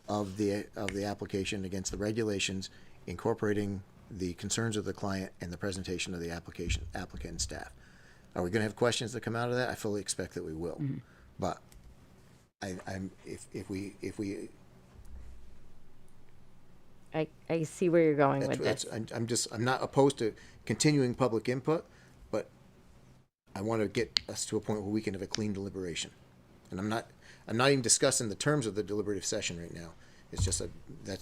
of the application against the regulations, incorporating the concerns of the client and the presentation of the applicant and staff. Are we going to have questions that come out of that? I fully expect that we will. Mm-hmm. But if we I see where you're going with this. I'm not opposed to continuing public input, but I want to get us to a point where we can have a clean deliberation. And I'm not even discussing the terms of the deliberative session right now. It's just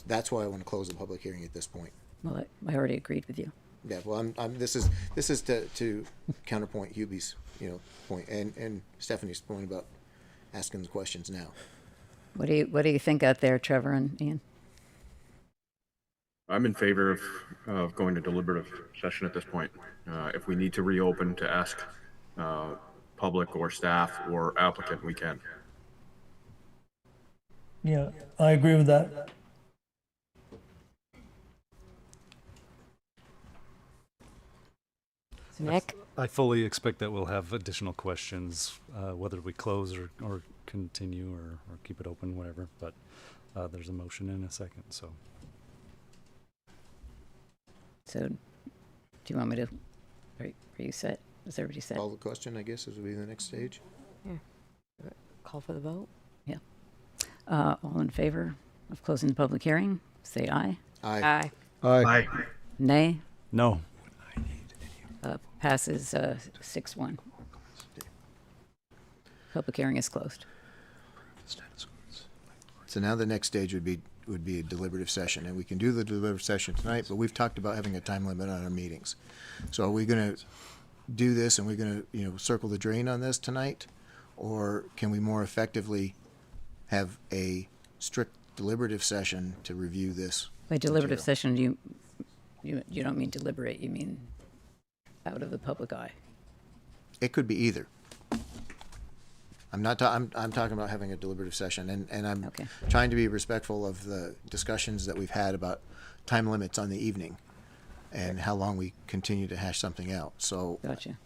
that's why I want to close the public hearing at this point. Well, I already agreed with you. Yeah, well, this is to counterpoint Hubie's, point and Stephanie's point about asking the questions now. What do you think out there, Trevor and Ian? I'm in favor of going to deliberative session at this point. If we need to reopen to ask public or staff or applicant, we can. Yeah, I agree with that. Nick? I fully expect that we'll have additional questions, whether we close or continue or keep it open, whatever. But there's a motion in a second, so. So, do you want me to, are you set? Is everybody set? Call the question, I guess, would be the next stage. Yeah. Call for the vote? Yeah. All in favor of closing the public hearing, say aye. Aye. Aye. Aye. Nay? No. Passes 6-1. Public hearing is closed. So now the next stage would be a deliberative session, and we can do the deliberative session tonight, but we've talked about having a time limit on our meetings. So are we going to do this and we're going to, circle the drain on this tonight? Or can we more effectively have a strict deliberative session to review this? By deliberative material? session, you don't mean deliberate, you mean out of the public eye. It could be either. I'm talking about having a deliberative session, and I'm Okay. trying to be respectful of the discussions that we've had about time limits on the evening and how long we continue to hash something out. So Gotcha.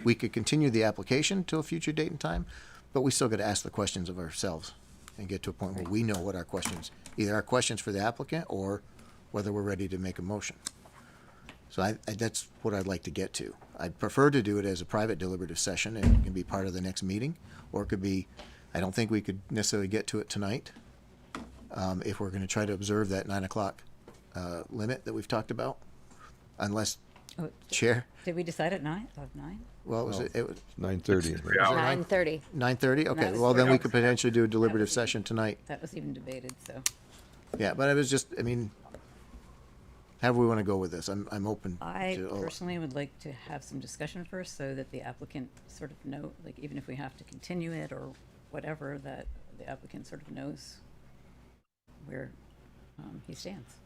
we could continue the application to a future date and time, but we still got to ask the questions of ourselves and get to a point where we know what our questions, either our questions for the applicant or whether we're ready to make a motion. So that's what I'd like to get to. I'd prefer to do it as a private deliberative session, and it can be part of the next meeting, or it could be, I don't think we could necessarily get to it tonight, if we're going to try to observe that 9 o'clock limit that we've talked about, unless, Oh, Chair, Did we decide at 9? well, it was 9:30. 9:30. 9:30? Okay, was well, then we 30. could potentially do a deliberative session tonight. That was even debated, so. Yeah, but it was just, however we want to go with this, I'm open I to. personally would like to have some discussion first so that the applicant sort of know, like even if we have to continue it or whatever, that the applicant sort of knows where he stands.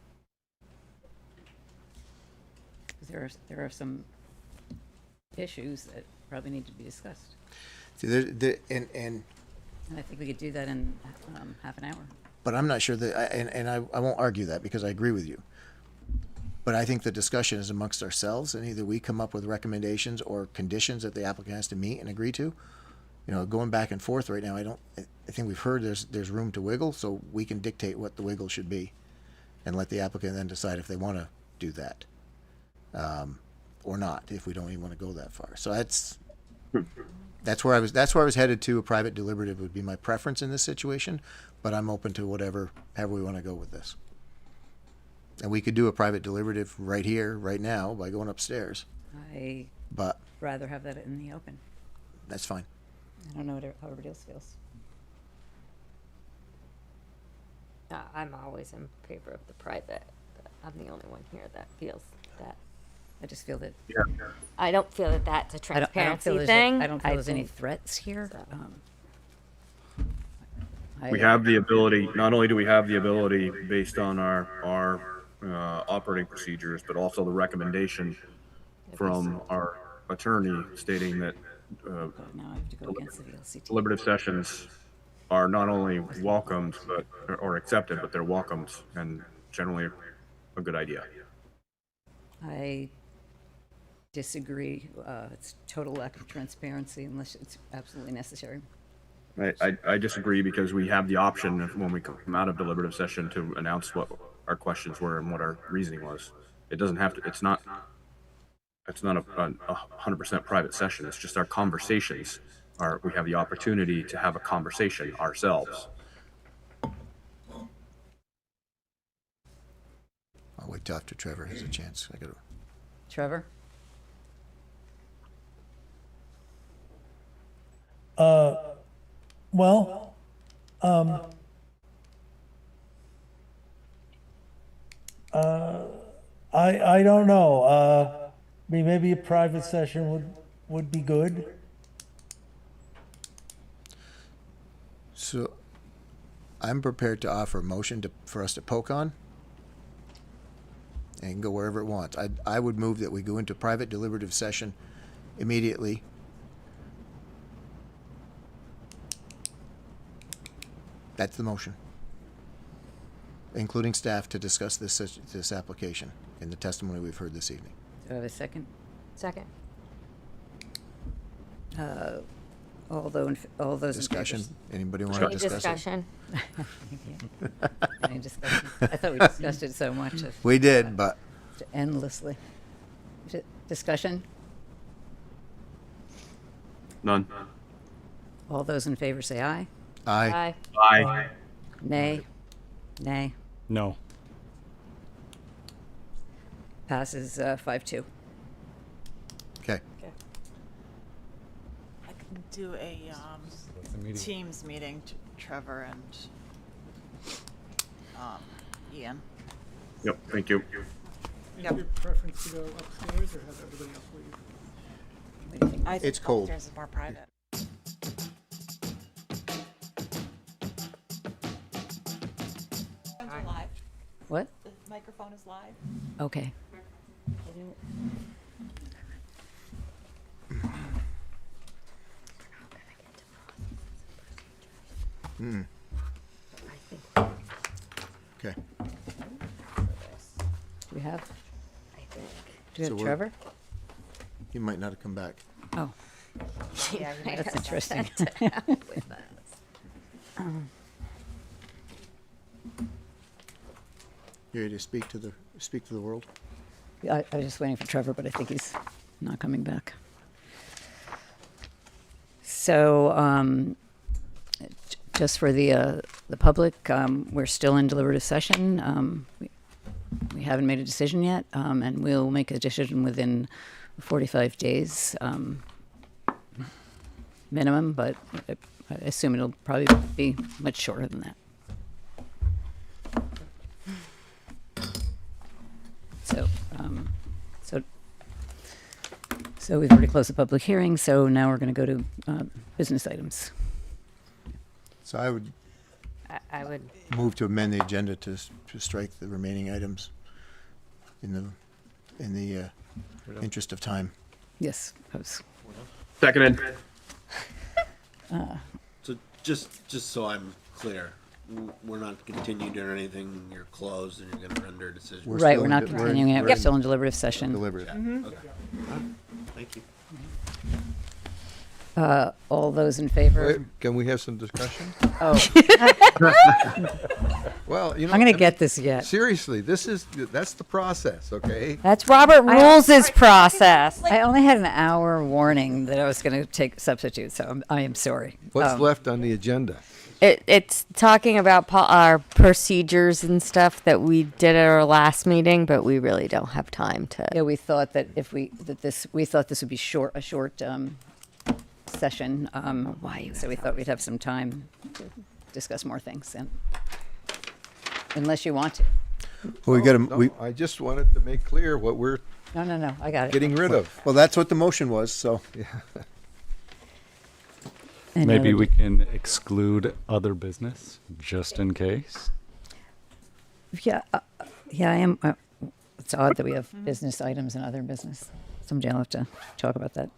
'Cause there are some issues that probably need to be discussed. See, and And I think we could do that in half an hour. but I'm not sure that, and I won't argue that because I agree with you. But I think the discussion is amongst ourselves, and either we come up with recommendations or conditions that the applicant has to meet and agree to. Going back and forth right now, I think we've heard there's room to wiggle, so we can dictate what the wiggle should be, and let the applicant then decide if they want to do that, or not, if we don't even want to go that far. So that's where I was headed to. A private deliberative would be my preference in this situation, but I'm open to however we want to go with this. And we could do a private deliberative right here, right now, by going upstairs. But Rather have that in the open. that's fine. I don't know how everybody else feels. I'm always in favor of the private. I'm the only one here that feels that. I just feel that I don't feel that that's a I don't feel transparency there's thing. I don't feel there's any think- threats here. We have the ability, not only do we have the ability based on our operating procedures, but also the recommendation from our attorney stating that Now I have to go against the VLCT. deliberative sessions are not only welcomed but or accepted, but they're welcomed and generally a good idea. I disagree. It's total lack of transparency unless it's absolutely necessary. I disagree because we have the option of when we come out of deliberative session to announce what our questions were and what our reasoning was. It doesn't have to, it's not a 100% private session. It's just our conversations we have the opportunity to have a conversation ourselves. I'll wait till after Trevor has a chance. I gotta. Trevor? Well, I don't know. I mean, maybe a private session would be good. So, I'm prepared to offer a motion for us to poke on and go wherever it wants. I would move that we go into private deliberative session immediately. That's the motion. Including staff to discuss this application and the testimony we've heard this evening. Do I have a second? Second. All those Discussion? in favor? Anybody want to Any discuss it? discussion? Any discussion? I thought we discussed it so much. We did, but Endlessly. Discussion? None. All those in favor say aye. aye. Aye. Nay? Nay? No. Passes 5-2. Okay. I can do a Teams meeting, Trevor and Ian. Yep, thank you. Is your preference to go upstairs or have everybody else leave? I think It's cold. upstairs is more private. Live. What? The microphone is live. Okay. Okay. Do we have? Do we So have we're- Trevor? He might not have come back. Oh. Yeah, That's interesting. You ready to speak to the world? I was just waiting for Trevor, but I think he's not coming back. So, just for the public, we're still in deliberative session. We haven't made a decision yet, and we'll make a decision within 45 days minimum, but I assume it'll probably be much shorter than that. So we've already closed the public hearing, so now we're going to go to business items. So I would I would. move to amend the agenda to strike the remaining items in the interest of time. Yes, I was. Seconded. So just so I'm clear, we're not continuing doing anything. You're closed and you're going to render a decision. Right, we're not continuing it. We're still in deliberative session. Deliberative. Okay. Thank you. All those in favor? Wait, can we have some discussion? Oh. Well, you know, I'm going I to get mean, this yet. Seriously, that's the process, okay? That's Robert Rules' process. I only had an hour warning that I was going to take substitute, so I am sorry. What's left on the agenda? It's talking about our procedures and stuff that we did at our last meeting, but we really don't have time to. Yeah, we thought that we thought this would be a short session. So we thought we'd have some time to discuss more things. And unless you want to. Well, we got No, we, I just wanted to make clear what we're No, I got it. getting rid of. well, that's what the motion was, so. Any Maybe other- we can exclude other business, just in case. Yeah, I am. It's odd that we have business items and other business. Someday I'll have to talk about that.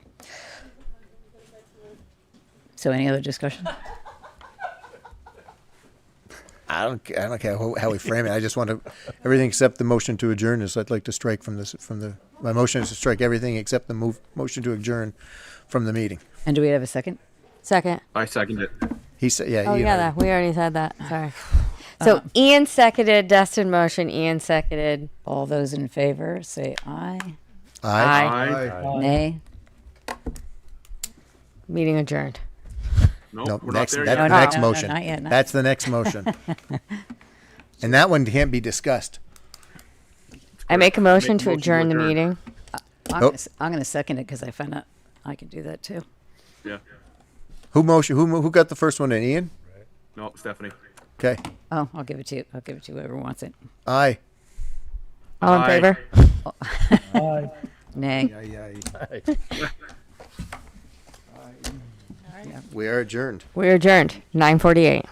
So, any other discussion? I don't care how we frame it. I just want to, everything except the motion to adjourn is, I'd like to strike my motion is to strike everything except the motion to adjourn from the meeting. And do we have a second? Second. I second it. He said, yeah. Oh, Ian yeah, already- we already said that. Sorry. So Ian seconded, Dustin motion, Ian seconded. All those in favor, say aye. Aye. Nay. Meeting adjourned. No, we're next, not there that's yet. the No, next no, motion. not yet, not That's the next motion. And that one can't be discussed. I make a motion Make to a motion to adjourn the adjourn. meeting. I'm going to second it because I found out I can do that too. Yeah. Who got the first one in, Ian? No, Stephanie. Okay. Oh, I'll give it to you. I'll give it to whoever wants it. Aye. All in Aye. favor? Aye. Nay. We are adjourned. We're adjourned. 9:48.